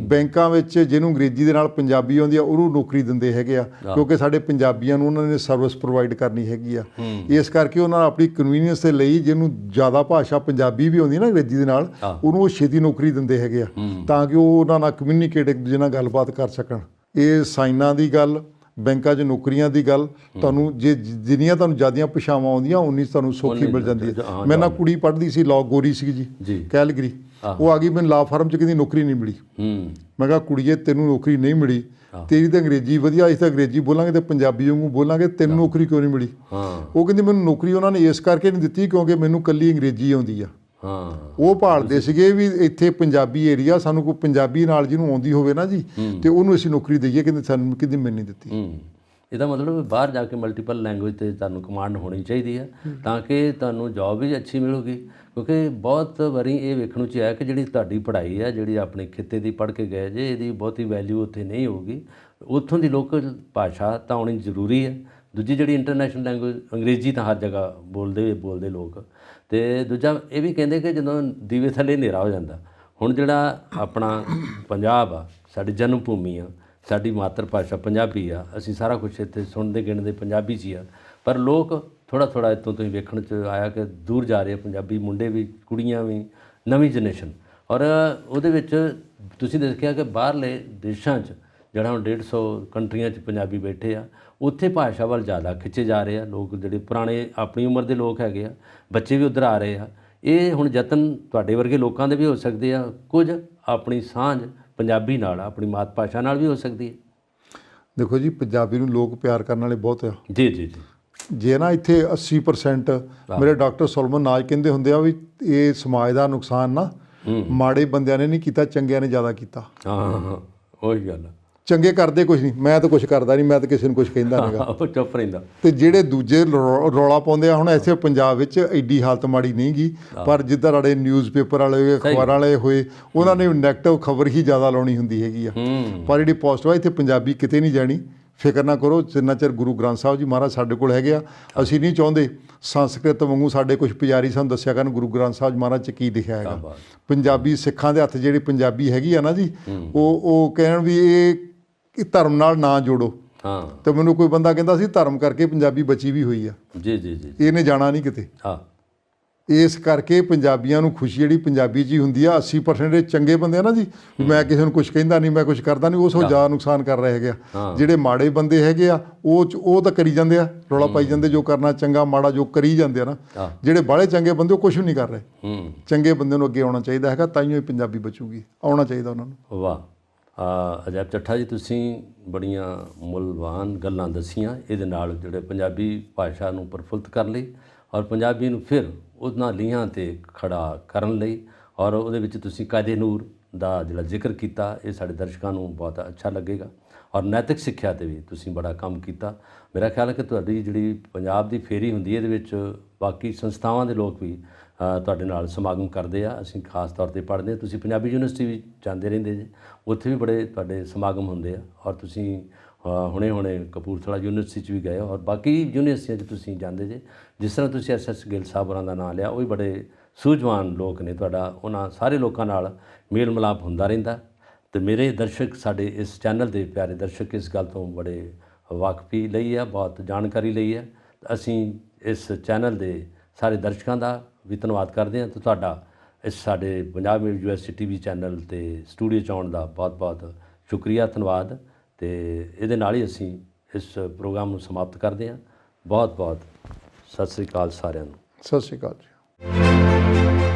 ਬੈਂਕਾਂ ਵਿੱਚ ਜਿਹਨੂੰ ਅੰਗਰੇਜ਼ੀ ਦੇ ਨਾਲ ਪੰਜਾਬੀ ਆਉਂਦੀ ਆ, ਉਹਨੂੰ ਨੌਕਰੀ ਦਿੰਦੇ ਹੈਗੇ ਆ, ਕਿਉਂਕਿ ਸਾਡੇ ਪੰਜਾਬੀਆਂ ਨੂੰ ਉਹਨਾਂ ਨੇ ਸਰਵਿਸ ਪ੍ਰੋਵਾਈਡ ਕਰਨੀ ਹੈਗੀ ਆ। ਇਸ ਕਰਕੇ ਉਹਨਾਂ ਆਪਣੀ ਕਨਵੀਨੀਅੰਸ ਦੇ ਲਈ ਜਿਹਨੂੰ ਜ਼ਿਆਦਾ ਭਾਸ਼ਾ ਪੰਜਾਬੀ ਵੀ ਆਉਂਦੀ ਨਾ ਅੰਗਰੇਜ਼ੀ ਦੇ ਨਾਲ, ਉਹਨੂੰ ਉਹ ਛੇਤੀ ਨੌਕਰੀ ਦਿੰਦੇ ਹੈਗੇ ਆ, ਤਾਂ ਕਿ ਉਹ ਉਹਨਾਂ ਨਾਲ ਕਮਿਊਨੀਕੇਟ ਇੱਕ ਦੂਜੇ ਨਾਲ ਗੱਲਬਾਤ ਕਰ ਸਕਣ। ਇਹ ਸਾਈਨਾਂ ਦੀ ਗੱਲ, ਬੈਂਕਾਂ 'ਚ ਨੌਕਰੀਆਂ ਦੀ ਗੱਲ, ਤੁਹਾਨੂੰ ਜੇ ਜਿੰਨੀਆਂ ਤੁਹਾਨੂੰ ਜ਼ਿਆਦੀਆਂ ਭਾਸ਼ਾਵਾਂ ਆਉਂਦੀਆਂ, ਉਨੀ ਤੁਹਾਨੂੰ ਸੌਖੀ ਮਿਲ ਜਾਂਦੀ ਹੈ। ਮੇਰੇ ਨਾਲ ਕੁੜੀ ਪੜ੍ਹਦੀ ਸੀ, ਲਾਅ, ਗੋਰੀ ਸੀ ਜੀ, ਕੈਲਗਰੀ। ਉਹ ਆ ਗਈ, ਮੈਨੂੰ ਲਾਅ ਫਰਮ 'ਚ ਕਹਿੰਦੀ ਨੌਕਰੀ ਨਹੀਂ ਮਿਲੀ। ਮੈਂ ਕਿਹਾ ਕੁੜੀਏ, ਤੈਨੂੰ ਨੌਕਰੀ ਨਹੀਂ ਮਿਲੀ, ਤੇਰੀ ਤਾਂ ਅੰਗਰੇਜ਼ੀ ਵਧੀਆ, ਅਸੀਂ ਤਾਂ ਅੰਗਰੇਜ਼ੀ ਬੋਲਾਂਗੇ ਤੇ ਪੰਜਾਬੀ ਵਾਂਗੂ ਬੋਲਾਂਗੇ, ਤੈਨੂੰ ਨੌਕਰੀ ਕਿਉਂ ਨਹੀਂ ਮਿਲੀ? ਉਹ ਕਹਿੰਦੀ ਮੈਨੂੰ ਨੌਕਰੀ ਉਹਨਾਂ ਨੇ ਇਸ ਕਰਕੇ ਨਹੀਂ ਦਿੱਤੀ ਕਿਉਂਕਿ ਮੈਨੂੰ ਇਕੱਲੀ ਅੰਗਰੇਜ਼ੀ ਆਉਂਦੀ ਆ। ਉਹ ਭਾਲਦੇ ਸੀਗੇ ਵੀ ਇੱਥੇ ਪੰਜਾਬੀ ਏਰੀਆ, ਸਾਨੂੰ ਕੋਈ ਪੰਜਾਬੀ ਨਾਲ ਜਿਹਨੂੰ ਆਉਂਦੀ ਹੋਵੇ ਨਾ ਜੀ, ਤੇ ਉਹਨੂੰ ਅਸੀਂ ਨੌਕਰੀ ਦਈਏ। ਕਹਿੰਦੇ ਸਾਨੂੰ ਕਿਤੇ ਮਿਲ ਨਹੀਂ ਦਿੱਤੀ। ਇਹਦਾ ਮਤਲਬ ਬਾਹਰ ਜਾ ਕੇ ਮਲਟੀਪਲ ਲੈਂਗੁਏਜ 'ਤੇ ਤੁਹਾਨੂੰ ਕਮਾਂਡ ਹੋਣੀ ਚਾਹੀਦੀ ਹੈ, ਤਾਂ ਕਿ ਤੁਹਾਨੂੰ ਜੋਬ ਵੀ ਅੱਛੀ ਮਿਲੂਗੀ। ਕਿਉਂਕਿ ਬਹੁਤ ਵਾਰੀ ਇਹ ਵੇਖਣ 'ਚ ਆਇਆ ਕਿ ਜਿਹੜੀ ਤੁਹਾਡੀ ਪੜ੍ਹਾਈ ਹੈ, ਜਿਹੜੀ ਆਪਣੇ ਖਿੱਤੇ ਦੀ ਪੜ੍ਹ ਕੇ ਗਏ ਜੇ, ਇਹਦੀ ਬਹੁਤੀ ਵੈਲਿਊ ਉੱਥੇ ਨਹੀਂ ਹੋਊਗੀ। ਉੱਥੋਂ ਦੀ ਲੋਕਲ ਭਾਸ਼ਾ ਤਾਂ ਆਉਣੀ ਜ਼ਰੂਰੀ ਹੈ। ਦੂਜੀ ਜਿਹੜੀ ਇੰਟਰਨੈਸ਼ਨਲ ਲੈਂਗੁਏਜ, ਅੰਗਰੇਜ਼ੀ ਤਾਂ ਹਰ ਜਗ੍ਹਾ ਬੋਲਦੇ ਲੋਕ। ਅਤੇ ਦੂਜਾ ਇਹ ਵੀ ਕਹਿੰਦੇ ਕਿ ਜਦੋਂ ਦੀਵੇ ਥੱਲੇ ਹਨੇਰਾ ਹੋ ਜਾਂਦਾ, ਹੁਣ ਜਿਹੜਾ ਆਪਣਾ ਪੰਜਾਬ ਆ, ਸਾਡੀ ਜਨਮ ਭੂਮੀ ਆ, ਸਾਡੀ ਮਾਤਰ ਭਾਸ਼ਾ ਪੰਜਾਬੀ ਆ, ਅਸੀਂ ਸਾਰਾ ਕੁਛ ਇੱਥੇ ਸੁਣਦੇ ਗਿਣਦੇ ਪੰਜਾਬੀ 'ਚ ਹੀ ਆ। ਪਰ ਲੋਕ ਥੋੜ੍ਹਾ ਇੱਥੋਂ ਤੁਸੀਂ ਵੇਖਣ 'ਚ ਆਇਆ ਕਿ ਦੂਰ ਜਾ ਰਹੇ ਆ ਪੰਜਾਬੀ ਮੁੰਡੇ ਵੀ, ਕੁੜੀਆਂ ਵੀ, ਨਵੀਂ ਜਨਰੇਸ਼ਨ। ਔਰ ਉਹਦੇ ਵਿੱਚ ਤੁਸੀਂ ਦੇਖਿਆ ਕਿ ਬਾਹਰਲੇ ਦੇਸ਼ਾਂ 'ਚ ਜਿਹੜਾ ਹੁਣ 150 ਕੰਟਰੀਆਂ 'ਚ ਪੰਜਾਬੀ ਬੈਠੇ ਆ, ਉੱਥੇ ਭਾਸ਼ਾ ਵੱਲ ਜ਼ਿਆਦਾ ਖਿੱਚੇ ਜਾ ਰਹੇ ਆ ਲੋਕ। ਜਿਹੜੇ ਪੁਰਾਣੇ ਆਪਣੀ ਉਮਰ ਦੇ ਲੋਕ ਹੈਗੇ ਆ, ਬੱਚੇ ਵੀ ਉੱਧਰ ਆ ਰਹੇ ਆ। ਇਹ ਹੁਣ ਯਤਨ ਤੁਹਾਡੇ ਵਰਗੇ ਲੋਕਾਂ ਦੇ ਵੀ ਹੋ ਸਕਦੇ ਆ, ਕੁਝ ਆਪਣੀ ਸਾਂਝ ਪੰਜਾਬੀ ਨਾਲ, ਆਪਣੀ ਮਾਤ ਭਾਸ਼ਾ ਨਾਲ ਵੀ ਹੋ ਸਕਦੀ ਹੈ। ਦੇਖੋ ਜੀ, ਪੰਜਾਬੀ ਨੂੰ ਲੋਕ ਪਿਆਰ ਕਰਨ ਵਾਲੇ ਬਹੁਤ ਆ। ਜੀ। ਜੇ ਨਾ ਇੱਥੇ 80% ਮੇਰੇ ਡਾਕਟਰ ਸੁਲਮਨ ਨਾਜ ਕਹਿੰਦੇ ਹੁੰਦੇ ਆ ਵੀ ਇਹ ਸਮਾਜ ਦਾ ਨੁਕਸਾਨ ਨਾ ਮਾੜੇ ਬੰਦਿਆਂ ਨੇ ਨਹੀਂ ਕੀਤਾ, ਚੰਗਿਆਂ ਨੇ ਜ਼ਿਆਦਾ ਕੀਤਾ। ਉਹੀ ਗੱਲ। ਚੰਗੇ ਕਰਦੇ ਕੁਛ ਨਹੀਂ, ਮੈਂ ਤਾਂ ਕੁਛ ਕਰਦਾ ਨਹੀਂ, ਮੈਂ ਤਾਂ ਕਿਸੇ ਨੂੰ ਕੁਛ ਕਹਿੰਦਾ ਨਹੀਂਗਾ, ਚੁੱਪ ਰਹਿੰਦਾ। ਤੇ ਜਿਹੜੇ ਦੂਜੇ ਰੌਲਾ ਪਾਉਂਦੇ ਆ, ਹੁਣ ਇੱਥੇ ਪੰਜਾਬ ਵਿੱਚ ਐਡੀ ਹਾਲਤ ਮਾੜੀ ਨਹੀਂ ਗੀ, ਪਰ ਜਿੱਦਾਂ ਸਾਡੇ ਨਿਊਜ਼ਪੇਪਰ ਵਾਲੇ, ਅਖਬਾਰਾਂ ਵਾਲੇ ਹੋਏ, ਉਹਨਾਂ ਨੇ ਨੈਗੇਟਿਵ ਖਬਰ ਹੀ ਜ਼ਿਆਦਾ ਲਾਉਣੀ ਹੁੰਦੀ ਹੈਗੀ ਆ। ਪਰ ਜਿਹੜੀ ਪੋਜ਼ਿਟਿਵ ਆ, ਇੱਥੇ ਪੰਜਾਬੀ ਕਿਤੇ ਨਹੀਂ ਜਾਣੀ। ਫਿਕਰ ਨਾ ਕਰੋ, ਜਿੰਨਾ ਚਿਰ ਗੁਰੂ ਗ੍ਰੰਥ ਸਾਹਿਬ ਜੀ ਮਹਾਰਾਜ ਸਾਡੇ ਕੋਲ ਹੈਗੇ ਆ, ਅਸੀਂ ਨਹੀਂ ਚਾਹੁੰਦੇ ਸੰਸਕ੍ਰਿਤ ਵਾਂਗੂ ਸਾਡੇ ਕੁਛ ਪੁਜਾਰੀ ਸਾਨੂੰ ਦੱਸਿਆ ਕਰਨ ਗੁਰੂ ਗ੍ਰੰਥ ਸਾਹਿਬ ਜੀ ਮਹਾਰਾਜ 'ਚ ਕੀ ਲਿਖਿਆ ਹੈਗਾ। ਪੰਜਾਬੀ ਸਿੱਖਾਂ ਦੇ ਹੱਥ ਜਿਹੜੀ ਪੰਜਾਬੀ ਹੈਗੀ ਆ ਨਾ ਜੀ, ਉਹ ਕਹਿਣ ਵੀ ਕਿ ਧਰਮ ਨਾਲ ਨਾ ਜੋੜੋ। ਹਾਂ, ਤੇ ਮੈਨੂੰ ਕੋਈ ਬੰਦਾ ਕਹਿੰਦਾ ਸੀ ਧਰਮ ਕਰਕੇ ਪੰਜਾਬੀ ਬਚੀ ਵੀ ਹੋਈ ਆ। ਜੀ ਜੀ ਜੀ, ਇਹਨੇ ਜਾਣਾ ਨਹੀਂ ਕਿਤੇ। ਹਾਂ, ਇਸ ਕਰਕੇ ਪੰਜਾਬੀਆਂ ਨੂੰ ਖੁਸ਼ੀ ਜਿਹੜੀ ਪੰਜਾਬੀ 'ਚ ਹੀ ਹੁੰਦੀ ਆ। 80% ਦੇ ਚੰਗੇ ਬੰਦੇ ਆ ਨਾ ਜੀ, ਮੈਂ ਕਿਸੇ ਨੂੰ ਕੁਝ ਕਹਿੰਦਾ ਨਹੀਂ, ਮੈਂ ਕੁਝ ਕਰਦਾ ਨਹੀਂ, ਉਸ ਜ਼ਿਆਦਾ ਨੁਕਸਾਨ ਕਰ ਰਹੇ ਹੈਗੇ ਆ। ਜਿਹੜੇ ਮਾੜੇ ਬੰਦੇ ਹੈਗੇ ਆ ਉਹ ਤਾਂ ਕਰੀ ਜਾਂਦੇ ਆ, ਰੌਲਾ ਪਾਈ ਜਾਂਦੇ, ਜੋ ਕਰਨਾ ਚੰਗਾ ਮਾੜਾ ਜੋ ਕਰੀ ਜਾਂਦੇ ਆ ਨਾ। ਜਿਹੜੇ ਬਾਹਲੇ ਚੰਗੇ ਬੰਦੇ ਉਹ ਕੁਝ ਵੀ ਨਹੀਂ ਕਰ ਰਹੇ। ਚੰਗੇ ਬੰਦੇ ਨੂੰ ਅੱਗੇ ਆਉਣਾ ਚਾਹੀਦਾ ਹੈਗਾ, ਤਾਂ ਹੀ ਪੰਜਾਬੀ ਬਚੂਗੀ, ਆਉਣਾ ਚਾਹੀਦਾ ਉਹਨਾਂ ਨੂੰ। ਵਾਹ, ਅਜਾਇਬ ਚੱਠਾ ਜੀ, ਤੁਸੀਂ ਬੜੀਆਂ ਮੁੱਲਵਾਨ ਗੱਲਾਂ ਦੱਸੀਆਂ ਇਹਦੇ ਨਾਲ ਜਿਹੜੇ ਪੰਜਾਬੀ ਭਾਸ਼ਾ ਨੂੰ ਪ੍ਰਫੁੱਲਤ ਕਰਨ ਲਈ ਔਰ ਪੰਜਾਬੀ ਨੂੰ ਫਿਰ ਉਹਨਾਂ ਲੀਹਾਂ 'ਤੇ ਖੜਾ ਕਰਨ ਲਈ, ਔਰ ਉਹਦੇ ਵਿੱਚ ਤੁਸੀਂ ਕਾਇਦੇ ਨੂਰ ਦਾ ਜਿਹੜਾ ਜ਼ਿਕਰ ਕੀਤਾ, ਇਹ ਸਾਡੇ ਦਰਸ਼ਕਾਂ ਨੂੰ ਬਹੁਤ ਅੱਛਾ ਲੱਗੇਗਾ। ਔਰ ਨੈਤਿਕ ਸਿੱਖਿਆ 'ਤੇ ਵੀ ਤੁਸੀਂ ਬੜਾ ਕੰਮ ਕੀਤਾ। ਮੇਰਾ ਖਿਆਲ ਹੈ ਕਿ ਤੁਹਾਡੀ ਜਿਹੜੀ ਪੰਜਾਬ ਦੀ ਫੇਰੀ ਹੁੰਦੀ ਹੈ, ਇਹਦੇ ਵਿੱਚ ਬਾਕੀ ਸੰਸਥਾਵਾਂ ਦੇ ਲੋਕ ਵੀ ਤੁਹਾਡੇ ਨਾਲ ਸਮਾਗਮ ਕਰਦੇ ਆ। ਅਸੀਂ ਖਾਸ ਤੌਰ 'ਤੇ ਪੜ੍ਹਦੇ ਹਾਂ, ਤੁਸੀਂ ਪੰਜਾਬੀ ਯੂਨੀਵਰਸਿਟੀ ਵੀ ਜਾਂਦੇ ਰਹਿੰਦੇ ਜੇ, ਉੱਥੇ ਵੀ ਬੜੇ ਤੁਹਾਡੇ ਸਮਾਗਮ ਹੁੰਦੇ ਆ। ਔਰ ਤੁਸੀਂ ਹੁਣੇ ਕਪੂਰਥਲਾ ਯੂਨੀਵਰਸਿਟੀ 'ਚ ਵੀ ਗਏ ਔਰ ਬਾਕੀ ਯੂਨੀਵਰਸਿਟੀਆਂ 'ਚ ਤੁਸੀਂ ਜਾਂਦੇ ਜੇ। ਜਿਸ ਤਰ੍ਹਾਂ ਤੁਸੀਂ SS ਗਿੱਲ ਸਾਹਿਬ ਹੋਰਾਂ ਦਾ ਨਾਂ ਲਿਆ, ਉਹ ਵੀ ਬੜੇ ਸੂਝਵਾਨ ਲੋਕ ਨੇ। ਤੁਹਾਡਾ ਉਹਨਾਂ ਸਾਰੇ ਲੋਕਾਂ ਨਾਲ ਮੇਲ ਮਿਲਾਪ ਹੁੰਦਾ ਰਹਿੰਦਾ। ਅਤੇ ਮੇਰੇ ਦਰਸ਼ਕ, ਸਾਡੇ ਇਸ ਚੈਨਲ ਦੇ ਪਿਆਰੇ ਦਰਸ਼ਕ, ਇਸ ਗੱਲ ਤੋਂ ਬੜੇ ਵਾਕਫੀ ਲਈ ਹੈ, ਬਹੁਤ ਜਾਣਕਾਰੀ ਲਈ ਹੈ। ਅਸੀਂ ਇਸ ਚੈਨਲ ਦੇ ਸਾਰੇ ਦਰਸ਼ਕਾਂ ਦਾ ਵੀ ਧੰਨਵਾਦ ਕਰਦੇ ਹਾਂ, ਅਤੇ ਤੁਹਾਡਾ ਇਸ ਸਾਡੇ ਪੰਜਾਬ ਯੂਨੀਵਰਸਿਟੀ TV ਚੈਨਲ 'ਤੇ ਸਟੂਡੀਓ 'ਚ ਆਉਣ ਦਾ ਬਹੁਤ ਬਹੁਤ ਸ਼ੁਕਰੀਆ, ਧੰਨਵਾਦ। ਅਤੇ ਇਹਦੇ ਨਾਲ ਹੀ ਅਸੀਂ ਇਸ ਪ੍ਰੋਗਰਾਮ ਨੂੰ ਸਮਾਪਤ ਕਰਦੇ ਹਾਂ। ਬਹੁਤ ਬਹੁਤ ਸਤਿ ਸ੍ਰੀ ਅਕਾਲ ਸਾਰਿਆਂ ਨੂੰ। ਸਤਿ ਸ਼੍ਰੀ ਅਕਾਲ ਜੀ।